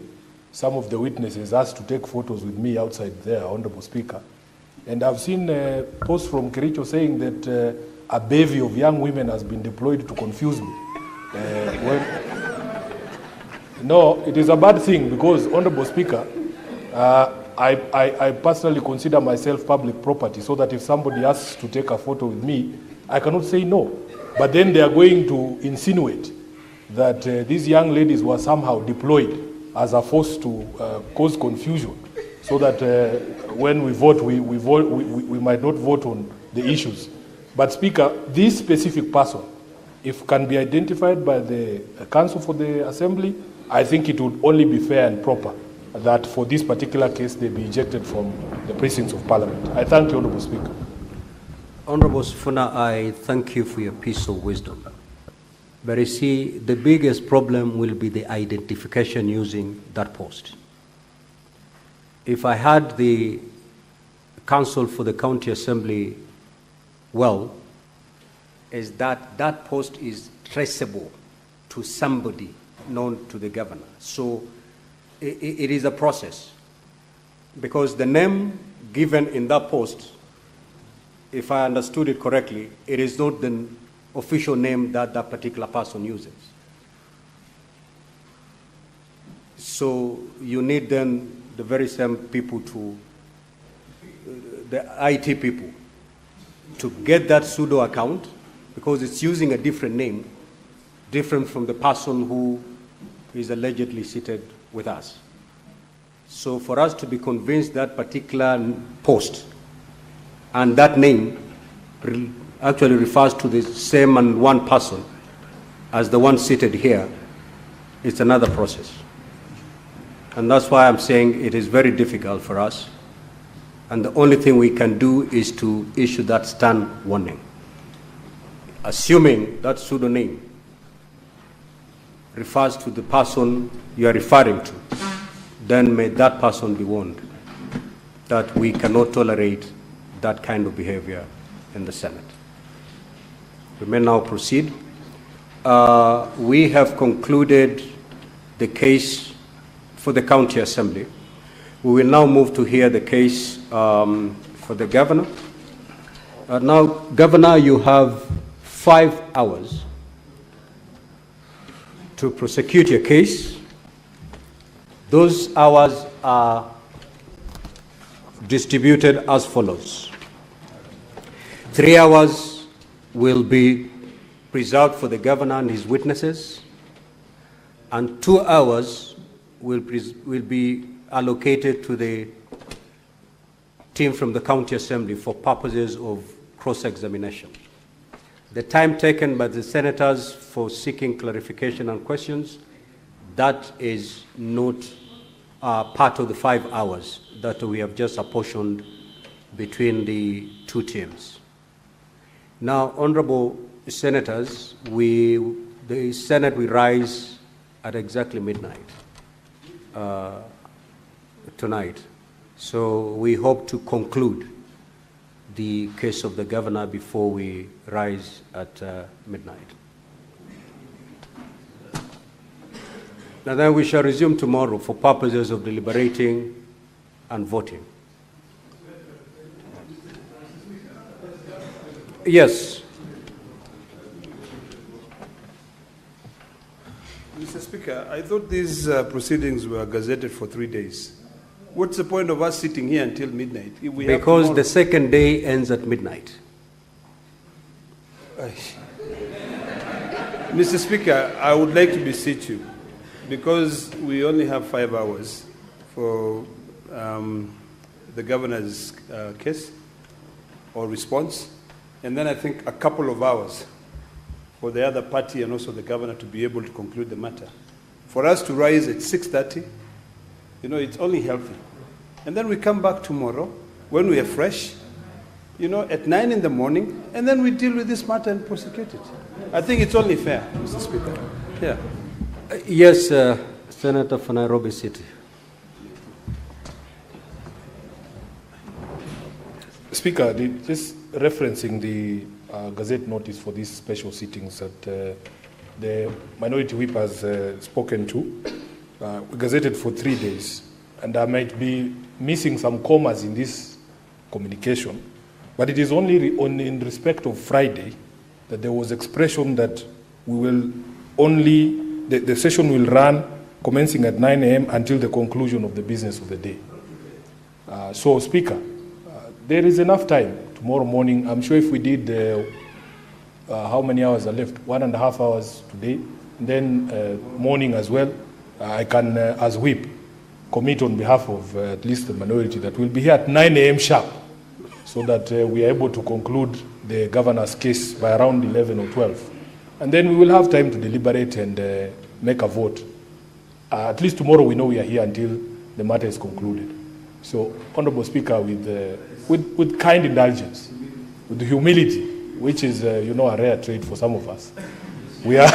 some of the witnesses asked to take photos with me outside there, Honorable Speaker. And I've seen posts from Kericho saying that a bevy of young women has been deployed to confuse me. No, it is a bad thing because, Honorable Speaker, I personally consider myself public property, so that if somebody asks to take a photo with me, I cannot say no. But then they are going to insinuate that these young ladies were somehow deployed as a force to cause confusion, so that when we vote, we might not vote on the issues. But Speaker, this specific person, if can be identified by the Council for the Assembly, I think it would only be fair and proper that for this particular case they be ejected from the precincts of Parliament. I thank you, Honourable Speaker. Honourable Sifuna, I thank you for your piece of wisdom. But you see, the biggest problem will be the identification using that post. If I had the Council for the County Assembly well, is that that post is traceable to somebody known to the governor. So it is a process, because the name given in that post, if I understood it correctly, it is not the official name that that particular person uses. So you need then the very same people to, the IT people, to get that pseudo account, because it's using a different name, different from the person who is allegedly seated with us. So for us to be convinced that particular post and that name actually refers to the same and one person as the one seated here, it's another process. And that's why I'm saying it is very difficult for us. And the only thing we can do is to issue that stern warning. Assuming that pseudonym refers to the person you are referring to, then may that person be warned that we cannot tolerate that kind of behavior in the Senate. We may now proceed. We have concluded the case for the County Assembly. We will now move to hear the case for the Governor. Now, Governor, you have 5 hours to prosecute your case. Those hours are distributed as follows. 3 hours will be reserved for the Governor and his witnesses, and 2 hours will be allocated to the team from the County Assembly for purposes of cross-examination. The time taken by the senators for seeking clarification and questions, that is not part of the 5 hours that we have just apportioned between the two teams. Now, honorable senators, the Senate will rise at exactly midnight tonight. So we hope to conclude the case of the Governor before we rise at midnight. Now then we shall resume tomorrow for purposes of deliberating and voting. Yes. Mr. Speaker, I thought these proceedings were gazetted for 3 days. What's the point of us sitting here until midnight? If we because the second day ends at midnight. Mr. Speaker, I would like to beseech you, because we only have 5 hours for the Governor's case or response, and then I think a couple of hours for the other party and also the Governor to be able to conclude the matter. For us to rise at 6:30 It's only healthy. And then we come back tomorrow when we are fresh, at 9 in the morning, and then we deal with this matter and prosecute it. I think it's only fair, Mr. Speaker. Yeah. Yes, Senator for Nairobi City. Speaker, just referencing the Gazette notice for these special sittings that the Minority Whip has spoken to, we gazetted for 3 days, and I might be missing some commas in this communication, but it is only in respect of Friday that there was expression that we will only, the session will run commencing at 9 a.m. until the conclusion of the business of the day. So, Speaker, there is enough time tomorrow morning. I'm sure if we did, how many hours are left? 1.5 hours today, then morning as well. I can, as whip, commit on behalf of at least the minority that we'll be here at 9 a.m. sharp, so that we are able to conclude the governor's case by around 11 or 12. And then we will have time to deliberate and make a vote. At least tomorrow we know we are here until the matter is concluded. So, Honorable Speaker, with kind indulgence, with humility, which is, a rare trait for some of us, we are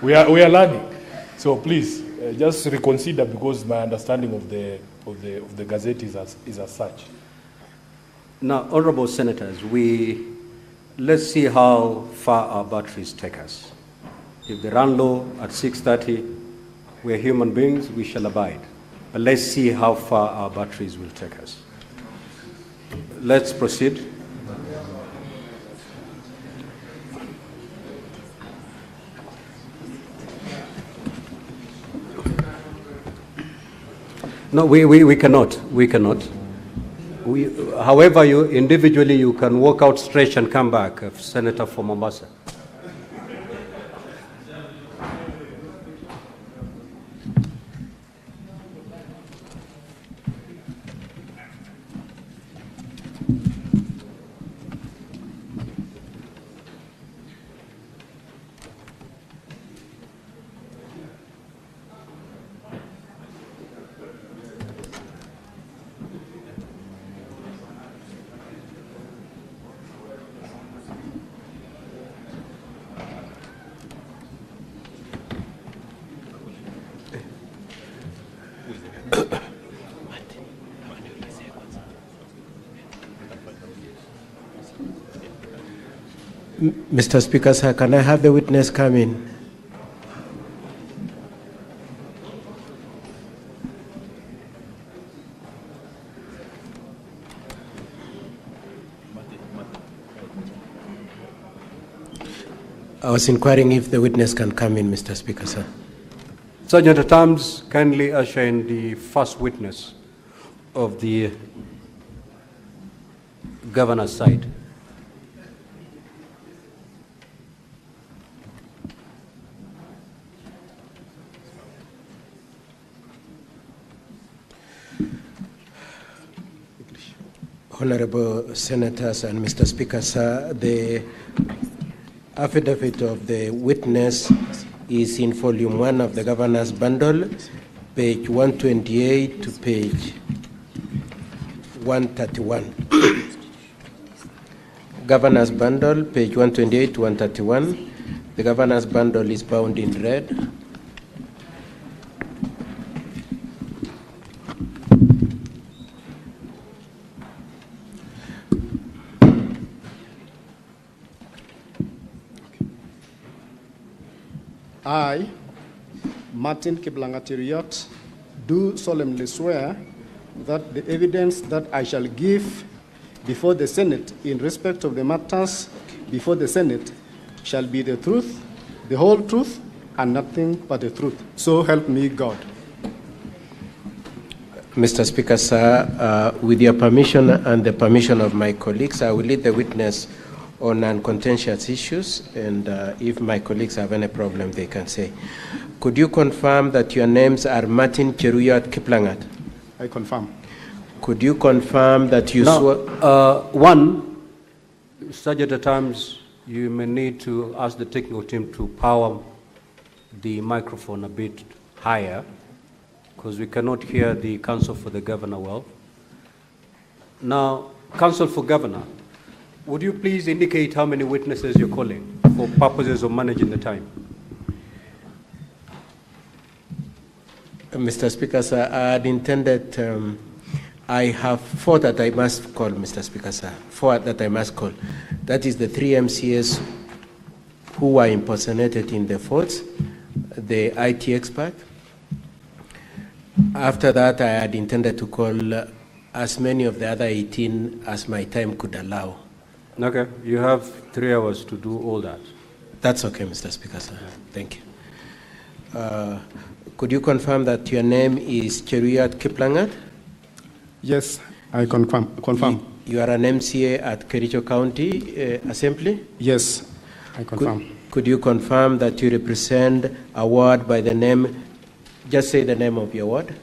we are learning. So please, just reconsider, because my understanding of the Gazette is as such. Now, Honorable Senators, let's see how far our batteries take us. If they run low at 6:30, we're human beings, we shall abide. But let's see how far our batteries will take us. Let's proceed. No, we cannot. We cannot. However, you individually, you can walk out, stretch, and come back. Senator for Mombasa. Mr. Speaker, sir, can I have the witness come in? I was inquiring if the witness can come in, Mr. Speaker, sir. Sergeant at Arms, kindly usher in the first witness of the governor's side. Honorable Senators and Mr. Speaker, sir, the affidavit of the witness is in volume 1 of the governor's bundle, page 128 to page 131. Governor's bundle, page 128 to 131. The governor's bundle is bound in red. I, Martin Kiplangatiriot, do solemnly swear that the evidence that I shall give before the Senate in respect of the matters before the Senate shall be the truth, the whole truth, and nothing but the truth. So help me God. Mr. Speaker, sir, with your permission and the permission of my colleagues, I will lead the witness on non-contentious issues, and if my colleagues have any problem, they can say. Could you confirm that your names are Martin Cheruyot Kiplangat? I confirm. Could you confirm that you One, Sergeant at Arms, you may need to ask the technical team to power the microphone a bit higher because we cannot hear the counsel for the governor well. Now, counsel for governor, would you please indicate how many witnesses you're calling for purposes of managing the time? Mr. Speaker, sir, I had intended, I have 4 that I must call, Mr. Speaker, sir. 4 that I must call. That is the 3 MCAs who were impersonated in the forts, the IT expert. After that, I had intended to call as many of the other 18 as my time could allow. Okay, you have 3 hours to do all that. That's okay, Mr. Speaker, sir. Thank you. Could you confirm that your name is Cheruiyot Kiplangat? Yes, I confirm. You are an MCA at Kericho County Assembly? Yes, I confirm. Could you confirm that you represent a ward by the name, just say the name of your ward?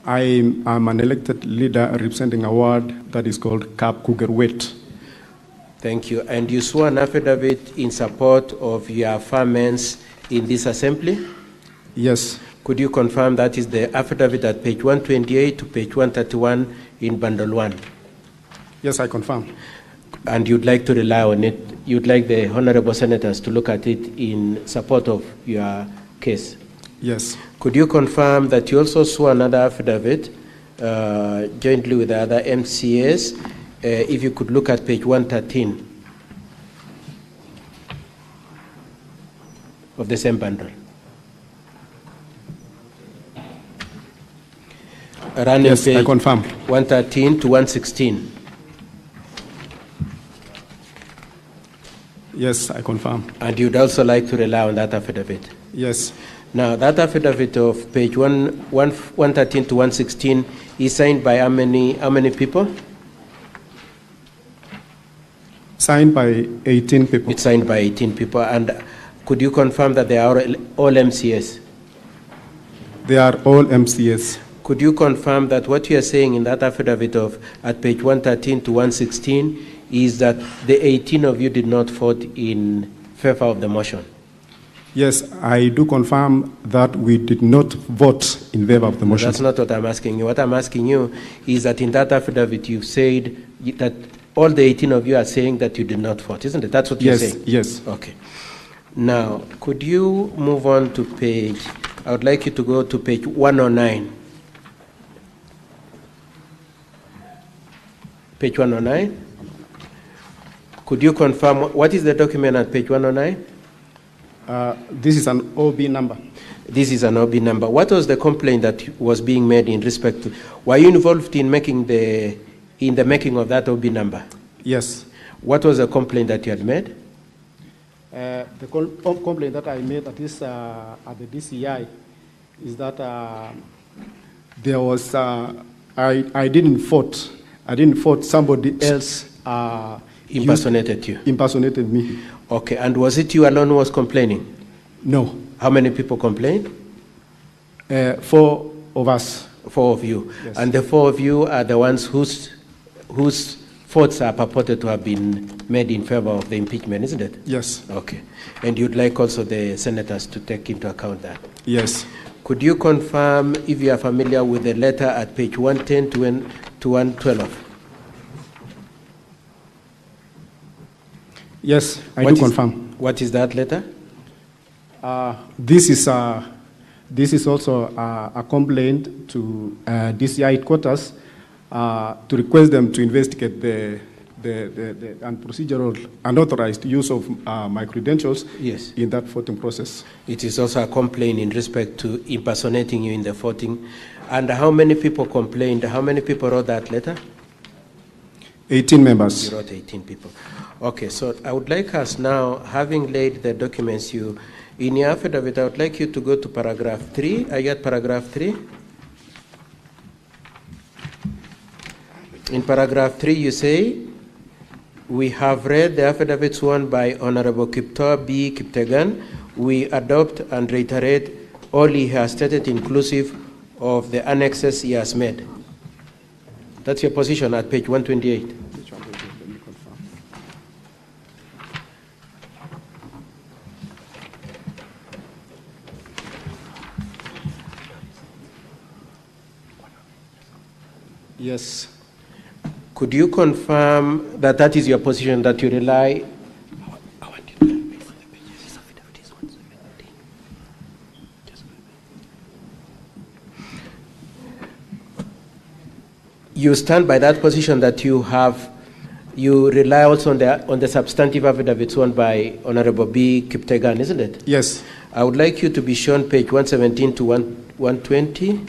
I am an elected leader representing a ward that is called Kap Kugerwet. Thank you. And you swore an affidavit in support of your affirmance in this assembly? Yes. Could you confirm that is the affidavit at page 128 to page 131 in bundle 1? Yes, I confirm. And you'd like to rely on it? You'd like the honorable senators to look at it in support of your case? Yes. Could you confirm that you also swore another affidavit jointly with the other MCAs? If you could look at page 113 of the same bundle. Running yes, page I confirm. 113 to 116. Yes, I confirm. And you'd also like to rely on that affidavit? Yes. Now, that affidavit of page 113 to 116 is signed by how many people? Signed by 18 people. It's signed by 18 people. And could you confirm that they are all MCS? They are all MCS. Could you confirm that what you are saying in that affidavit of at page 113 to 116 is that the 18 of you did not vote in favor of the motion? Yes, I do confirm that we did not vote in favor of the motion. That's not what I'm asking you. What I'm asking you is that in that affidavit you've said that all the 18 of you are saying that you did not vote, isn't it? That's what you're saying? Yes. Okay. Now, could you move on to page, I would like you to go to page 109. Page 109. Could you confirm, what is the document at page 109? This is an OB number. This is an OB number. What was the complaint that was being made in respect to? Were you involved in making the making of that OB number? Yes. What was the complaint that you had made? The complaint that I made at this at the DCI is that there was I didn't vote. Somebody else impersonated you. Impersonated me. Okay, and was it you alone who was complaining? No. How many people complained? 4 of us. 4 of you. Yes. And the 4 of you are the ones whose votes are purported to have been made in favor of the impeachment, isn't it? Yes. Okay. And you'd like also the senators to take into account that? Yes. Could you confirm if you are familiar with the letter at page 110 to 112? Yes, I do confirm. What is that letter? This is also a complaint to DCI headquarters to request them to investigate the procedural unauthorized use of my credentials in that voting process. It is also a complaint in respect to impersonating you in the voting. And how many people complained? How many people wrote that letter? 18 members. You wrote 18 people. Okay, so I would like us now, having laid the documents in your affidavit, I would like you to go to paragraph 3. Are you at paragraph 3? In paragraph 3, you say, we have read the affidavit sworn by Honorable Kiptor B. Kiptegan. We adopt and reiterate all he has stated, inclusive of the annexes he has made. That's your position at page 128. Yes. Could you confirm that that is your position, that you rely? You stand by that position that you rely also on the substantive affidavit sworn by Honorable B. Kiptegan, isn't it? Yes. I would like you to be shown page 117 to 120.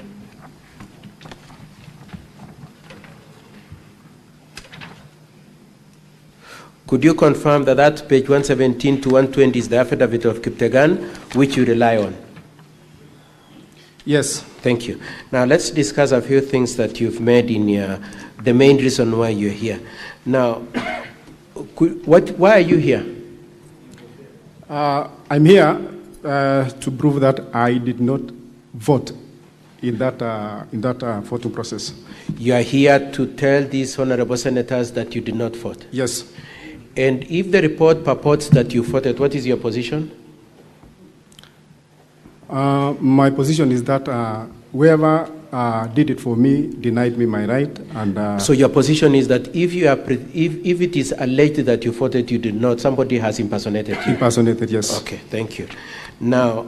Could you confirm that that page 117 to 120 is the affidavit of Kiptegan, which you rely on? Yes. Thank you. Now let's discuss a few things that you've made in the main reason why you're here. Now, why are you here? I'm here to prove that I did not vote in that voting process. You are here to tell these honorable senators that you did not vote? Yes. And if the report purports that you voted, what is your position? My position is that whoever did it for me denied me my right, and so your position is that if it is alleged that you voted, you did not. Somebody has impersonated you. Impersonated, yes. Okay, thank you. Now,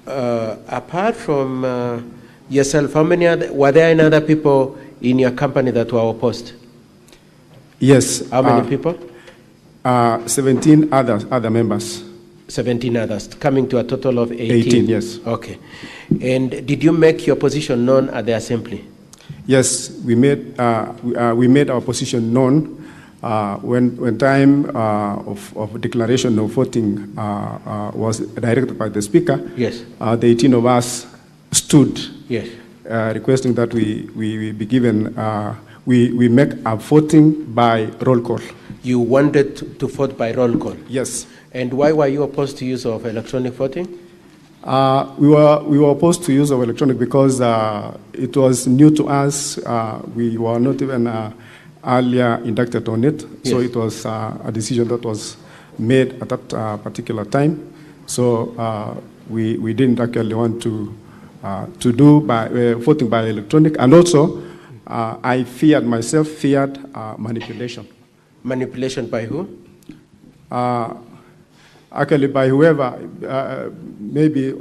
apart from yourself, were there any other people in your company that were opposed? Yes. How many people? 17 other members. 17 others, coming to a total of 18? 18, yes. Okay. And did you make your position known at the assembly? Yes, we made our position known when time of declaration of voting was directed by the speaker. Yes. The 18 of us stood, yes, requesting that we be given, we make a voting by roll call. You wanted to vote by roll call? Yes. And why were you opposed to use of electronic voting? We were opposed to use of electronic because it was new to us. We were not even earlier inducted on it, so it was a decision that was made at that particular time. So we didn't actually want to do by voting by electronic, and also I feared manipulation. Manipulation by who? Actually, by whoever maybe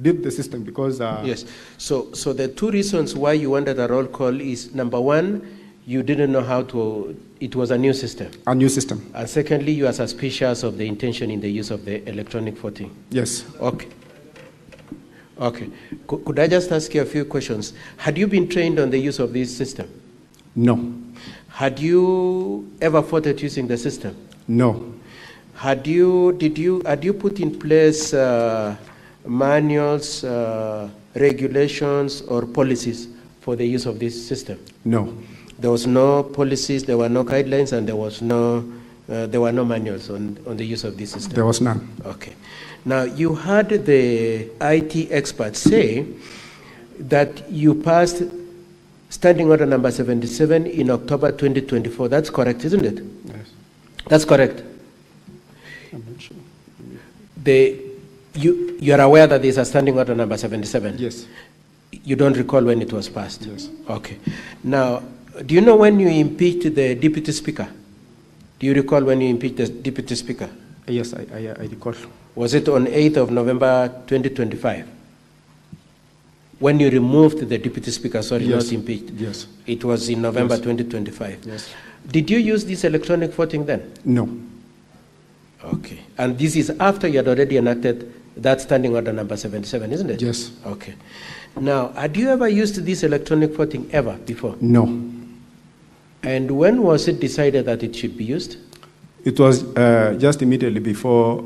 did the system, because yes. So the two reasons why you wanted a roll call is, number one, you didn't know how to. It was a new system. A new system. And secondly, you are suspicious of the intention in the use of the electronic voting. Yes. Okay. Okay. Could I just ask you a few questions? Had you been trained on the use of this system? No. Had you ever voted using the system? No. Had you put in place manuals, regulations, or policies for the use of this system? No. There was no policies, there were no guidelines, and there were no manuals on the use of this system? There was none. Okay. Now, you had the IT experts say that you passed Standing Order number 77 in October 2024. That's correct, isn't it? Yes. That's correct. I'm not sure. You are aware that there's a Standing Order number 77? Yes. You don't recall when it was passed? Yes. Okay. Now, do you know when you impeached the Deputy Speaker? Do you recall when you impeached the Deputy Speaker? Yes, I recall. Was it on 8th of November 2025? When you removed the Deputy Speaker, sorry, yes. not impeached? Yes. It was in November yes. 2025? Yes. Did you use this electronic voting then? No. Okay. And this is after you had already enacted that Standing Order number 77, isn't it? Yes. Okay. Now, had you ever used this electronic voting ever before? No. And when was it decided that it should be used? It was just immediately before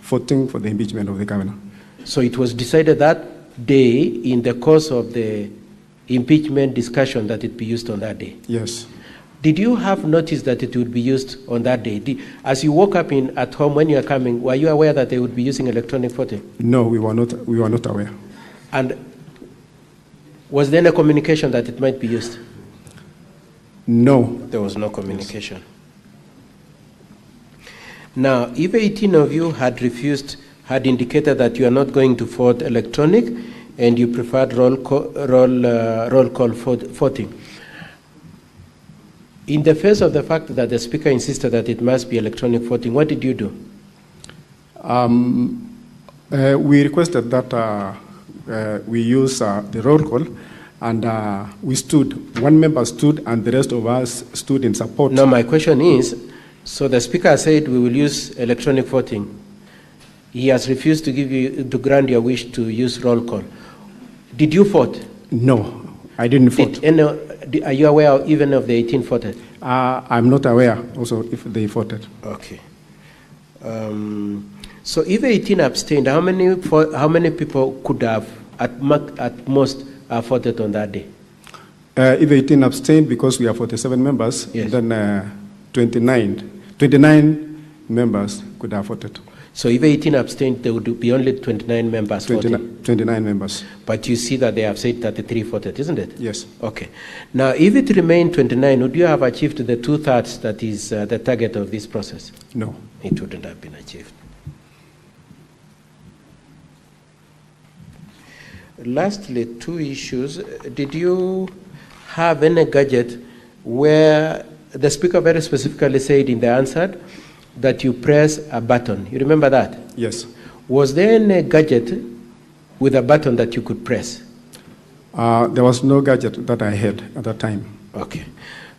voting for the impeachment of the governor. So it was decided that day in the course of the impeachment discussion that it be used on that day? Yes. Did you have notice that it would be used on that day? As you woke up at home when you were coming, were you aware that they would be using electronic voting? No, we were not aware. And was there any communication that it might be used? No. There was no communication. Yes. Now, if 18 of you had indicated that you are not going to vote electronic and you preferred roll call voting, In the face of the fact that the Speaker insisted that it must be electronic voting, what did you do? We requested that we use the roll call, and we stood. One member stood, and the rest of us stood in support. No, my question is, so the Speaker said we will use electronic voting. He has refused to grant your wish to use roll call. Did you vote? No, I didn't vote. Are you aware even of the 18 voted? I'm not aware also if they voted. Okay. So if 18 abstained, how many people could have at most voted on that day? If 18 abstained, because we are 47 members, yes, then 29 members could have voted. So if 18 abstained, there would be only 29 members voting? 29 members. But you see that they have said 33 voted, isn't it? Yes. Okay. Now, if it remained 29, would you have achieved the 2/3 that is the target of this process? No. It wouldn't have been achieved. Lastly, two issues. Did you have any gadget where the Speaker very specifically said in the answer that you press a button? You remember that? Yes. Was there any gadget with a button that you could press? There was no gadget that I had at that time. Okay.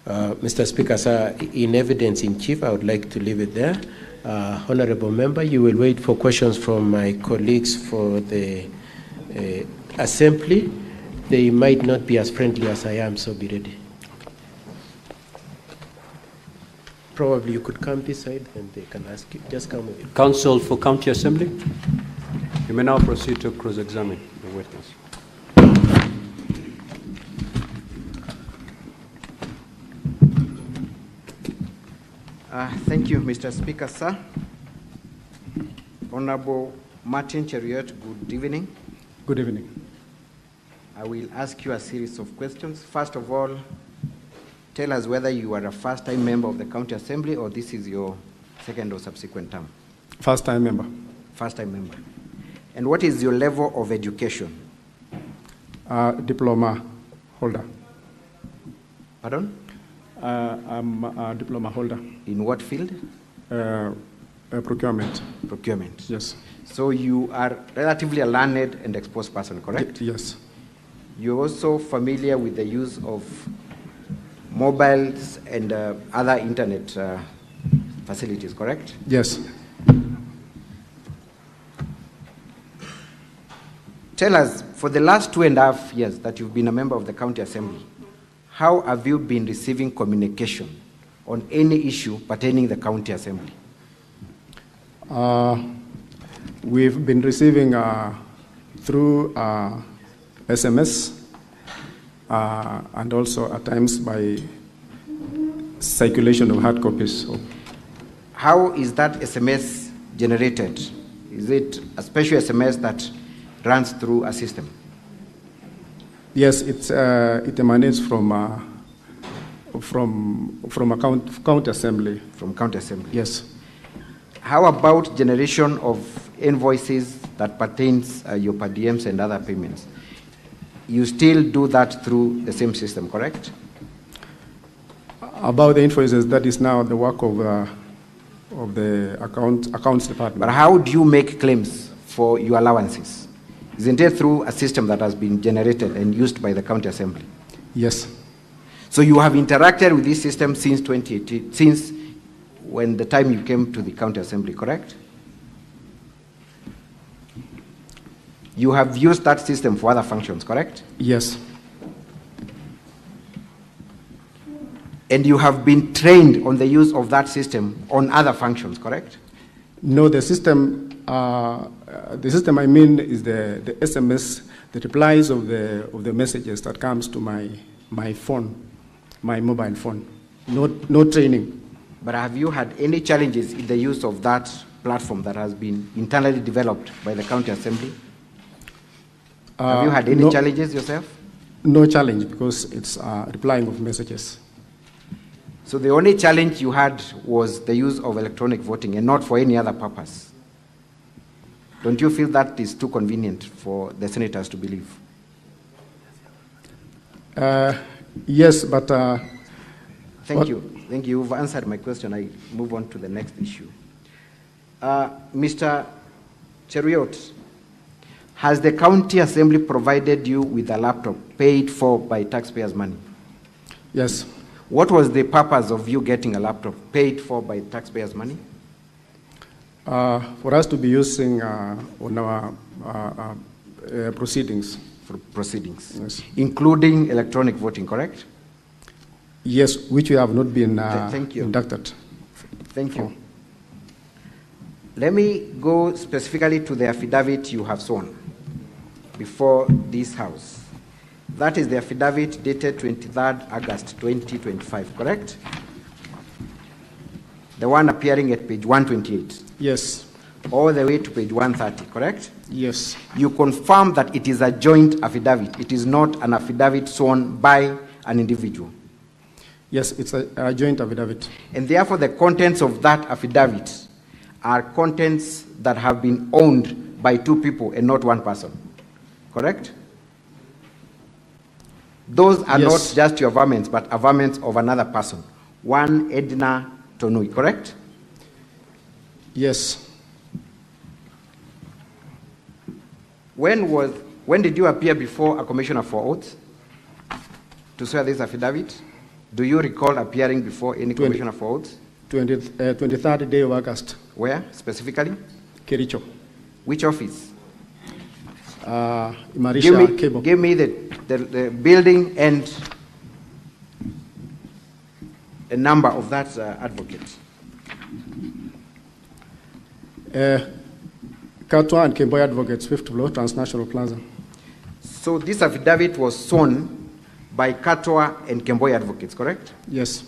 Mr. Speaker, sir, in evidence in chief, I would like to leave it there. Honorable member, you will wait for questions from my colleagues for the assembly. They might not be as friendly as I am, so be ready. Probably you could come this side and they can ask you. Just come with you. Counsel for County Assembly, you may now proceed to cross-examine the witness. Thank you, Mr. Speaker, sir. Honorable Martin Cheriot, good evening. Good evening. I will ask you a series of questions. First of all, tell us whether you are a first-time member of the County Assembly or this is your second or subsequent term. First-time member. First-time member. And what is your level of education? Diploma holder. Pardon? I'm a diploma holder. In what field? Procurement. Procurement. Yes. So you are relatively a learned and exposed person, correct? Yes. You're also familiar with the use of mobiles and other internet facilities, correct? Yes. Tell us, for the last 2.5 years that you've been a member of the County Assembly, how have you been receiving communication on any issue pertaining the County Assembly? We've been receiving through SMS and also at times by circulation of hard copies. How is that SMS generated? Is it a special SMS that runs through a system? Yes, it emanates from a county assembly. From county assembly. Yes. How about generation of invoices that pertains your per diems and other payments? You still do that through the same system, correct? About the invoices, that is now the work of the accounts department. But how do you make claims for your allowances? Isn't it through a system that has been generated and used by the county assembly? Yes. So you have interacted with this system since 2018, since when the time you came to the county assembly, correct? You have used that system for other functions, correct? Yes. And you have been trained on the use of that system on other functions, correct? No, the system I mean is the SMS, the replies of the messages that comes to my phone, my mobile phone. No training. But have you had any challenges in the use of that platform that has been internally developed by the county assembly? Have you had any challenges yourself? No challenge, because it's replying of messages. So the only challenge you had was the use of electronic voting and not for any other purpose. Don't you feel that is too convenient for the senators to believe? Yes, but Thank you. Thank you. You've answered my question. I move on to the next issue. Mr. Cheruiyot, has the county assembly provided you with a laptop paid for by taxpayers' money? Yes. What was the purpose of you getting a laptop paid for by taxpayers' money? For us to be using on our proceedings. For proceedings. Yes. Including electronic voting, correct? Yes, which we have not been Thank you. inducted. Thank you. Let me go specifically to the affidavit you have sworn before this House. That is the affidavit dated 23rd August 2025, correct? The one appearing at page 128. Yes. All the way to page 130, correct? Yes. You confirm that it is a joint affidavit. It is not an affidavit sworn by an individual. Yes, it's a joint affidavit. And therefore, the contents of that affidavit are contents that have been owned by two people and not one person, correct? Those are Yes. not just your varmints, but varmints of another person, one Edna Tonui, correct? Yes. When did you appear before a commissioner for oath to swear this affidavit? Do you recall appearing before any commissioner for oath? 23rd day of August. Where, specifically? Kericho. Which office? Marisha Cable. Give me the building and a number of that advocate. Katwa and Kemboy Advocates, 5th floor, Transnational Plaza. So this affidavit was sworn by Katwa and Kemboy Advocates, correct? Yes.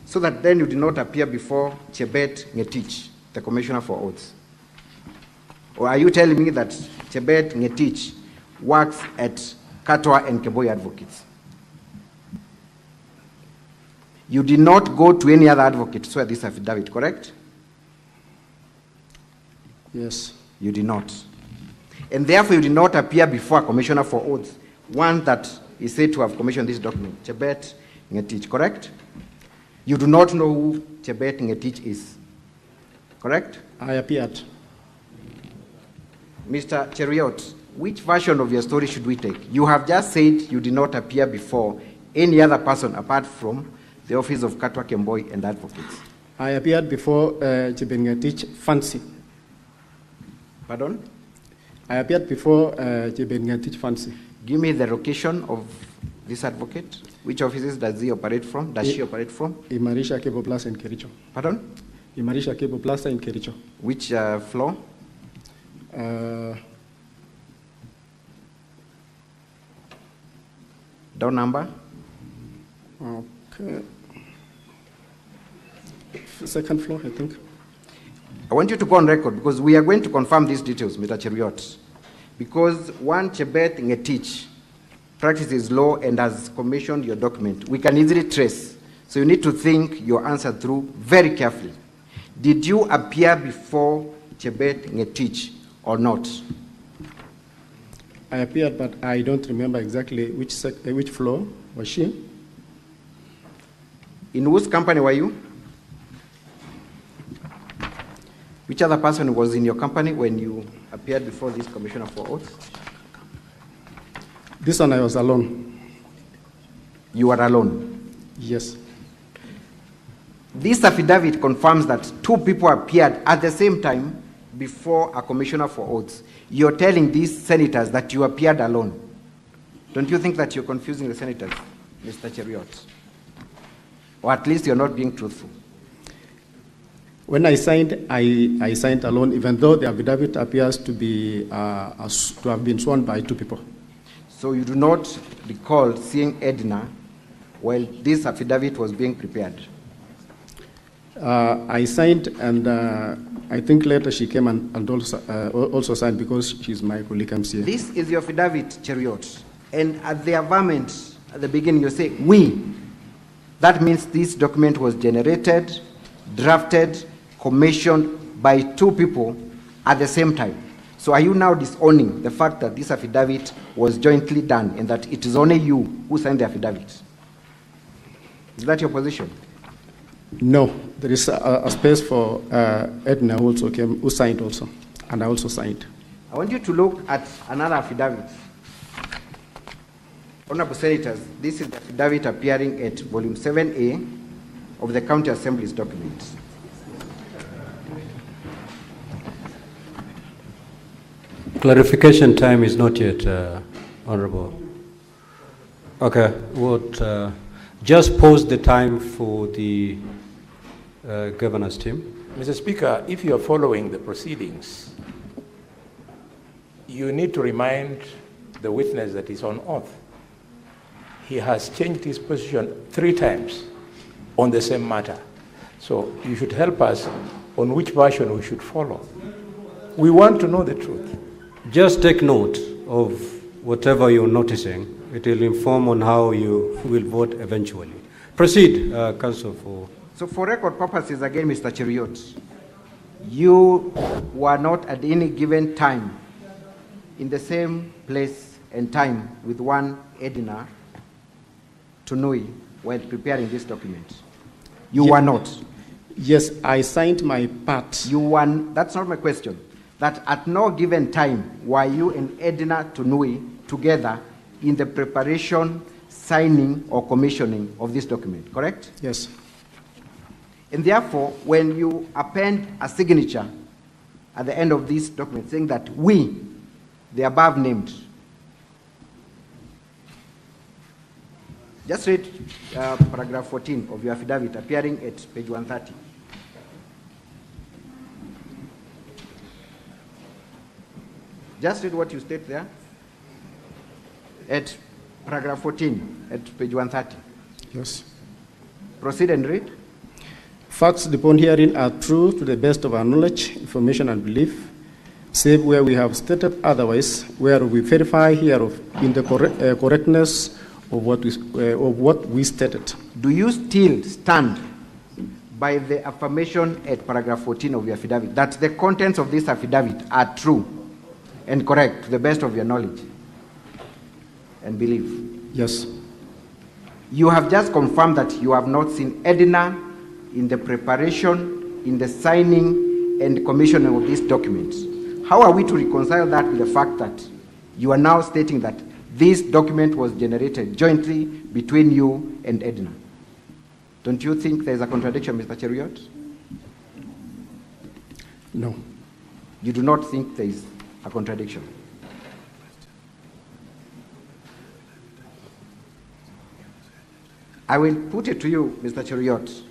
So that then you did not appear before Chebet Ngetich, the commissioner for oaths. Or are you telling me that Chebet Ngetich works at Katwa and Kemboy Advocates? You did not go to any other advocate to swear this affidavit, correct? Yes. You did not. And therefore you did not appear before a commissioner for oaths, one that is said to have commissioned this document, Chebet Ngetich, correct? You do not know who Chebet Ngetich is, correct? I appeared. Mr. Cheruiyot, which version of your story should we take? You have just said you did not appear before any other person apart from the office of Katwa Kemboy and advocates. I appeared before Chebet Ngetich Fancy. Pardon? I appeared before Chebet Ngetich Fancy. Give me the location of this advocate. Which offices does he operate from? Does she operate from? Marisha Cable Plaza in Kericho. Pardon? Marisha Cable Plaza in Kericho. Which floor? Door number? Okay. Second floor, I think. I want you to go on record because we are going to confirm these details, Mr. Cheruiyot. Because one Chebet Ngetich practices law and has commissioned your document, we can easily trace. So you need to think your answer through very carefully. Did you appear before Chebet Ngetich or not? I appeared, but I don't remember exactly which floor was she. In whose company were you? Which other person was in your company when you appeared before this commissioner for oath? This one I was alone. You were alone? Yes. This affidavit confirms that two people appeared at the same time before a commissioner for oaths. You're telling these senators that you appeared alone. Don't you think that you're confusing the senators, Mr. Cheruiyot? Or at least you're not being truthful. When I signed, I signed alone, even though the affidavit appears to be to have been sworn by two people. So you do not recall seeing Edna while this affidavit was being prepared? I signed, and I think later she came and also signed because she's my colleague MCA. This is your affidavit, Cheruiyot. And at the avowment, at the beginning, you say, we. That means this document was generated, drafted, commissioned by two people at the same time. So are you now disowning the fact that this affidavit was jointly done and that it is only you who signed the affidavit? Is that your position? No, there is a space for Edna who also came, who signed also, and I also signed. I want you to look at another affidavit. Honorable Senators, this is the affidavit appearing at volume 7A of the County Assembly's documents. Clarification time is not yet, Honorable. Okay, just pause the time for the governor's team. Mr. Speaker, if you are following the proceedings, you need to remind the witness that is on oath. He has changed his position 3 times on the same matter. So you should help us on which version we should follow. We want to know the truth. Just take note of whatever you're noticing. It will inform on how you will vote eventually. Proceed, Council. So for record purposes, again, Mr. Cheriot, you were not at any given time in the same place and time with one Edna Tunui while preparing this document. You were not. Yes, I signed my part. You won. That's not my question. That at no given time were you and Edna Tunui together in the preparation, signing, or commissioning of this document, correct? Yes. And therefore, when you append a signature at the end of this document saying that we, the above named, just read paragraph 14 of your affidavit appearing at page 130. Just read what you state there at paragraph 14 at page 130. Yes. Proceed and read. Facts upon hearing are true to the best of our knowledge, information, and belief, save where we have stated otherwise, where we verify hereof in the correctness of what we stated. Do you still stand by the affirmation at paragraph 14 of your affidavit that the contents of this affidavit are true and correct to the best of your knowledge and belief? Yes. You have just confirmed that you have not seen Edna in the preparation, in the signing, and commissioning of these documents. How are we to reconcile that with the fact that you are now stating that this document was generated jointly between you and Edna? Don't you think there's a contradiction, Mr. Cheriot? No. You do not think there is a contradiction? I will put it to you, Mr. Cheriot,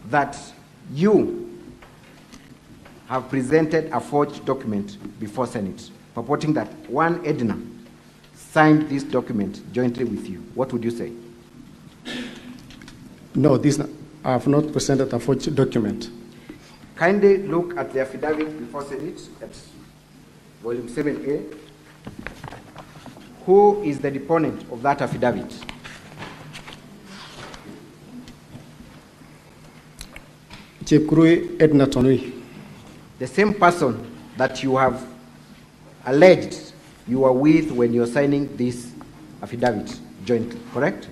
that you have presented a forged document before Senate, purporting that one Edna signed this document jointly with you. What would you say? No, I have not presented a forged document. Kindly look at the affidavit before Senate at volume 7A. Who is the deponent of that affidavit? Chepkurui Edna Tonui. The same person that you have alleged you were with when you're signing this affidavit jointly, correct?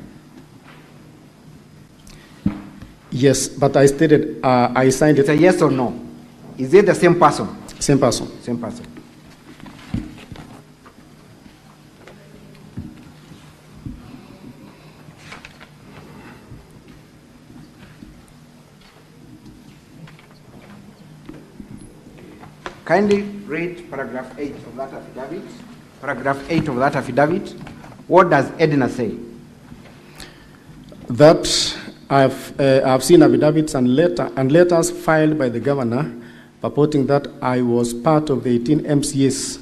Yes, but I stated I signed it. It's a yes or no. Is it the same person? Same person. Same person. Kindly read paragraph 8 of that affidavit. Paragraph 8 of that affidavit. What does Edna say? That I've seen affidavits and letters filed by the governor purporting that I was part of the 18 MCAs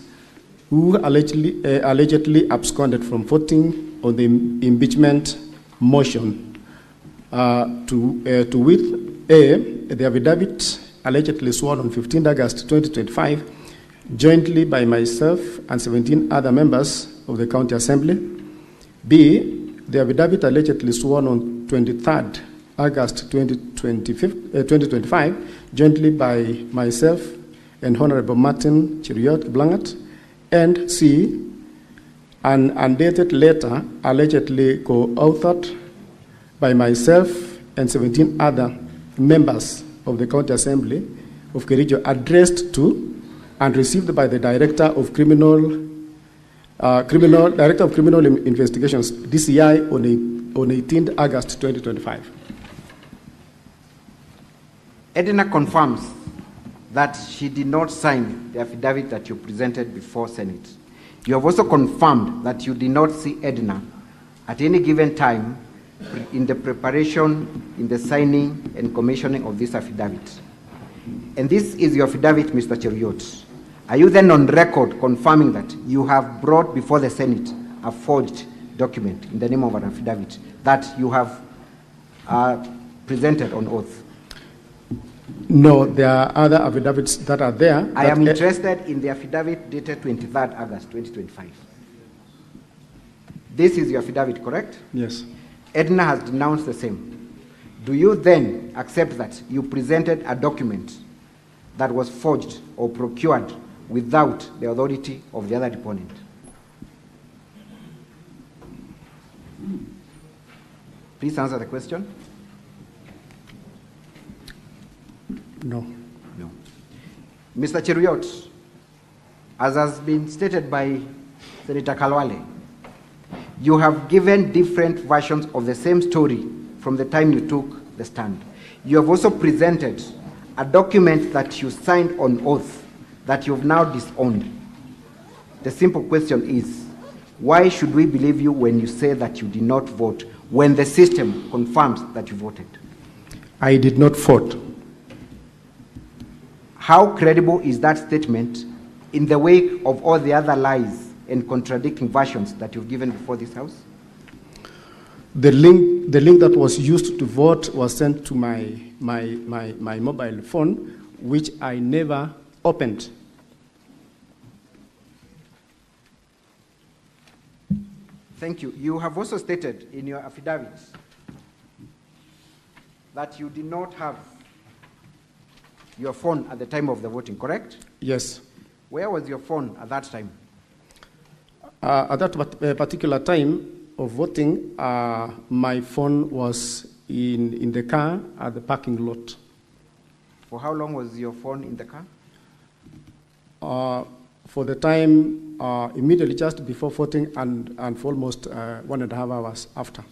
who allegedly absconded from voting on the impeachment motion. To with the affidavit allegedly sworn on 15 August 2025, jointly by myself and 17 other members of the County Assembly. B, the affidavit allegedly sworn on 23rd August 2025, jointly by myself and Honorable Martin Cheriot Blangat. And C, an undated letter allegedly co-authored by myself and 17 other members of the County Assembly of Kericho addressed to and received by the Director of Criminal Investigations, DCI, on 18 August 2025. Edna confirms that she did not sign the affidavit that you presented before Senate. You have also confirmed that you did not see Edna at any given time in the preparation, in the signing and commissioning of this affidavit. And this is your affidavit, Mr. Cheruiyot. Are you then on record confirming that you have brought before the Senate a forged document in the name of an affidavit that you have presented on oath? No, there are other affidavits that are there. I am interested in the affidavit dated 23rd August 2025. This is your affidavit, correct? Yes. Edna has denounced the same. Do you then accept that you presented a document that was forged or procured without the authority of the other deponent? Please answer the question. No. No. Mr. Cheruiyot, as has been stated by Senator Kalwale, you have given different versions of the same story from the time you took the stand. You have also presented a document that you signed on oath that you've now disowned. The simple question is, why should we believe you when you say that you did not vote, when the system confirms that you voted? I did not vote. How credible is that statement in the wake of all the other lies and contradicting versions that you've given before this House? The link that was used to vote was sent to my mobile phone, which I never opened. Thank you. You have also stated in your affidavit that you did not have your phone at the time of the voting, correct? Yes. Where was your phone at that time? At that particular time of voting, my phone was in the car at the parking lot. For how long was your phone in the car? For the time immediately just before voting and for almost 1.5 hours after.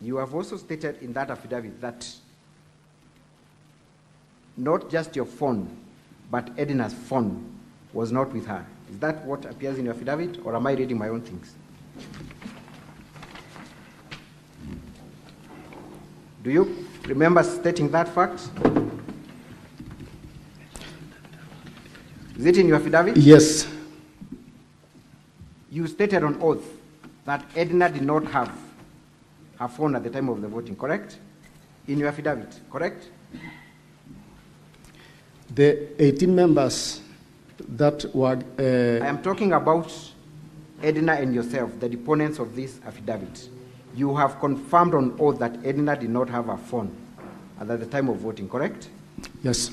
You have also stated in that affidavit that not just your phone, but Edna's phone was not with her. Is that what appears in your affidavit, or am I reading my own things? Do you remember stating that fact? Is it in your affidavit? Yes. You stated on oath that Edna did not have her phone at the time of the voting, correct? In your affidavit, correct? The 18 members that were... I am talking about Edna and yourself, the deponents of this affidavit. You have confirmed on oath that Edna did not have her phone at the time of voting, correct? Yes.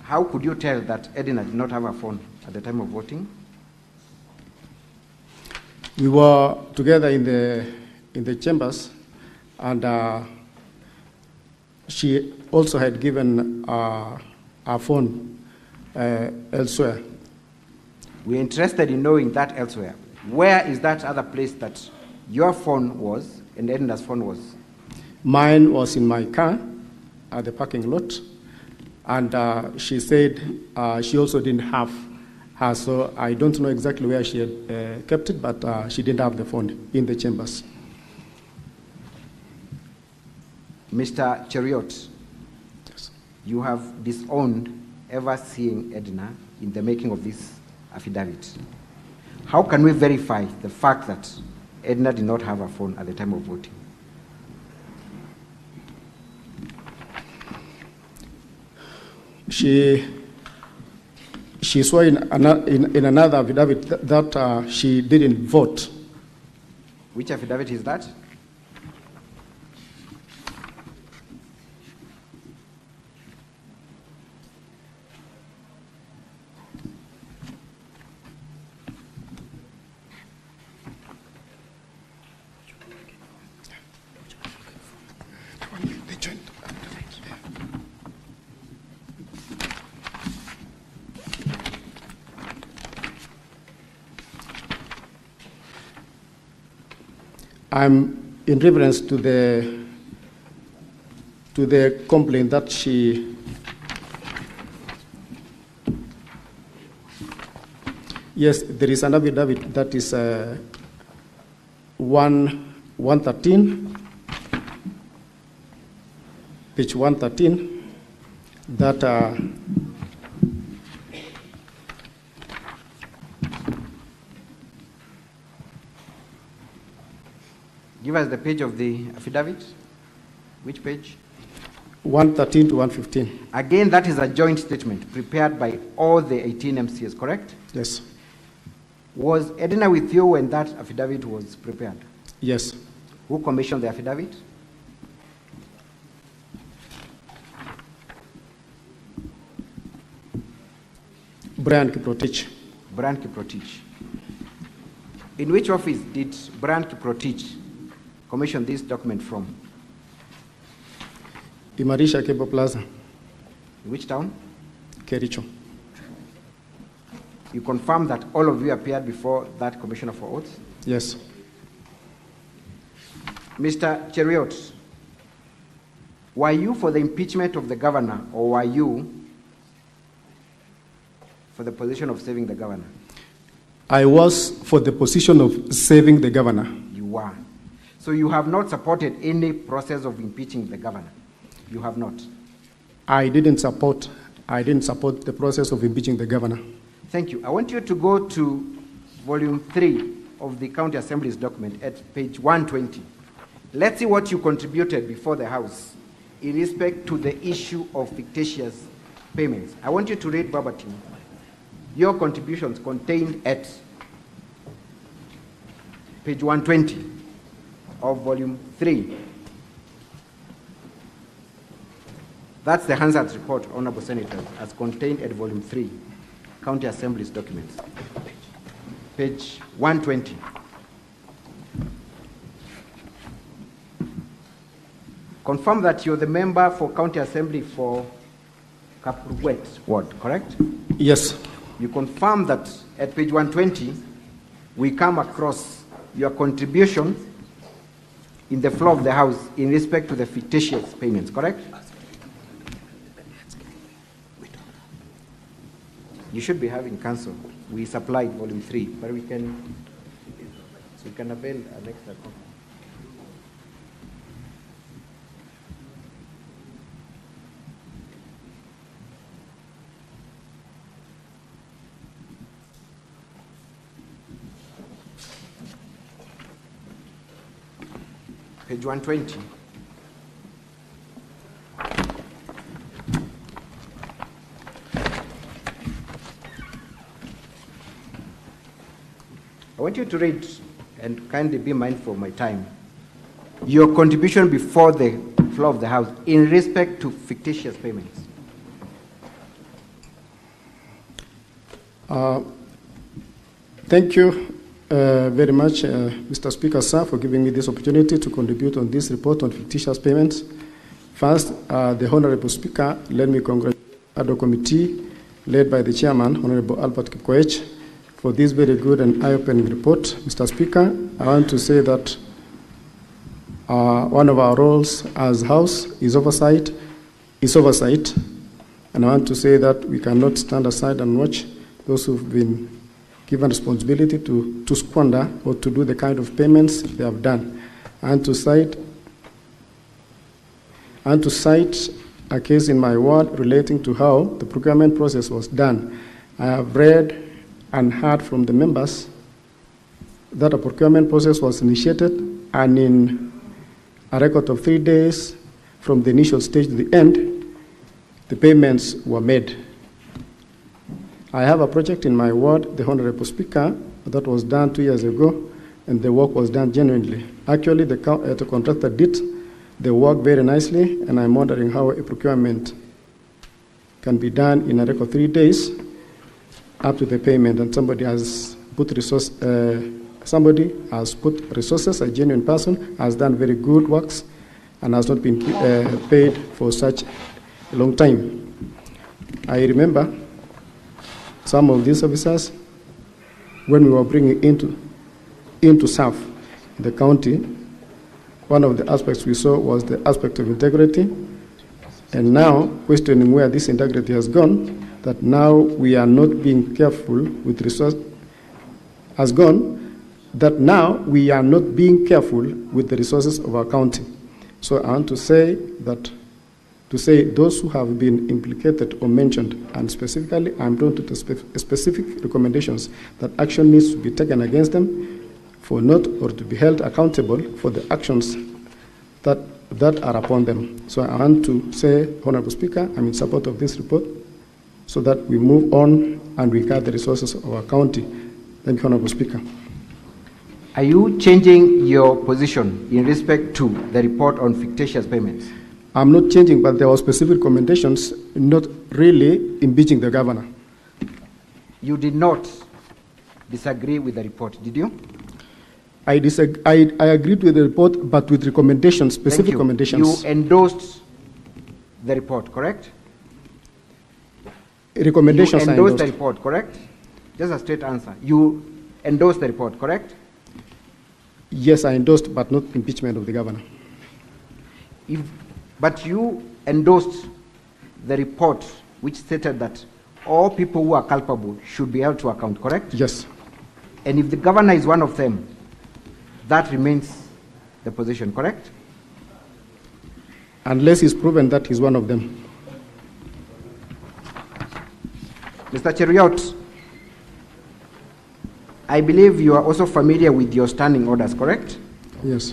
How could you tell that Edna did not have her phone at the time of voting? We were together in the chambers, and she also had given our phone elsewhere. We're interested in knowing that elsewhere. Where is that other place that your phone was and Edna's phone was? Mine was in my car at the parking lot, and she said she also didn't have her, so I don't know exactly where she had kept it, but she didn't have the phone in the chambers. Mr. Cheruiyot, yes. You have disowned ever seeing Edna in the making of this affidavit. How can we verify the fact that Edna did not have her phone at the time of voting? She swore in another affidavit that she didn't vote. Which affidavit is that? I'm in reference to the complaint that she yes, there is an affidavit that is 113, page 113, that give us the page of the affidavit. Which page? 113 to 115. Again, that is a joint statement prepared by all the 18 MCAs, correct? Yes. Was Edna with you when that affidavit was prepared? Yes. Who commissioned the affidavit? Brian Kiprotich. Brian Kiprotich. In which office did Brian Kiprotich commission this document from? Imarisha Kebo Plaza. In which town? Kericho. You confirm that all of you appeared before that commissioner for oaths? Yes. Mr. Cheriot, were you for the impeachment of the governor, or were you for the position of saving the governor? I was for the position of saving the governor. You were. So you have not supported any process of impeaching the governor? You have not? I didn't support the process of impeaching the governor. Thank you. I want you to go to volume 3 of the County Assembly's document at page 120. Let's see what you contributed before the House in respect to the issue of fictitious payments. I want you to read verbatim your contributions contained at page 120 of volume 3. That's the Hansard's report, Honorable Senators, as contained at volume 3, County Assembly's documents. Page 120. Confirm that you're the member for County Assembly for Kapurwet Ward, correct? Yes. You confirm that at page 120, we come across your contribution in the floor of the House in respect to the fictitious payments, correct? You should be having counsel. We supplied volume 3, but we can avail an extra copy. Page 120. I want you to read, and kindly be mindful of my time, your contribution before the floor of the House in respect to fictitious payments. Thank you very much, Mr. Speaker, sir, for giving me this opportunity to contribute on this report on fictitious payments. First, the Honorable Speaker, let me congratulate the ad hoc committee led by the Chairman, Honorable Albert Kipkoech, for this very good and eye-opening report. Mr. Speaker, I want to say that one of our roles as House is oversight, and I want to say that we cannot stand aside and watch those who've been given responsibility to squander or to do the kind of payments they have done. And to cite a case in my ward relating to how the procurement process was done. I have read and heard from the members that a procurement process was initiated, and in a record of 3 days from the initial stage to the end, the payments were made. I have a project in my ward, the Honorable Speaker, that was done 2 years ago, and the work was done genuinely. Actually, the contractor did the work very nicely, and I'm wondering how a procurement can be done in a record of 3 days up to the payment, and somebody has put resources, a genuine person, has done very good works, and has not been paid for such a long time. I remember some of these officers, when we were bringing into serve the county, one of the aspects we saw was the aspect of integrity. And now, questioning where this integrity has gone, that now we are not being careful with resource, has gone, that now we are not being careful with the resources of our county. So I want to say that, those who have been implicated or mentioned, and specifically I'm drawn to the specific recommendations that action needs to be taken against them for not, or to be held accountable for the actions that are upon them. So I want to say, Honorable Speaker, I'm in support of this report so that we move on and we guard the resources of our county. Thank you, Honorable Speaker. Are you changing your position in respect to the report on fictitious payments? I'm not changing, but there were specific recommendations not really impeaching the governor. You did not disagree with the report, did you? I agreed with the report, but with recommendations, specific recommendations. You endorsed the report, correct? Recommendations. You endorsed the report, correct? Just a straight answer. You endorsed the report, correct? Yes, I endorsed, but not impeachment of the governor. But you endorsed the report which stated that all people who are culpable should be held to account, correct? Yes. And if the governor is one of them, that remains the position, correct? Unless it's proven that he's one of them. Mr. Cheruiyot, I believe you are also familiar with your standing orders, correct? Yes.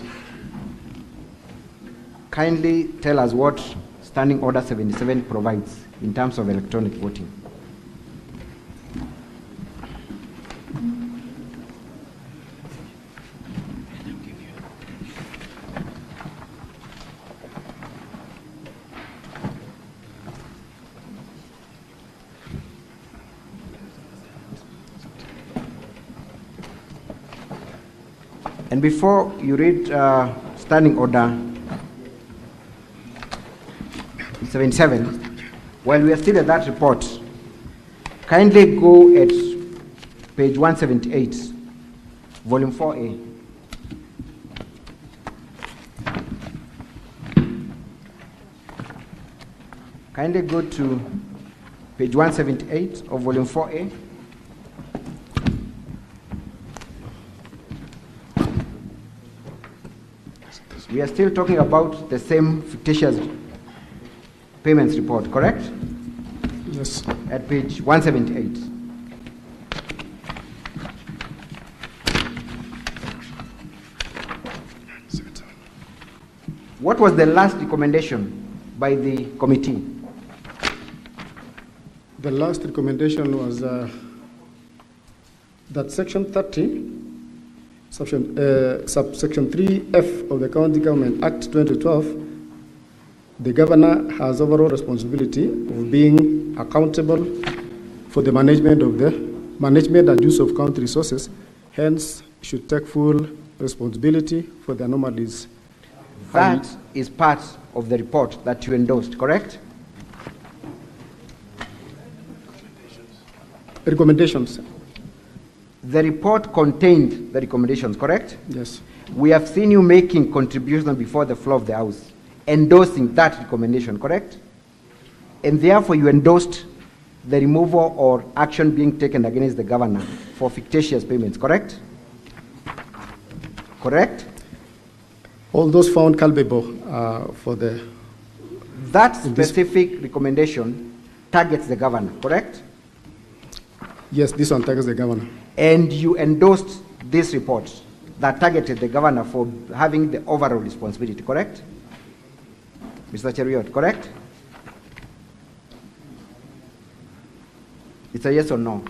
Kindly tell us what Standing Order 77 provides in terms of electronic voting. And before you read Standing Order 77, while we are still at that report, kindly go at page 178, volume 4A. Kindly go to page 178 of volume 4A. We are still talking about the same fictitious payments report, correct? Yes. At page 178. What was the last recommendation by the committee? The last recommendation was that section 30, subsection 3F of the County Government Act 2012, the governor has overall responsibility of being accountable for the management and use of county resources, hence should take full responsibility for the anomalies. That is part of the report that you endorsed, correct? Recommendations. The report contained the recommendations, correct? Yes. We have seen you making contributions before the floor of the House, endorsing that recommendation, correct? And therefore you endorsed the removal or action being taken against the governor for fictitious payments, correct? Correct? All those found culpable for the... That specific recommendation targets the governor, correct? Yes, this one targets the governor. And you endorsed this report that targeted the governor for having the overall responsibility, correct? Mr. Cheruiyot, correct? It's a yes or no?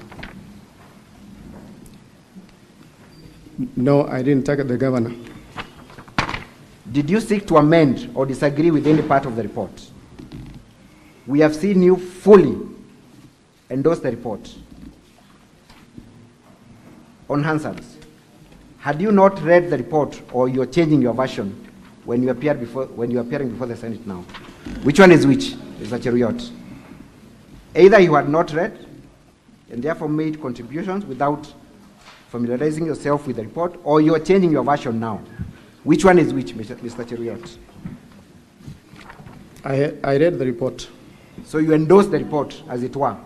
No, I didn't target the governor. Did you seek to amend or disagree with any part of the report? We have seen you fully endorse the report. On Hansard's, had you not read the report, or you're changing your version when you appearing before the Senate now? Which one is which, Mr. Cheruiyot? Either you had not read and therefore made contributions without familiarizing yourself with the report, or you are changing your version now. Which one is which, Mr. Cheruiyot? I read the report. So you endorsed the report, as it were?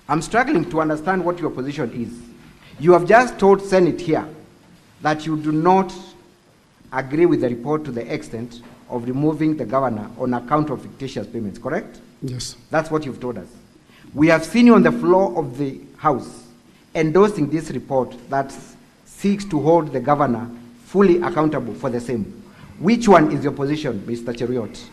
I'm struggling to understand what your position is. You have just told Senate here that you do not agree with the report to the extent of removing the governor on account of fictitious payments, correct? Yes. That's what you've told us. We have seen you on the floor of the House endorsing this report that seeks to hold the governor fully accountable for the same. Which one is your position, Mr. Cheruiyot?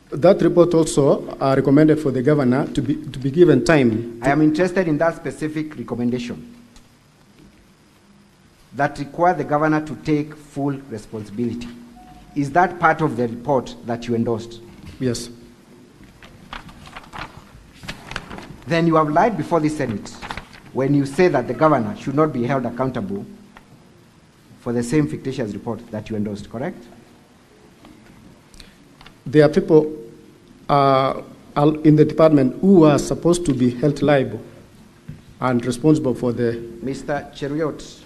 That report also recommended for the governor to be given time. I am interested in that specific recommendation that require the governor to take full responsibility. Is that part of the report that you endorsed? Yes. Then you have lied before the Senate when you say that the governor should not be held accountable for the same fictitious report that you endorsed, correct? There are people in the department who are supposed to be held liable and responsible for the... Mr. Cheruiyot,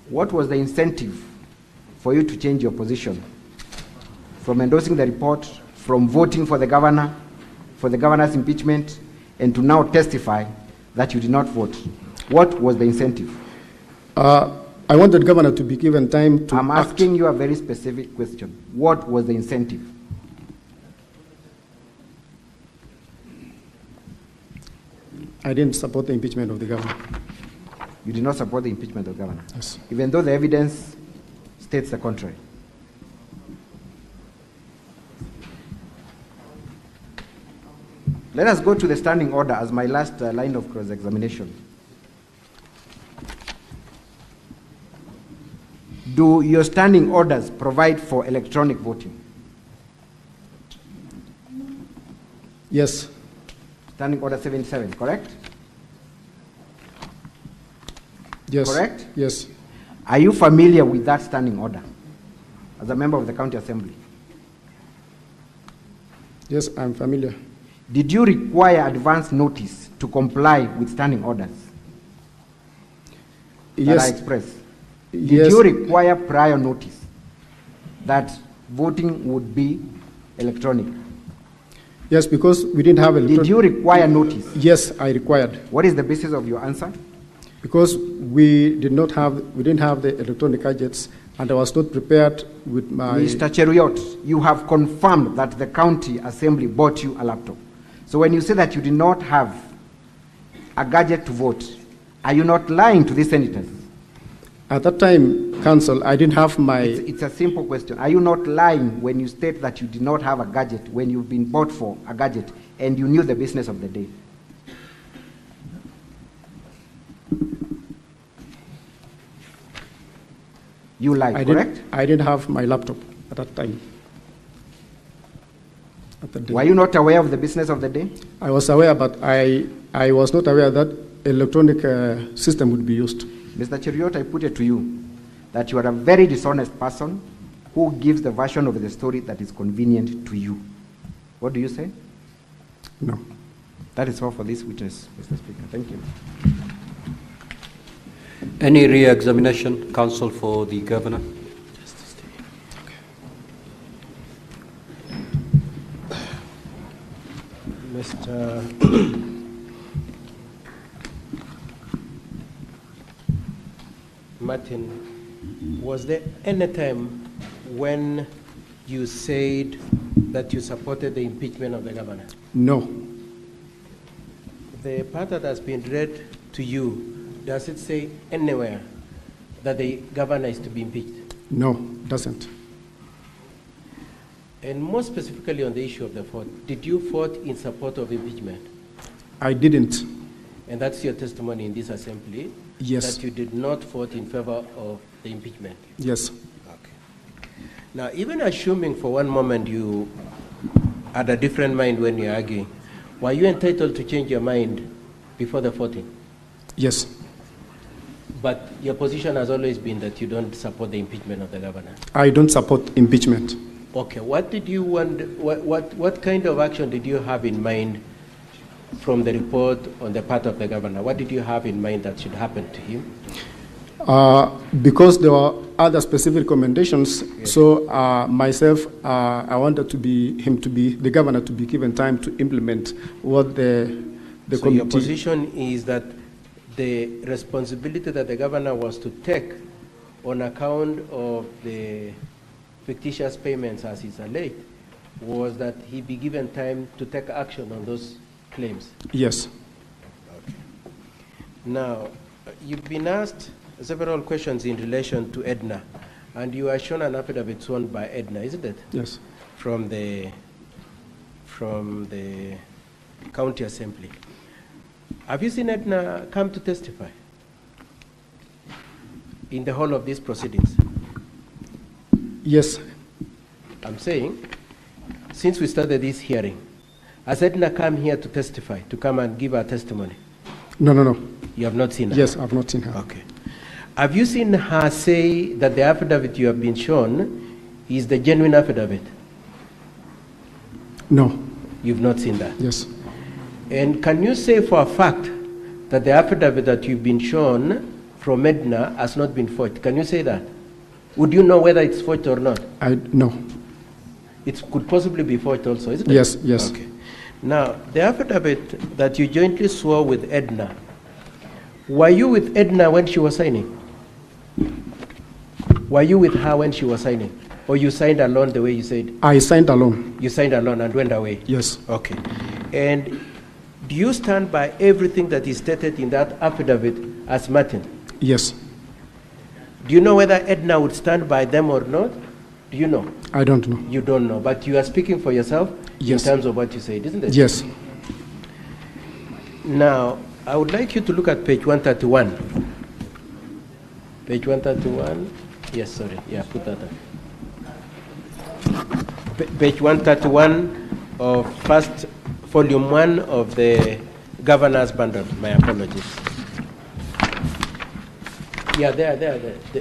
what was the incentive for you to change your position from endorsing the report, from voting for the governor, for the governor's impeachment, and to now testify that you did not vote? What was the incentive? I wanted the governor to be given time to I'm asking you a very specific question. What was the incentive? I didn't support the impeachment of the governor. You did not support the impeachment of the governor? Yes. Even though the evidence states the contrary? Let us go to the standing order as my last line of cross-examination. Do your standing orders provide for electronic voting? Yes. Standing Order 77, correct? Yes. Correct? Yes. Are you familiar with that standing order as a member of the County Assembly? Yes, I'm familiar. Did you require advance notice to comply with standing orders that I expressed? Did you require prior notice that voting would be electronic? Yes, because we didn't have electronic... Did you require notice? Yes, I required. What is the basis of your answer? Because we didn't have the electronic gadgets, and I was not prepared with my... Mr. Cheruiyot, you have confirmed that the County Assembly bought you a laptop. So when you say that you did not have a gadget to vote, are you not lying to the senators? At that time, Council, I didn't have my... It's a simple question. Are you not lying when you state that you did not have a gadget when you've been bought for a gadget and you knew the business of the day? You lied, correct? I didn't have my laptop at that time. Were you not aware of the business of the day? I was aware, but I was not aware that electronic system would be used. Mr. Cheruiyot, I put it to you that you are a very dishonest person who gives the version of the story that is convenient to you. What do you say? No. That is all for this witness, Mr. Speaker. Thank you. Any re-examination, counsel, for the governor? Mr. Martin, was there any time when you said that you supported the impeachment of the governor? No. The part that has been read to you, does it say anywhere that the governor is to be impeached? No, it doesn't. And more specifically on the issue of the vote, did you vote in support of impeachment? I didn't. And that's your testimony in this assembly? Yes. That you did not vote in favor of the impeachment? Yes. Okay. Now, even assuming for one moment you had a different mind when you're arguing, were you entitled to change your mind before the voting? Yes. But your position has always been that you don't support the impeachment of the governor? I don't support impeachment. Okay. What did you want? What kind of action did you have in mind from the report on the part of the governor? What did you have in mind that should happen to him? Because there were other specific recommendations, so myself, I wanted the governor to be given time to implement what the so committee. Your position is that the responsibility that the governor was to take on account of the fictitious payments as is alleged was that he be given time to take action on those claims? Yes. Okay. Now, you've been asked several questions in relation to Edna, and you are shown an affidavit sworn by Edna, isn't it? Yes. From the county assembly. Have you seen Edna come to testify in the whole of these proceedings? Yes. I'm saying, since we started this hearing, has Edna come here to testify, to come and give her testimony? No. You have not seen her? Yes, I've not seen her. Okay. Have you seen her say that the affidavit you have been shown is the genuine affidavit? No. You've not seen that? Yes. And can you say for a fact that the affidavit that you've been shown from Edna has not been forged? Can you say that? Would you know whether it's forged or not? No. It could possibly be forged also, isn't it? Yes. Okay. Now, the affidavit that you jointly swore with Edna, were you with Edna when she was signing? Were you with her when she was signing? Or you signed alone the way you said? I signed alone. You signed alone and went away? Yes. Okay. And do you stand by everything that is stated in that affidavit as Martin? Yes. Do you know whether Edna would stand by them or not? Do you know? I don't know. You don't know, but you are speaking for yourself Yes. in terms of what you said, isn't it? Yes. Now, I would like you to look at page 131. Page 131. Yes, sorry. Yeah, put that up. Page 131 of first volume 1 of the governor's bundle. My apologies. Yeah, there,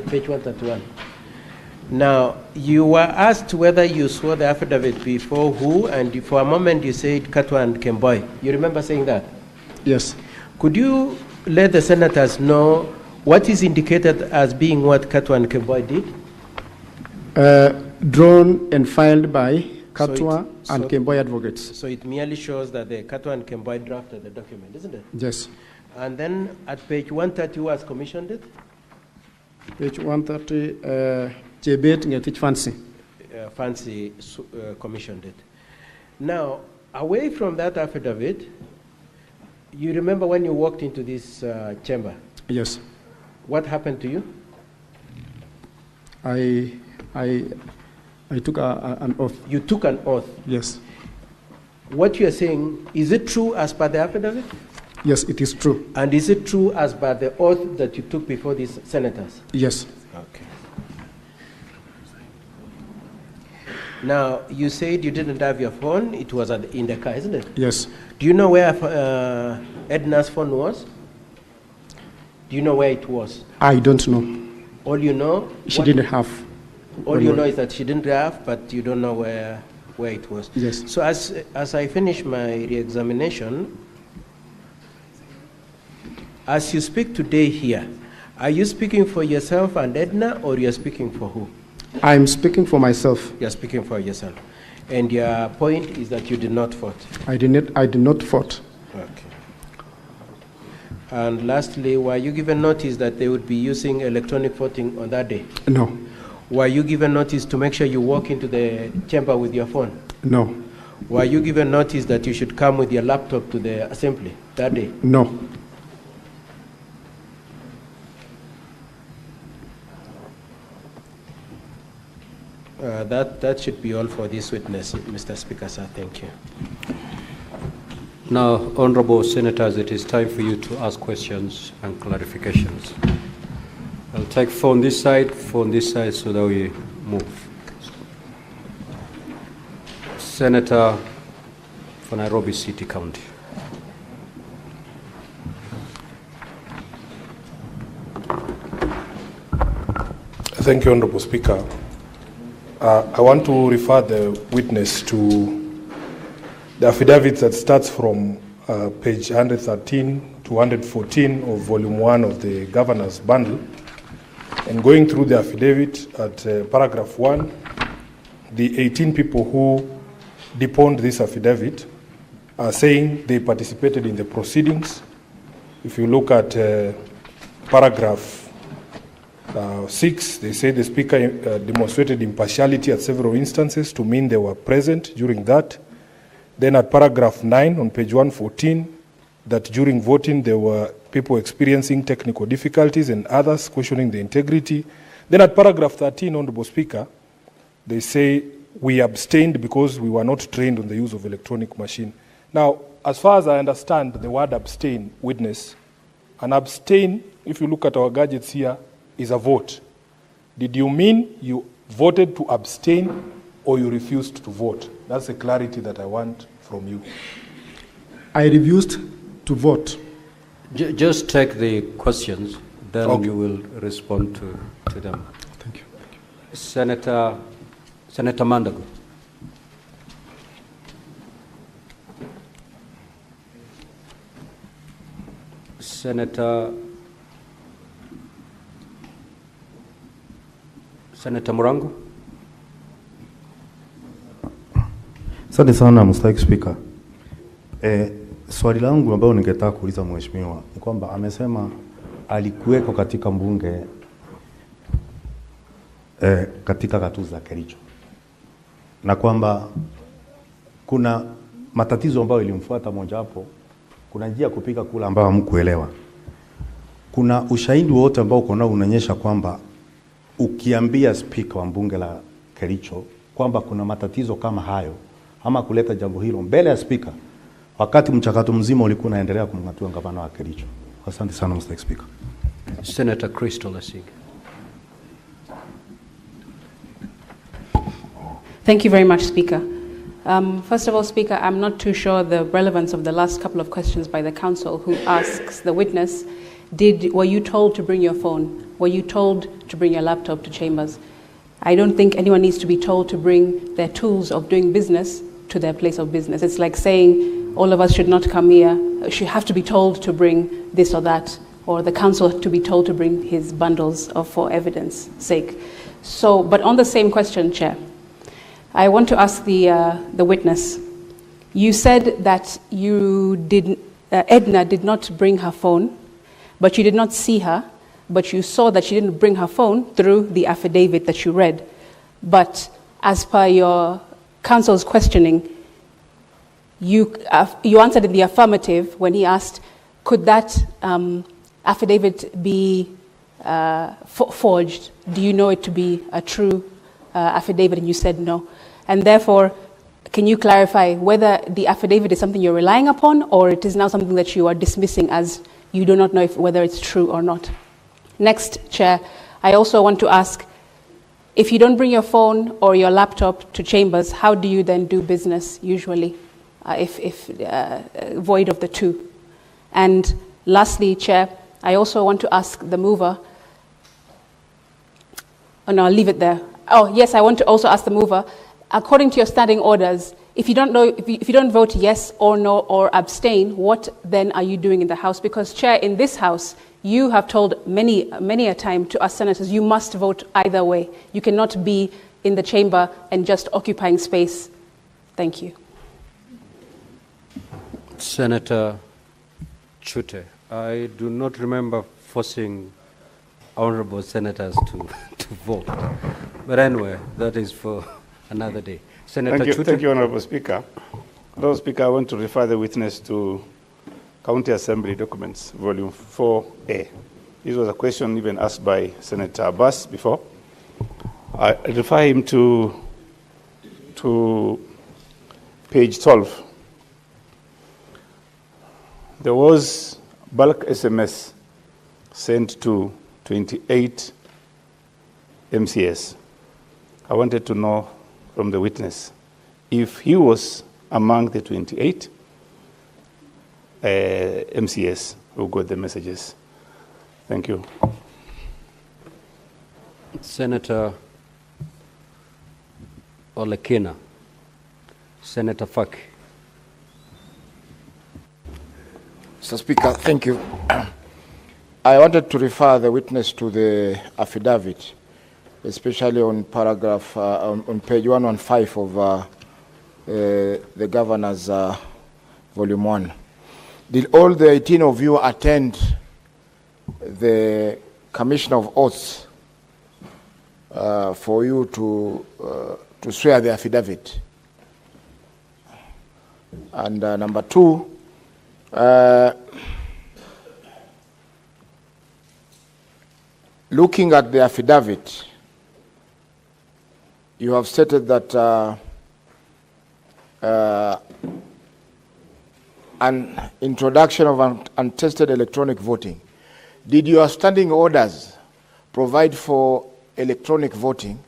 page 131. Now, you were asked whether you swore the affidavit before who, and for a moment you said Katwa and Kemboi. You remember saying that? Yes. Could you let the senators know what is indicated as being what Katwa and Kemboi did? Drawn and filed by Katwa and Kemboi advocates. So it merely shows that the Katwa and Kemboi drafted the document, isn't it? Yes. And then at page 130, who has commissioned it? Page 130, Jebet Ngetich Fancy. Fancy commissioned it. Now, away from that affidavit, you remember when you walked into this chamber? Yes. What happened to you? I took an oath. You took an oath? Yes. What you are saying, is it true as per the affidavit? Yes, it is true. And is it true as per the oath that you took before these senators? Yes. Okay. Now, you said you didn't have your phone. It was in the car, isn't it? Yes. Do you know where Edna's phone was? Do you know where it was? I don't know. All you know? She didn't have. All you know is that she didn't have, but you don't know where it was. Yes. So as I finish my re-examination, as you speak today here, are you speaking for yourself and Edna, or you're speaking for who? I'm speaking for myself. You're speaking for yourself. And your point is that you did not vote? I did not vote. Okay. And lastly, were you given notice that they would be using electronic voting on that day? No. Were you given notice to make sure you walk into the chamber with your phone? No. Were you given notice that you should come with your laptop to the assembly that day? No. That should be all for this witness, Mr. Speaker, sir. Thank you. Now, honorable senators, it is time for you to ask questions and clarifications. I'll take phone this side, so that we move. Senator for Nairobi City County. Thank you, Honorable Speaker. I want to refer the witness to the affidavit that starts from page 113 to 114 of volume 1 of the governor's bundle. And going through the affidavit at paragraph 1, the 18 people who deponed this affidavit are saying they participated in the proceedings. If you look at paragraph 6, they say the speaker demonstrated impartiality at several instances to mean they were present during that. Then at paragraph 9 on page 114, that during voting there were people experiencing technical difficulties and others questioning the integrity. Then at paragraph 13, Honorable Speaker, they say we abstained because we were not trained on the use of electronic machine. Now, as far as I understand the word abstain, witness, an abstain, if you look at our gadgets here, is a vote. Did you mean you voted to abstain or you refused to vote? That's the clarity that I want from you. I refused to vote. Just take the questions, then Okay. you will respond to them. Thank you. Senator Mandago. Senator Murango. Asante sana Mstahiki Spika. Swali langu ambalo ningetaka kuuliza mheshimiwa ni kwamba amesema alikuweko katika mbunge katika gatuzi za Kericho, na kwamba kuna matatizo ambayo ilimfuata, moja hapo kuna njia kupiga kula ambayo hamkuelewa. Kuna ushahidi wote ambao uko nao unaonyesha kwamba ukiambia spika wa mbunge la Kericho kwamba kuna matatizo kama hayo ama kuleta jambo hilo mbele ya spika, wakati mchakato mzima ulikuwa unaendelea kumngatua gavana wa Kericho. Asante sana Mr. Speaker. Senator Crystal Asig. Thank you very much, Speaker. First of all, Speaker, I'm not too sure the relevance of the last couple of questions by the counsel who asks the witness, were you told to bring your phone? Were you told to bring your laptop to chambers? I don't think anyone needs to be told to bring their tools of doing business to their place of business. It's like saying all of us should not come here, should have to be told to bring this or that, or the counsel to be told to bring his bundles for evidence sake. So, but on the same question, Chair, I want to ask the witness. You said that Edna did not bring her phone, but you did not see her, but you saw that she didn't bring her phone through the affidavit that you read. But as per your counsel's questioning, you answered in the affirmative when he asked, could that affidavit be forged? Do you know it to be a true affidavit? And you said no. And therefore, can you clarify whether the affidavit is something you're relying upon, or it is now something that you are dismissing as you do not know whether it's true or not? Next, Chair, I also want to ask, if you don't bring your phone or your laptop to chambers, how do you then do business usually, if void of the two? And lastly, Chair, I also want to ask the mover. Oh no, I'll leave it there. Oh yes, I want to also ask the mover. According to your standing orders, if you don't know, if you don't vote yes or no or abstain, what then are you doing in the House? Because Chair, in this House, you have told many a time to us senators, you must vote either way. You cannot be in the chamber and just occupying space. Thank you. Senator Chute, I do not remember forcing honorable senators to vote. But anyway, that is for another day. Senator Chute. Thank you, Honorable Speaker. Honorable Speaker, I want to refer the witness to County Assembly Documents, Volume 4A. This was a question even asked by Senator Abbas before. I refer him to page 12. There was bulk SMS sent to 28 MCS. I wanted to know from the witness if he was among the 28 MCS who got the messages. Thank you. Senator Olekina. Senator Faki. Mr. Speaker, thank you. I wanted to refer the witness to the affidavit, especially on paragraph, on page 115 of the Governor's Volume 1. Did all the 18 of you attend the Commission of Oaths for you to swear the affidavit? And number two, looking at the affidavit, you have stated that an introduction of untested electronic voting. Did your standing orders provide for electronic voting?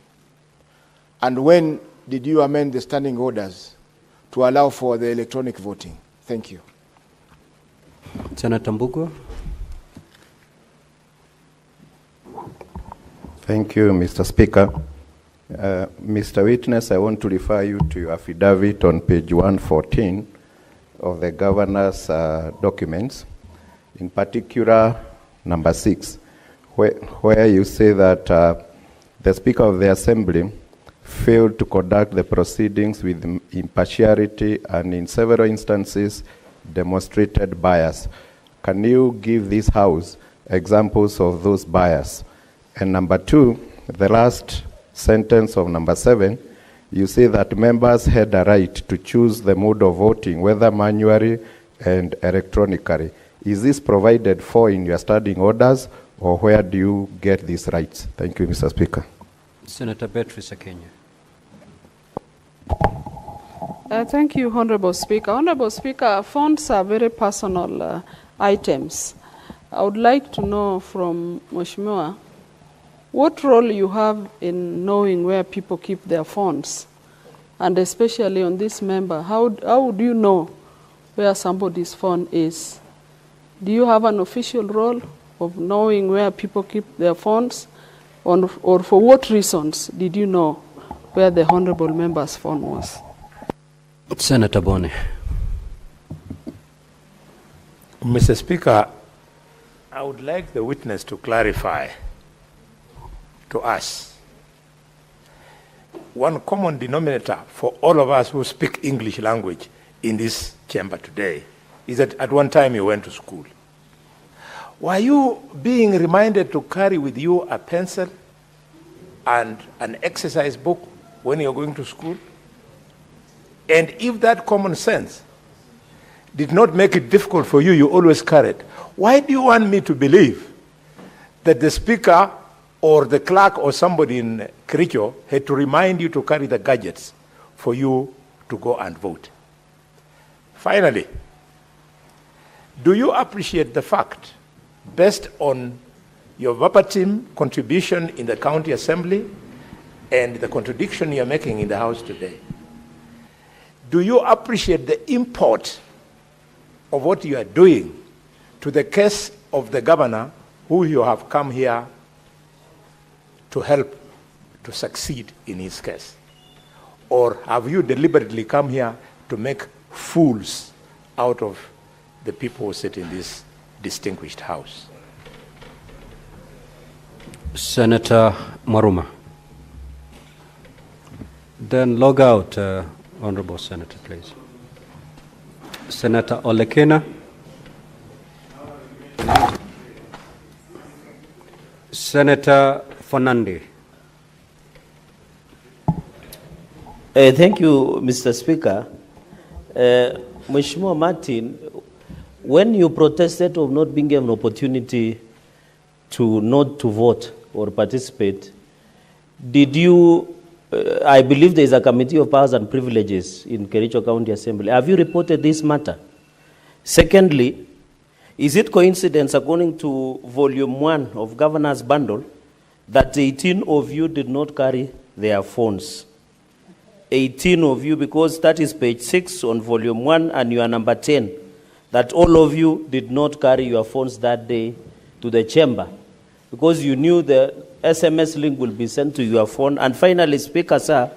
And when did you amend the standing orders to allow for the electronic voting? Thank you. Senator Mbugo. Thank you, Mr. Speaker. Mr. Witness, I want to refer you to your affidavit on page 114 of the Governor's documents, in particular number 6, where you say that the Speaker of the Assembly failed to conduct the proceedings with impartiality and in several instances demonstrated bias. Can you give this House examples of those bias? And number 2, the last sentence of number 7, you say that members had a right to choose the mode of voting, whether manually and electronically. Is this provided for in your standing orders, or where do you get these rights? Thank you, Mr. Speaker. Senator Beatrice Kenya. Thank you, Honorable Speaker. Honorable Speaker, phones are very personal items. I would like to know from Mheshimiwa, what role you have in knowing where people keep their phones? And especially on this member, how do you know where somebody's phone is? Do you have an official role of knowing where people keep their phones? Or for what reasons did you know where the honorable member's phone was? Senator Boni. Mr. Speaker, I would like the witness to clarify to us one common denominator for all of us who speak English language in this chamber today is that at one time you went to school. Were you being reminded to carry with you a pencil and an exercise book when you're going to school? And if that common sense did not make it difficult for you, you always carried, why do you want me to believe that the Speaker or the clerk or somebody in Kericho had to remind you to carry the gadgets for you to go and vote? Finally, do you appreciate the fact, based on your verbatim contribution in the county assembly and the contradiction you're making in the House today, do you appreciate the import of what you are doing to the case of the governor who you have come here to help to succeed in his case? Or have you deliberately come here to make fools out of the people who sit in this distinguished House? Senator Maruma. Then log out, Honorable Senator, please. Senator Olekena. Senator Fernandi. Thank you, Mr. Speaker. Mheshimiwa Martin, when you protested of not being given an opportunity to not to vote or participate, did you, I believe there is a Committee of Powers and Privileges in Kericho County Assembly. Have you reported this matter? Secondly, is it coincidence, according to Volume 1 of Governor's Bundle, that 18 of you did not carry their phones? 18 of you, because that is page 6 on Volume 1 and you are number 10, that all of you did not carry your phones that day to the chamber because you knew the SMS link will be sent to your phone. And finally, Speaker, sir,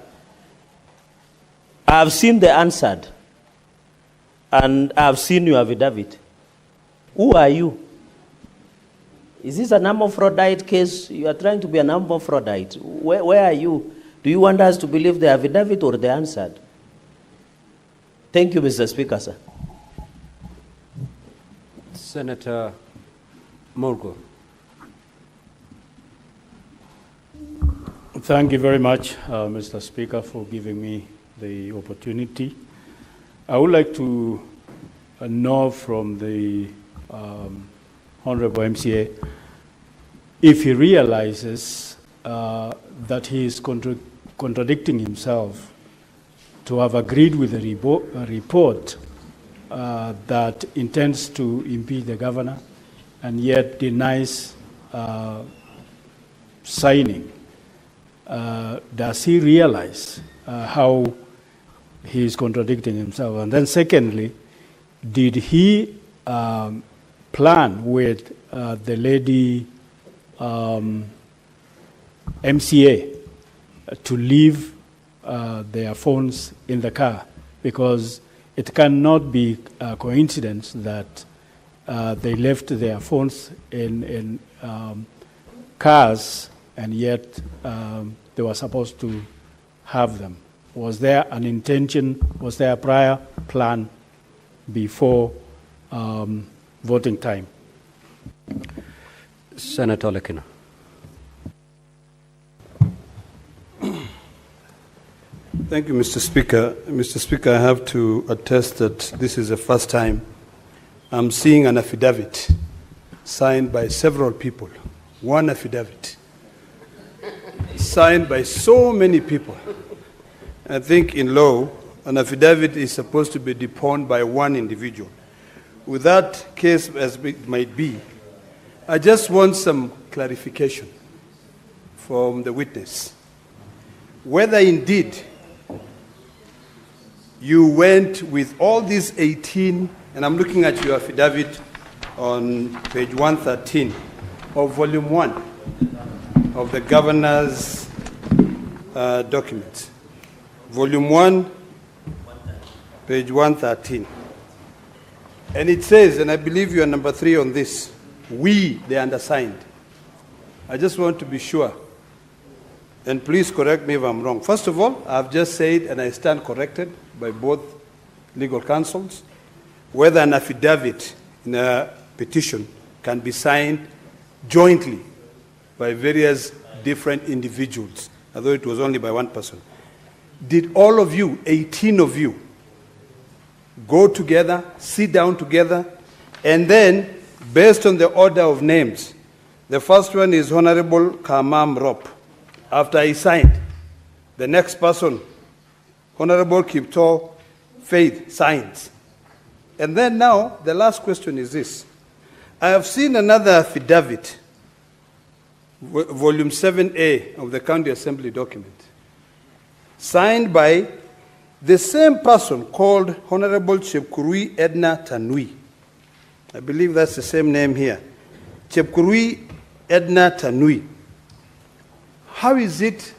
I have seen the answered and I have seen your affidavit. Who are you? Is this an Hermaphrodite case? You are trying to be an Hermaphrodite. Where are you? Do you want us to believe the affidavit or the answered? Thank you, Mr. Speaker, sir. Senator Morgo. Thank you very much, Mr. Speaker, for giving me the opportunity. I would like to know from the Honorable MCA if he realizes that he is contradicting himself to have agreed with a report that intends to impeach the governor and yet denies signing. Does he realize how he is contradicting himself? And then secondly, did he plan with the lady MCA to leave their phones in the car? Because it cannot be a coincidence that they left their phones in cars and yet they were supposed to have them. Was there an intention, was there a prior plan before voting time? Senator Lekina. Thank you, Mr. Speaker. Mr. Speaker, I have to attest that this is the first time I'm seeing an affidavit signed by several people. One affidavit signed by so many people. I think in law, an affidavit is supposed to be deponed by one individual. With that case as it might be, I just want some clarification from the witness. Whether indeed you went with all these 18, and I'm looking at your affidavit on page 113 of volume 1 of the governor's documents. Volume 1, page 113. And it says, and I believe you are number 3 on this, we, the undersigned. I just want to be sure, and please correct me if I'm wrong. First of all, I've just said, and I stand corrected by both legal counsels, whether an affidavit in a petition can be signed jointly by various different individuals, although it was only by one person. Did all of you, 18 of you, go together, sit down together, and then, based on the order of names, the first one is Honorable Kamam Rop. After he signed, the next person, Honorable Kipto Faith, signs. And then now, the last question is this. I have seen another affidavit, volume 7A of the County Assembly document, signed by the same person called Honorable Chepkurui Edna Tanui. I believe that's the same name here. Chepkurui Edna Tanui. How is it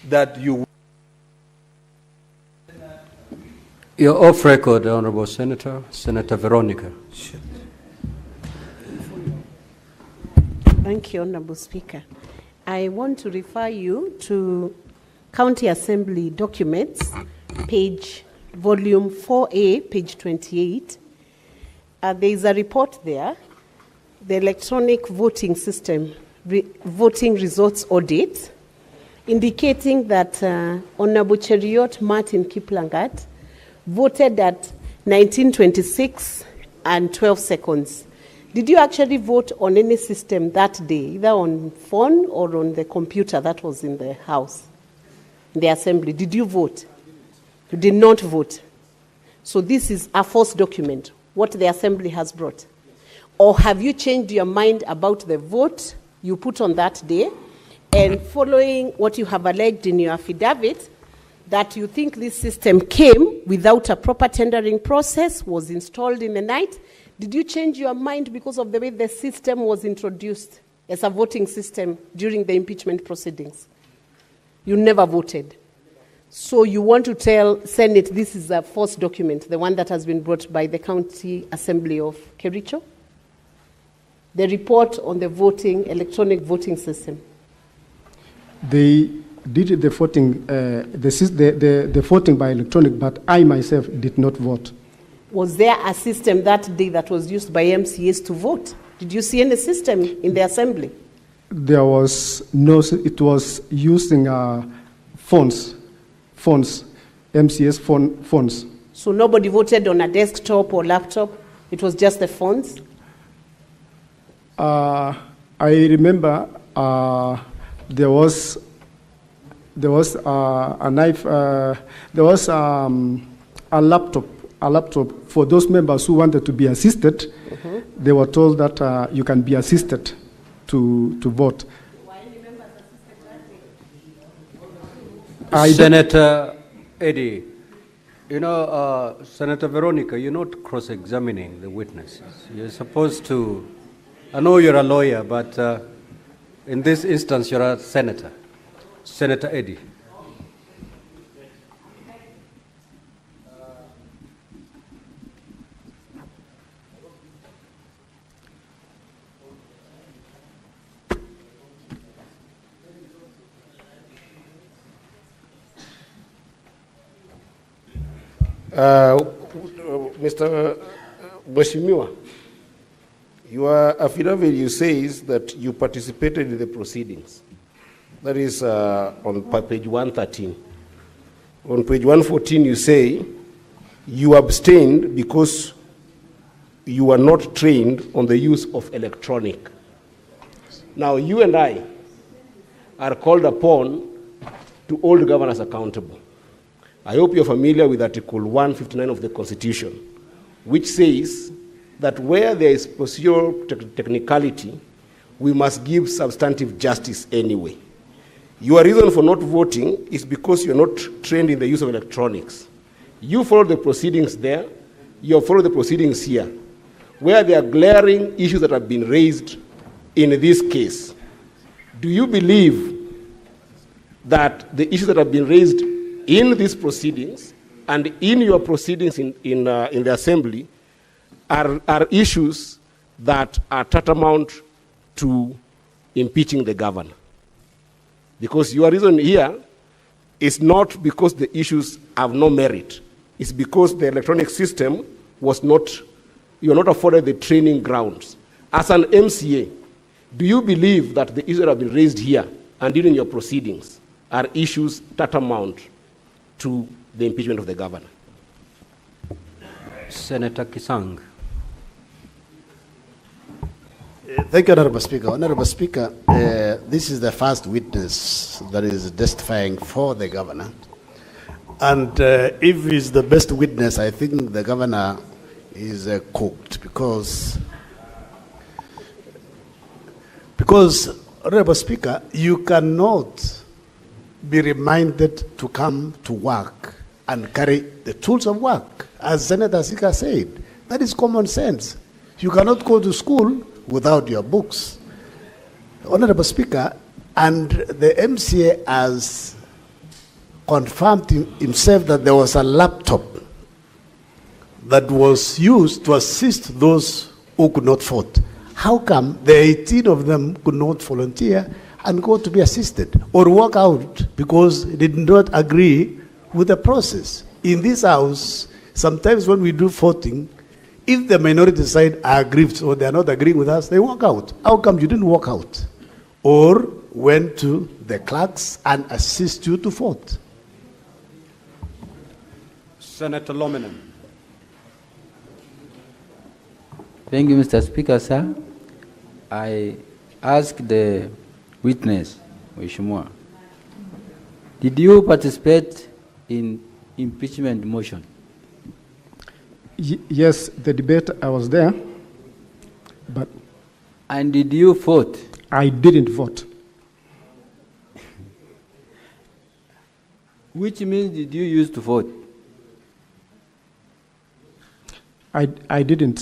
that you... You're off record, Honorable Senator. Senator Veronica. Thank you, Honorable Speaker. I want to refer you to County Assembly documents, volume 4A, page 28. There is a report there, the electronic voting system, voting results audit, indicating that Honorable Cheriot Martin Kiplangat voted at 1926 and 12 seconds. Did you actually vote on any system that day, either on phone or on the computer that was in the house, in the assembly? Did you vote? You did not vote. So this is a false document, what the assembly has brought. Or have you changed your mind about the vote you put on that day, and following what you have alleged in your affidavit, that you think this system came without a proper tendering process, was installed in the night? Did you change your mind because of the way the system was introduced as a voting system during the impeachment proceedings? You never voted. So you want to tell Senate this is a false document, the one that has been brought by the County Assembly of Kericho? the report on the voting, electronic voting system? They did the voting, the voting by electronic, but I myself did not vote. Was there a system that day that was used by MCAs to vote? Did you see any system in the assembly? There was no, it was using phones, MCA's phones. So nobody voted on a desktop or laptop? It was just the phones? I remember there was a knife, there was a laptop for those members who wanted to be assisted. They were told that you can be assisted to vote. Senator Eddie, you know, Senator Veronica, you're not cross-examining the witnesses. You're supposed to, I know you're a lawyer, but in this instance, you're a senator. Senator Eddie. Mr. Mheshimiwa, your affidavit says that you participated in the proceedings. That is on page 113. On page 114, you say you abstained because you were not trained on the use of electronic. Now, you and I are called upon to hold governors accountable. I hope you're familiar with Article 159 of the Constitution, which says that where there is procedural technicality, we must give substantive justice anyway. Your reason for not voting is because you're not trained in the use of electronics. You follow the proceedings there, you follow the proceedings here, where there are glaring issues that have been raised in this case. Do you believe that the issues that have been raised in these proceedings and in your proceedings in the assembly are issues that are tantamount to impeaching the governor? Because your reason here is not because the issues have no merit. It's because the electronic system was not, you're not afforded the training grounds. As an MCA, do you believe that the issues that have been raised here and during your proceedings are issues tantamount to the impeachment of the governor? Senator Kisang. Thank you, Honorable Speaker. Honorable Speaker, this is the first witness that is testifying for the governor. And if he's the best witness, I think the governor is cooked because, Honorable Speaker, you cannot be reminded to come to work and carry the tools of work. As Senator Sika said, that is common sense. You cannot go to school without your books. Honorable Speaker, and the MCA has confirmed himself that there was a laptop that was used to assist those who could not vote. How come the 18 of them could not volunteer and go to be assisted or walk out because they did not agree with the process? In this house, sometimes when we do voting, if the minority side are aggrieved or they are not agreeing with us, they walk out. How come you didn't walk out? Or went to the clerks and assist you to vote? Senator Lomenem. Thank you, Mr. Speaker, sir. I ask the witness, Mheshimiwa, did you participate in impeachment motion? Yes, the debate, I was there, but... And did you vote? I didn't vote. Which means did you use to vote? I didn't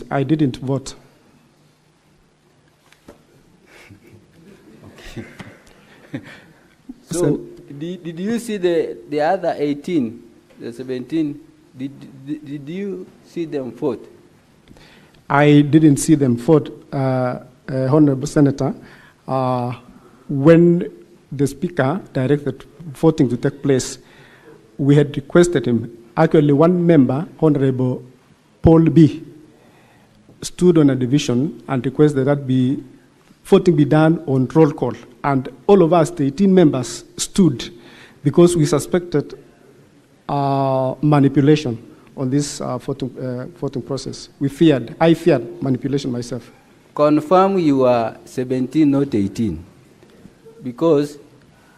vote. Okay. So, did you see the other 18, the 17, did you see them vote? I didn't see them vote. Honorable Senator, when the Speaker directed voting to take place, we had requested him. Actually, one member, Honorable Paul B., stood on a division and requested that voting be done on roll call. And all of us, the 18 members, stood because we suspected manipulation on this voting process. I feared manipulation myself. Confirm you are 17, not 18. Because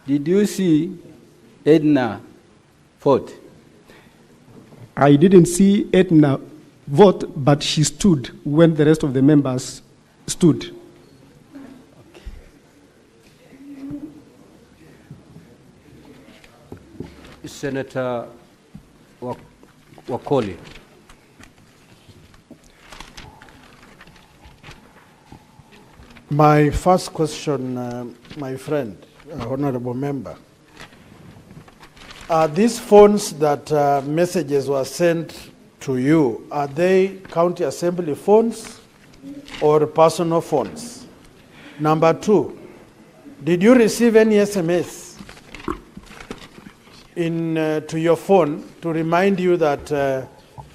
did you see Edna vote? I didn't see Edna vote, but she stood when the rest of the members stood. Senator Wakoli. My first question, my friend, honorable member. Are these phones that messages were sent to you, are they county assembly phones or personal phones? Number two, did you receive any SMS to your phone to remind you that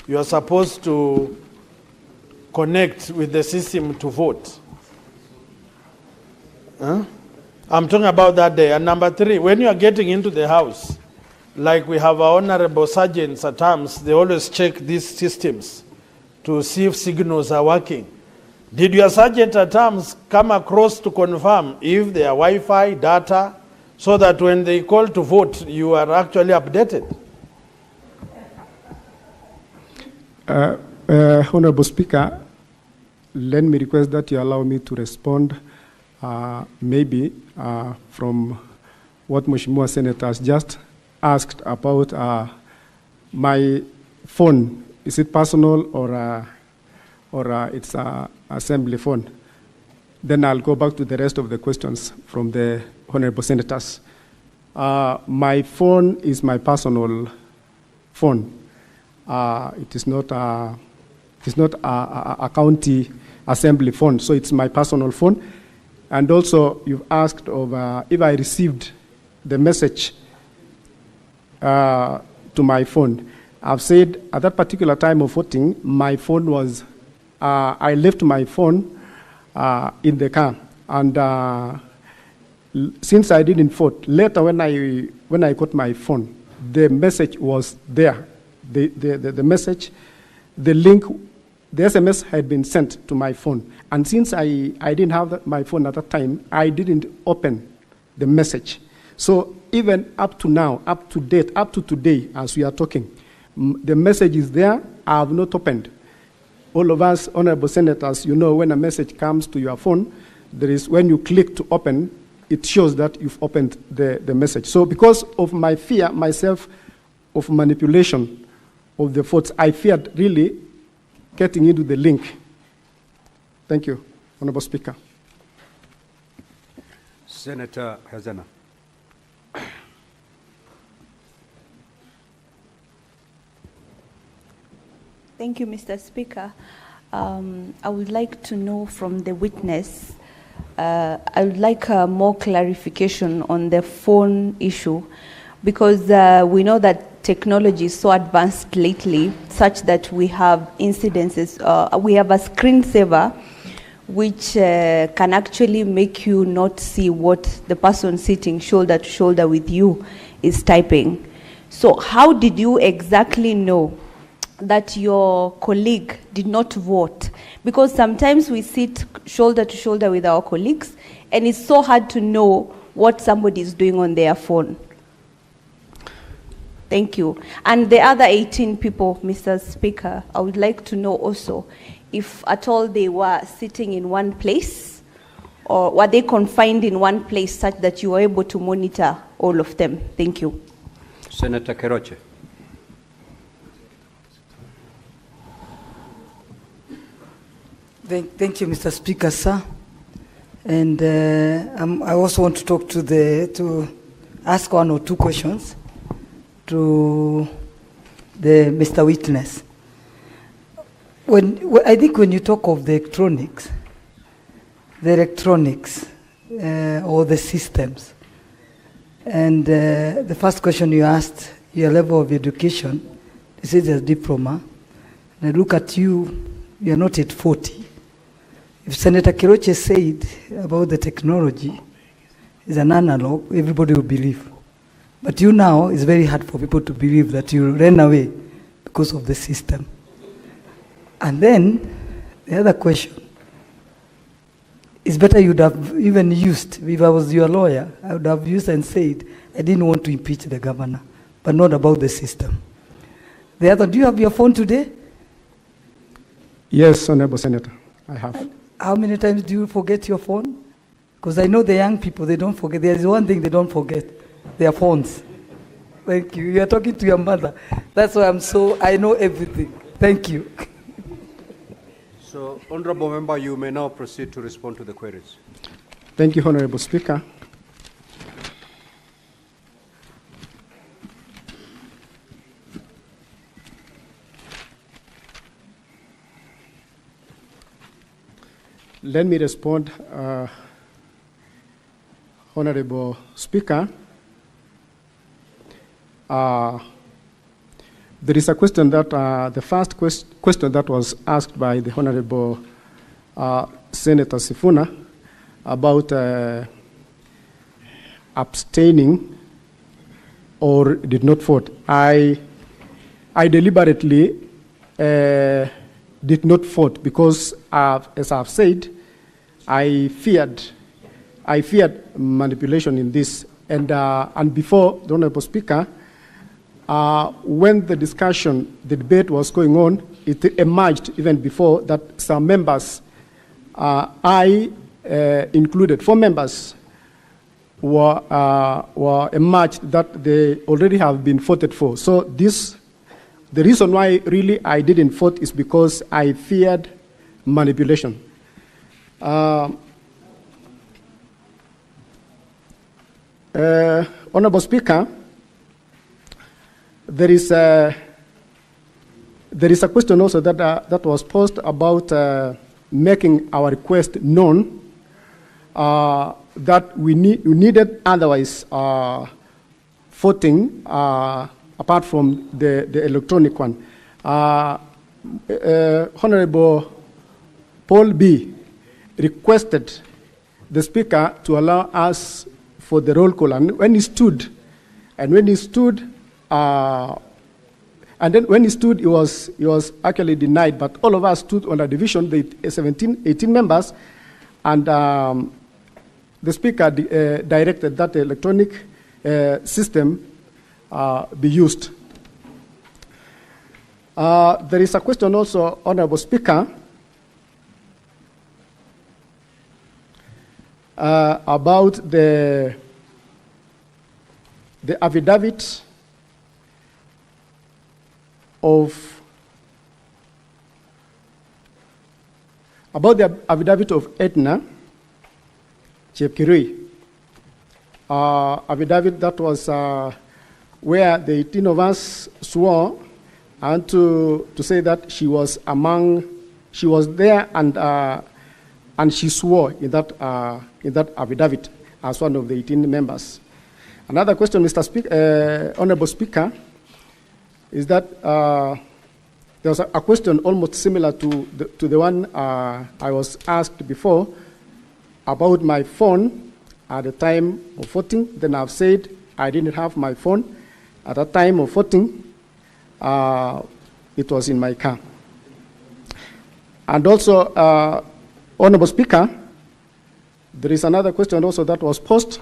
you are supposed to connect with the system to vote? I'm talking about that day. And number three, when you are getting into the house, like we have our honorable sergeants at times, they always check these systems to see if signals are working. Did your sergeant at times come across to confirm if there are Wi-Fi, data, so that when they call to vote, you are actually updated? Honorable Speaker, let me request that you allow me to respond maybe from what Mheshimiwa Senator has just asked about my phone. Is it personal or it's an assembly phone? Then I'll go back to the rest of the questions from the honorable senators. My phone is my personal phone. It is not a county assembly phone, so it's my personal phone. And also, you've asked if I received the message to my phone. I've said at that particular time of voting, my phone was, I left my phone in the car. And since I didn't vote, later when I got my phone, the message was there. The message, the link, the SMS had been sent to my phone. And since I didn't have my phone at that time, I didn't open the message. So even up to now, up to date, up to today, as we are talking, the message is there. I have not opened. All of us, honorable senators, you know when a message comes to your phone, there is, when you click to open, it shows that you've opened the message. So because of my fear, myself, of manipulation of the votes, I feared really getting into the link. Thank you, Honorable Speaker. Senator Hazana. Thank you, Mr. Speaker. I would like to know from the witness, I would like more clarification on the phone issue, because we know that technology is so advanced lately, such that we have incidences, we have a screensaver which can actually make you not see what the person sitting shoulder to shoulder with you is typing. So how did you exactly know that your colleague did not vote? Because sometimes we sit shoulder to shoulder with our colleagues, and it's so hard to know what somebody is doing on their phone. Thank you. And the other 18 people, Mr. Speaker, I would like to know also if at all they were sitting in one place, or were they confined in one place such that you were able to monitor all of them? Thank you. Senator Keroche. Thank you, Mr. Speaker, sir. And I also want to talk to ask one or two questions to the Mr. Witness. I think when you talk of the electronics, the electronics or the systems. And the first question you asked, your level of education, this is a diploma. And I look at you, you are not at 40. If Senator Kiroche said about the technology is an analog, everybody will believe. But you now, it's very hard for people to believe that you ran away because of the system. And then, the other question, it's better you'd have even used, if I was your lawyer, I would have used and said, I didn't want to impeach the governor, but not about the system. The other, do you have your phone today? Yes, Honorable Senator, I have. How many times do you forget your phone? Because I know the young people, they don't forget. There is one thing they don't forget, their phones. Thank you. You are talking to your mother. That's why I know everything. Thank you. So, Honorable Member, you may now proceed to respond to the queries. Thank you, Honorable Speaker. Let me respond, Honorable Speaker. There is a question that, the first question that was asked by the Honorable Senator Sifuna about abstaining or did not vote. I deliberately did not vote because, as I've said, I feared manipulation in this. And before, the Honorable Speaker, when the debate was going on, it emerged even before that some members, I included, 4 members, were emerged that they already have been voted for. So the reason why really I didn't vote is because I feared manipulation. Honorable Speaker, there is a question also that was posed about making our request known that we needed otherwise voting apart from the electronic one. Honorable Paul B. requested the Speaker to allow us for the roll call, and when he stood, he was actually denied, but all of us stood on a division, the 18 members, and the Speaker directed that the electronic system be used. There is a question also, Honorable Speaker, about the affidavit of Edna Chepkirui, affidavit that was where the 18 of us swore and to say that she was there and she swore in that affidavit as one of the 18 members. Another question, Honorable Speaker, is that there was a question almost similar to the one I was asked before about my phone at the time of voting. Then I've said I didn't have my phone at the time of voting. It was in my car. And also, Honorable Speaker, there is another question also that was posed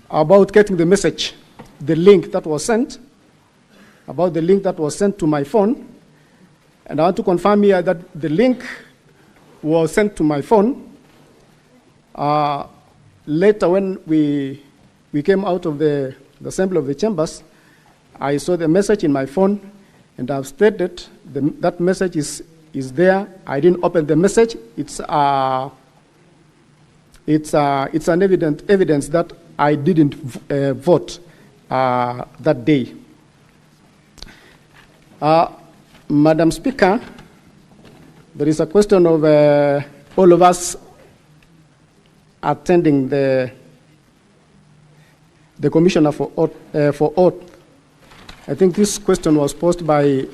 about getting the message, the link that was sent, about the link that was sent to my phone. And I want to confirm here that the link was sent to my phone. Later, when we came out of the assembly of the chambers, I saw the message in my phone, and I've stated that message is there. I didn't open the message. It's an evidence that I didn't vote that day. Madam Speaker, There is a question of all of us attending the commissioner for oath. I think this question was posed by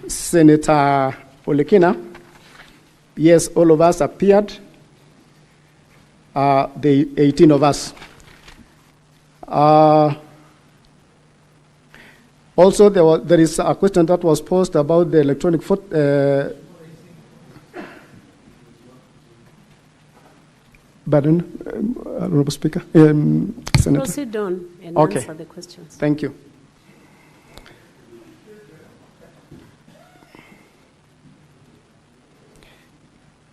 Senator Olekina. Yes, all of us appeared, the 18 of us. Also, there is a question that was posed about the electronic Honorable Speaker, Senator. Proceed on and Okay. answer the questions. Thank you.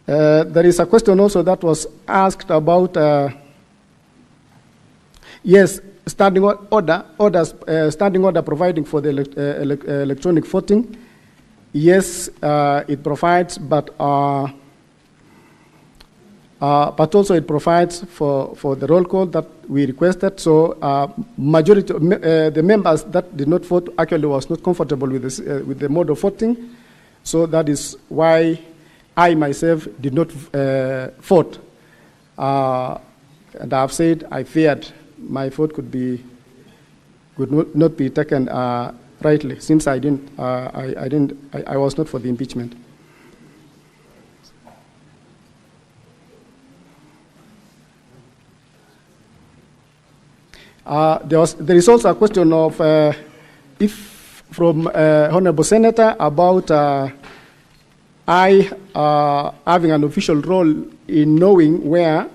There is a question also that was asked about, yes, standing order providing for the electronic voting. Yes, it provides, but also it provides for the roll call that we requested. So majority the members that did not vote actually was not comfortable with this, with the mode of voting. So that is why I myself did not vote. And I've said I feared my vote could not be taken rightly, since I was not for the impeachment. There is also a question of from Honorable Senator about I having an official role in knowing where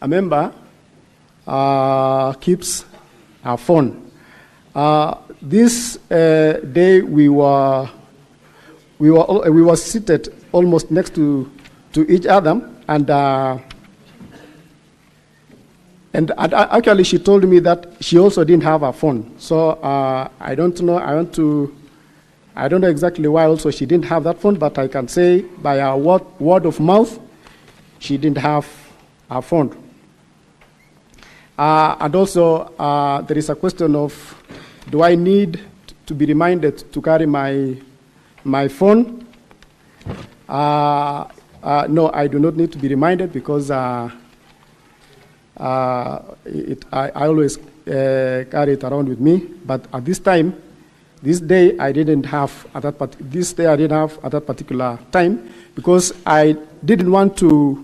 a member keeps a phone. This day we were seated almost next to each other, and actually she told me that she also didn't have a phone. So I don't know. I don't know exactly why also she didn't have that phone, but I can say by a word of mouth, she didn't have a phone. And also there is a question of, do I need to be reminded to carry my phone? No, I do not need to be reminded, because I always carry it around with me. But at this time, this day I didn't have at that particular time, because I didn't want to.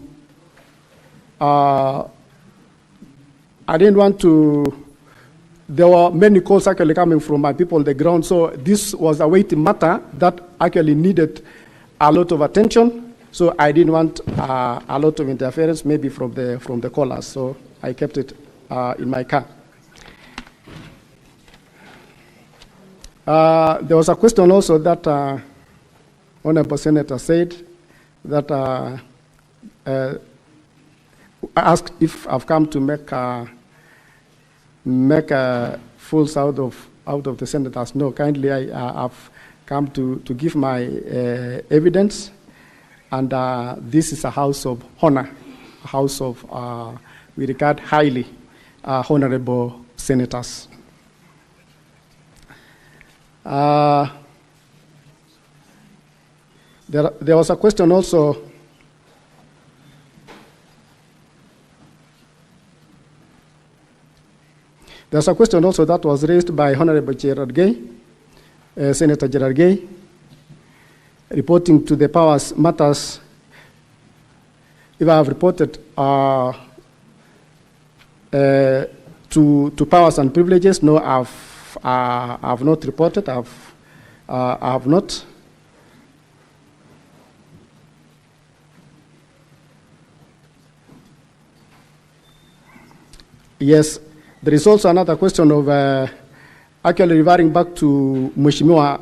There were many calls actually coming from my people on the ground, so this was a weighty matter that actually needed a lot of attention. So I didn't want a lot of interference, maybe from the callers. So I kept it in my car. There was a question also that Honorable Senator said that asked if I've come to make fools out of the senators. No, kindly, I've come to give my evidence, and this is a house of honor, a house of we regard highly honorable senators. There was a question also. There's a question also that was raised by Honorable Gerard Gay, Senator Gerard Gay, reporting to the powers matters. If I have reported to powers and privileges, no, I've not reported. I have not. Yes. There is also another question of actually referring back to Mheshimiwa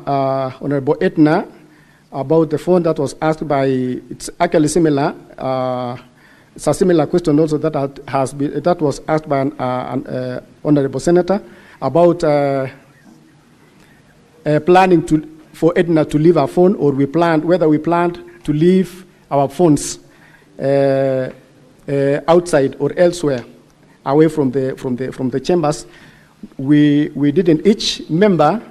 Honorable Etna about the phone that was asked by. It's actually similar. It's a similar question also that was asked by an honorable senator about planning for Etna to leave our phone, or whether we planned to leave our phones outside or elsewhere, away from the chambers. We didn't. Each member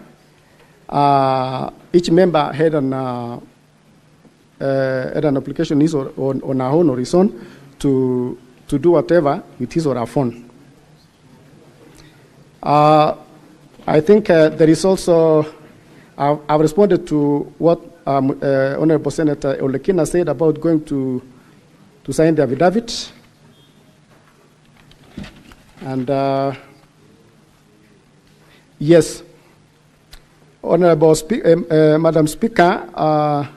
had add an application is on her own or his own to do whatever with his or her phone. I think there is also, I've responded to what Honorable Senator Olekina said about going to sign the affidavit. And yes, Honorable Madam Speaker,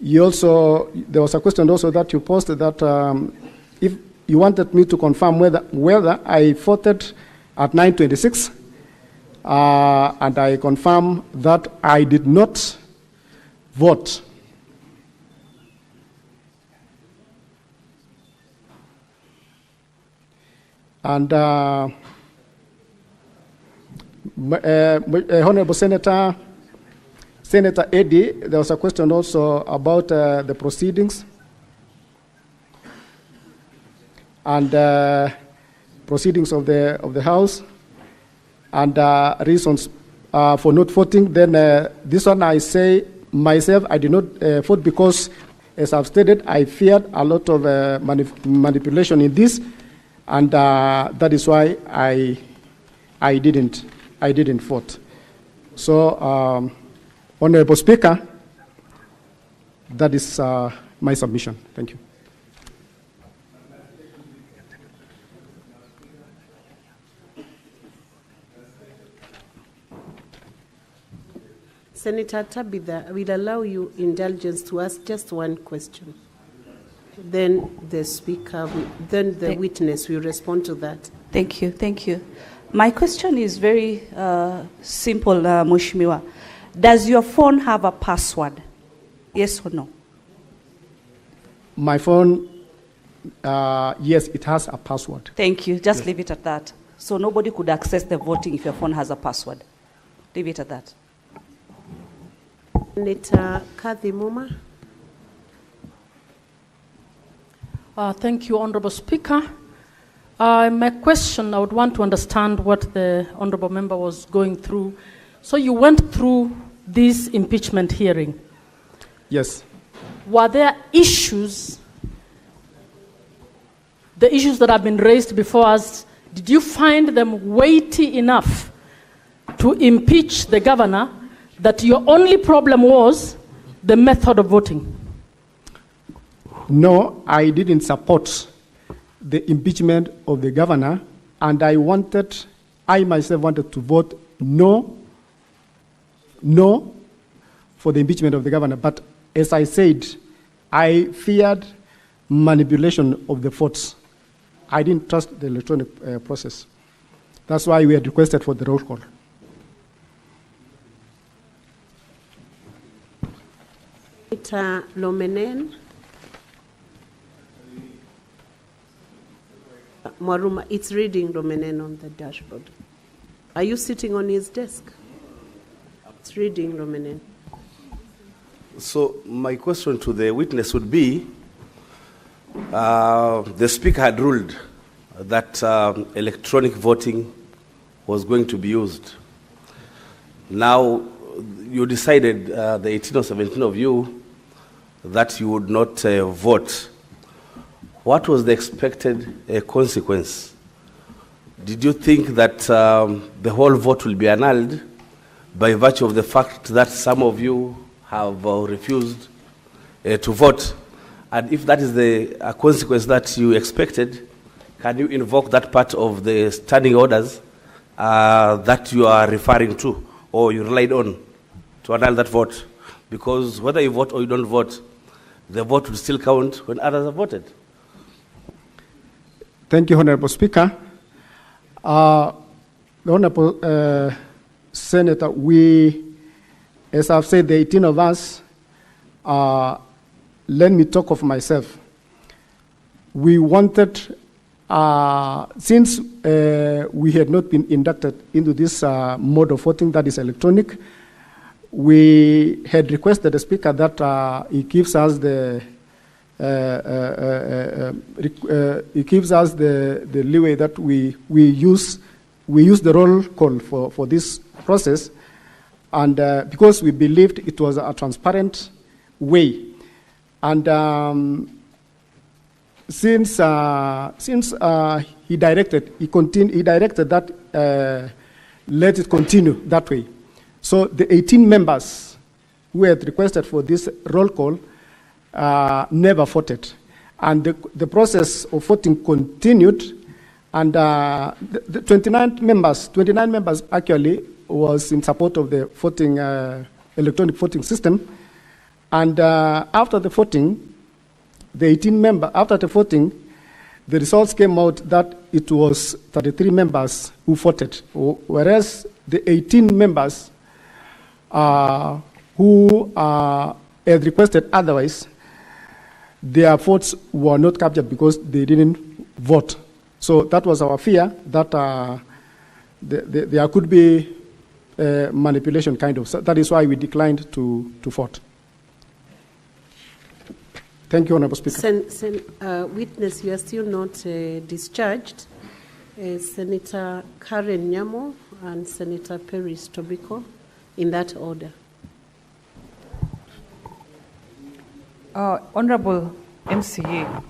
you also, there was a question also that you posted that if you wanted me to confirm whether I voted at 9:26, and I confirm that I did not vote. And Honorable Senator Eddy, there was a question also about the proceedings and proceedings of the House and reasons for not voting. Then this one I say myself, I did not vote because, as I've stated, I feared a lot of manipulation in this, and that is why I didn't vote. So, Honorable Speaker, that is my submission. Thank you. Senator Tabitha, we'll allow you indulgence to ask just one question. Then the speaker, then the witness will respond to that. Thank you, thank you. My question is very simple, Mheshimiwa. Does your phone have a password? Yes or no? My phone, yes, it has a password. Thank you. Just leave it at that. So nobody could access the voting if your phone has a password. Leave it at that. Senator Kathy Muma. Thank you, Honorable Speaker. My question, I would want to understand what the Honorable Member was going through. So you went through this impeachment hearing. Yes. Were there issues, the issues that have been raised before us, did you find them weighty enough to impeach the governor, that your only problem was the method of voting? No, I didn't support the impeachment of the governor, and I myself wanted to vote no for the impeachment of the governor. But as I said, I feared manipulation of the votes. I didn't trust the electronic process. That's why we had requested for the roll call. Senator Lomenen. Mwaruma, it's reading Lomenen on the dashboard. Are you sitting on his desk? It's reading Lomenen. So my question to the witness would be, the speaker had ruled that electronic voting was going to be used. Now you decided, the 18 or 17 of you, that you would not vote. What was the expected consequence? Did you think that the whole vote will be annulled by virtue of the fact that some of you have refused to vote? And if that is the consequence that you expected, can you invoke that part of the standing orders that you are referring to, or you relied on to annul that vote? Because whether you vote or you don't vote, the vote will still count when others have voted. Thank you, Honorable Speaker. The Honorable Senator, as I've said, the 18 of us, let me talk of myself. We wanted, since we had not been inducted into this mode of voting that is electronic, we had requested the Speaker that he gives us the leeway that we use the roll call for this process, and because we believed it was a transparent way. And since he directed that let it continue that way. So the 18 members who had requested for this roll call never voted. And the process of voting continued, and the 29 members actually was in support of the voting, electronic voting system. And after the voting, the results came out that it was 33 members who voted, whereas the 18 members who had requested otherwise, their votes were not captured because they didn't vote. So that was our fear, that there could be manipulation kind of. So that is why we declined to vote. Thank you, Honorable Speaker. Witness, you are still not discharged. Senator Karen Nyamo and Senator Peris Tobiko, in that order. Honorable MCA,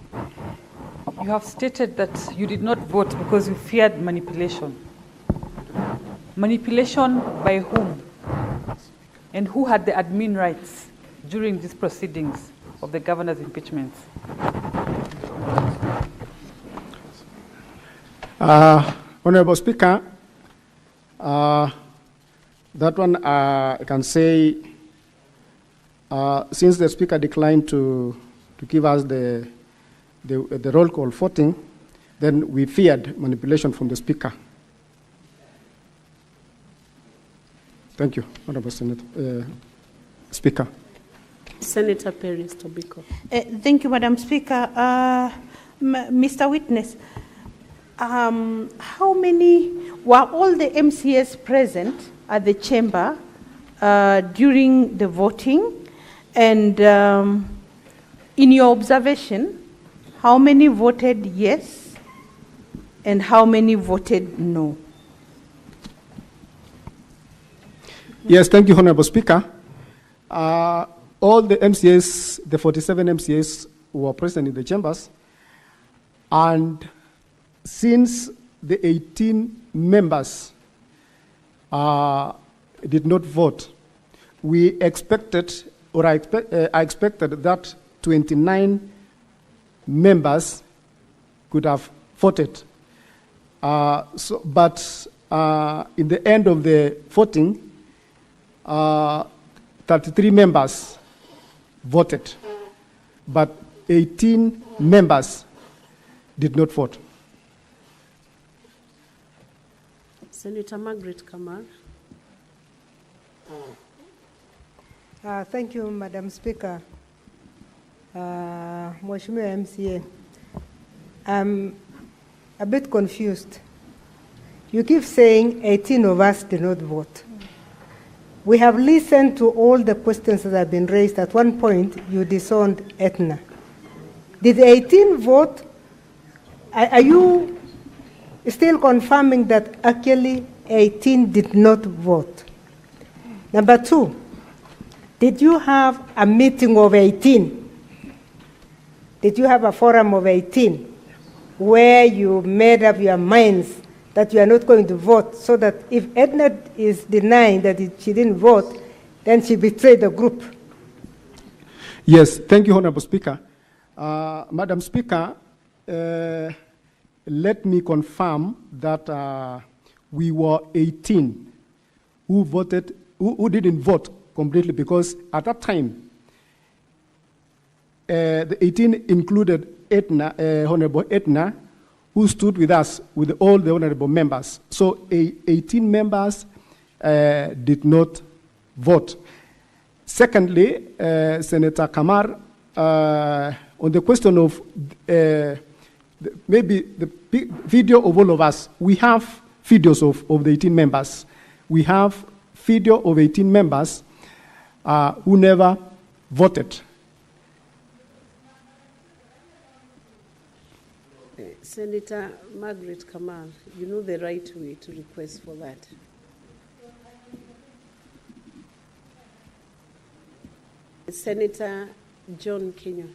you have stated that you did not vote because you feared manipulation. Manipulation by whom? And who had the admin rights during these proceedings of the governor's impeachments? Honorable Speaker, that one I can say, since the Speaker declined to give us the roll call voting, then we feared manipulation from the Speaker. Thank you, Honorable Speaker. Senator Peris Tobiko. Thank you, Madam Speaker. Mr. Witness, how many, were all the MCAs present at the chamber during the voting? And in your observation, how many voted yes and how many voted no? Yes, thank you, Honorable Speaker. All the MCAs, the 47 MCAs were present in the chambers, and since the 18 members did not vote, we expected, or I expected that 29 members could have voted. But in the end of the voting, 33 members voted, but 18 members did not vote. Senator Margaret Kamar. Thank you, Madam Speaker. Mheshimiwa MCA, I'm a bit confused. You keep saying 18 of us did not vote. We have listened to all the questions that have been raised. At one point, you disowned Etna. Did 18 vote? Are you still confirming that actually 18 did not vote? Number two, did you have a meeting of 18? Did you have a forum of 18 where you made up your minds that you are not going to vote, so that if Edna is denying that she didn't vote, then she betrayed the group? Yes, thank you, Honorable Speaker. Madam Speaker, let me confirm that we were 18 who voted, who didn't vote completely, because at that time, the 18 included Edna, Honorable Edna, who stood with us, with all the honorable members. So 18 members did not vote. Secondly, Senator Kamar, on the question of maybe the video of all of us, we have videos of the 18 members. We have video of 18 members who never voted. Senator Margaret Kamal, you know the right way to request for that. Senator John Kenyan.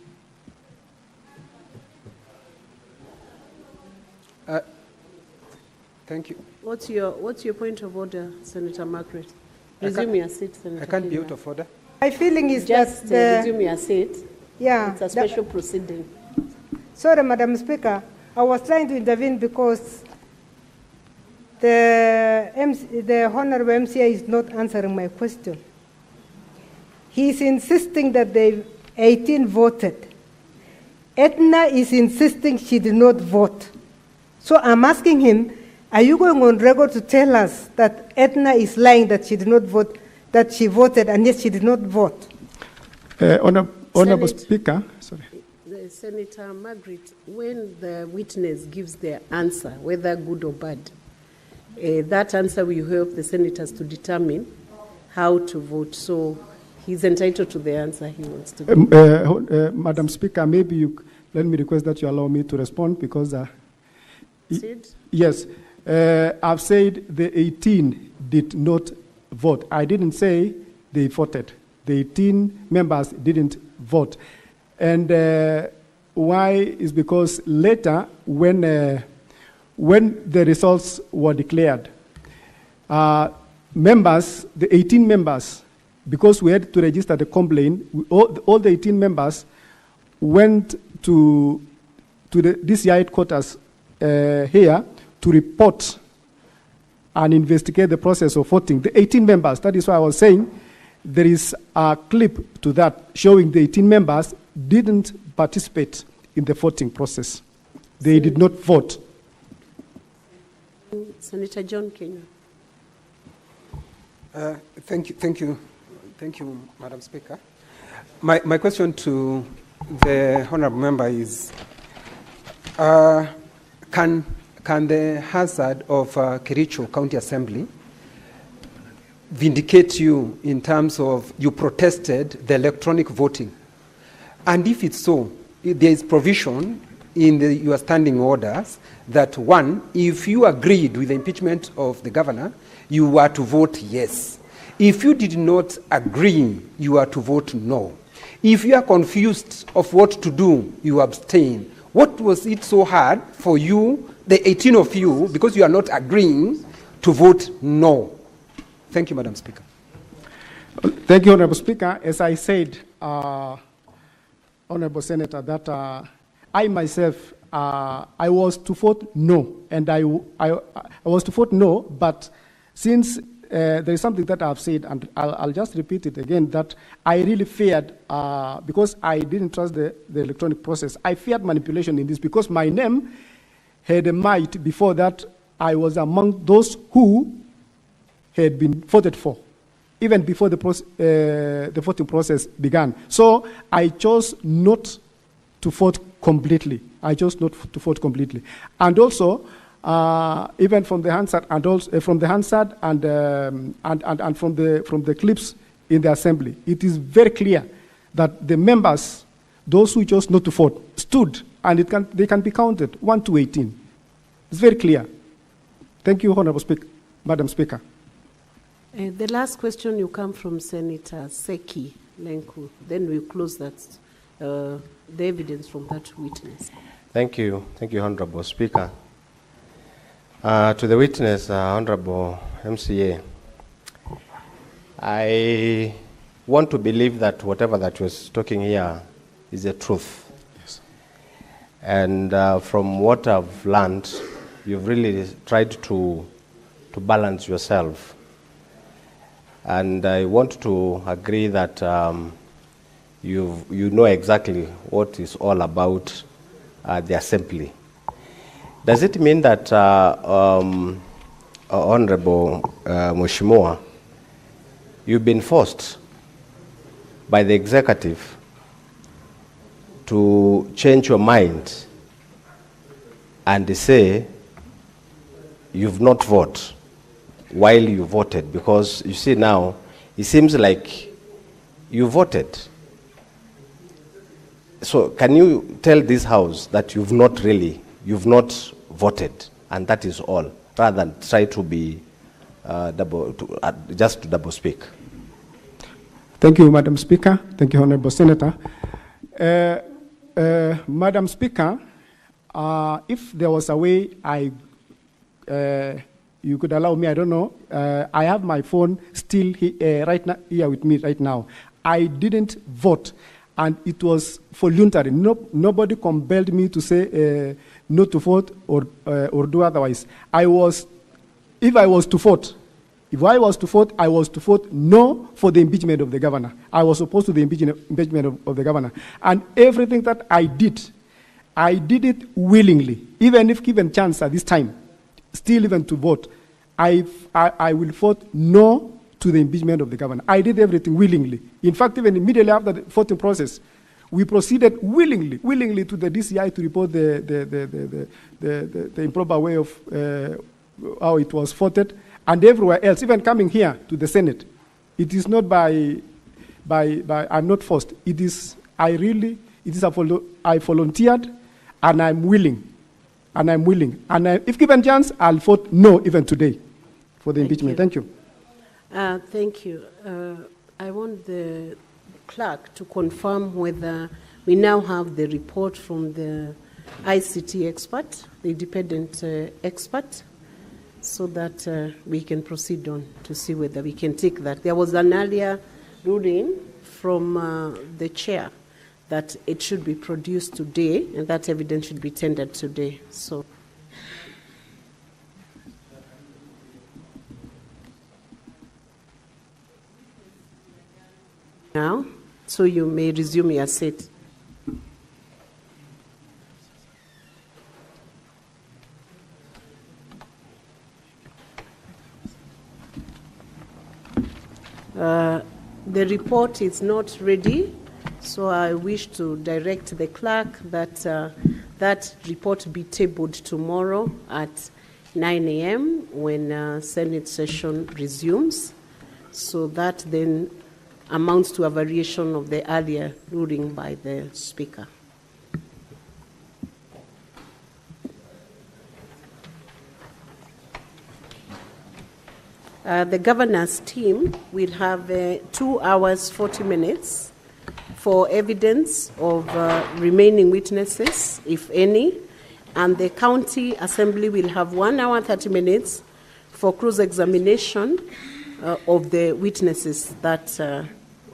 Thank you. What's your point of order, Senator Margaret? Resume your seat, Senator. I can't be Kenyan. out of order. My feeling is Just that resume your seat. Yeah, It's a special proceeding. Sorry, Madam Speaker. I was trying to intervene because the Honorable MCA is not answering my question. He is insisting that the 18 voted. Edna is insisting she did not vote. So I'm asking him, are you going on record to tell us that Edna is lying, that she did not vote, that she voted and yet she did not vote? Honorable Speaker, sorry. Senator Margaret, when the witness gives their answer, whether good or bad, that answer will help the senators to determine how to vote. So he's entitled to the answer he wants to give. Madam Speaker, maybe let me request that you allow me to respond because... Yes, I've said the 18 did not vote. I didn't say they voted. The 18 members didn't vote. And why is because later, when the results were declared, members, the 18 members, because we had to register the complaint, all the 18 members went to the DCI headquarters here to report and investigate the process of voting. The 18 members, that is why I was saying there is a clip to that showing the 18 members didn't participate in the voting process. They did not vote. Senator John Kenyan. Thank you, Madam Speaker. My question to the honourable member is, can the hazard of Kericho County Assembly vindicate you in terms of you protested the electronic voting? And if it's so, there is provision in your standing orders that, one, if you agreed with the impeachment of the governor, you were to vote yes. If you did not agree, you are to vote no. If you are confused of what to do, you abstain. What was it so hard for you, the 18 of you, because you are not agreeing, to vote no? Thank you, Madam Speaker. Thank you, Honourable Speaker. As I said, Honourable Senator, that I myself, I was to vote no, and I was to vote no, but since there is something that I've said, and I'll just repeat it again, that I really feared, because I didn't trust the electronic process, I feared manipulation in this, because my name had a might before that I was among those who had been voted for, even before the voting process began. So I chose not to vote completely. I chose not to vote completely. And also, even from the Hansard and also from the Hansard and from the clips in the assembly, it is very clear that the members, those who chose not to vote, stood, and they can be counted 1 to 18. It's very clear. Thank you, Honourable Speaker, Madam Speaker. The last question will come from Senator Seki Lenku. Then we'll close that, the evidence from that witness. Thank you, Honourable Speaker. To the witness, Honourable MCA, I want to believe that whatever that was talking here is the truth. Yes. And from what I've learned, you've really tried to balance yourself. And I want to agree that you know exactly what is all about the assembly. Does it mean that, Honorable Mheshimiwa, you've been forced by the executive to change your mind and say you've not voted while you voted? Because you see now, it seems like you voted. So can you tell this House that you've not voted, and that is all, rather than try to be just to double speak? Thank you, Madam Speaker. Thank you, Honourable Senator. Madam Speaker, if there was a way you could allow me, I don't know. I have my phone still right now, here with me right now. I didn't vote, and it was voluntary. Nobody compelled me to say not to vote or do otherwise. If I was to vote, I was to vote no for the impeachment of the governor. I was opposed to the impeachment of the governor. And everything that I did it willingly, even if given chance at this time, still even to vote. I will vote no to the impeachment of the governor. I did everything willingly. In fact, even immediately after the voting process, we proceeded willingly to the DCI to report the improper way of how it was voted, and everywhere else, even coming here to the Senate. It is not by I'm not forced. I volunteered, and I'm willing. And if given chance, I'll vote no even today for the impeachment. Thank you. Thank you. I want the clerk to confirm whether we now have the report from the ICT expert, the independent expert, so that we can proceed on to see whether we can take that. There was an earlier ruling from the chair that it should be produced today, and that evidence should be tendered today. So. Now, so you may resume your seat. The report is not ready, so I wish to direct the clerk that that report be tabled tomorrow at 9 a.m. when Senate session resumes. So that then amounts to a variation of the earlier ruling by the Speaker. The governor's team will have 2 hours, 40 minutes for evidence of remaining witnesses, if any, and the county assembly will have 1 hour, 30 minutes for cross-examination of the witnesses that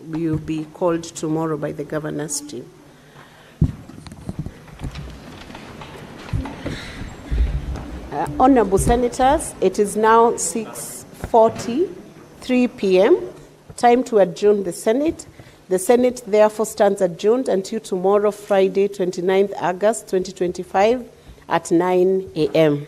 will be called tomorrow by the governor's team. Honorable Senators, it is now 6:43 p.m., time to adjourn the Senate. The Senate therefore stands adjourned until tomorrow, Friday, 29th August 2025 at 9 a.m.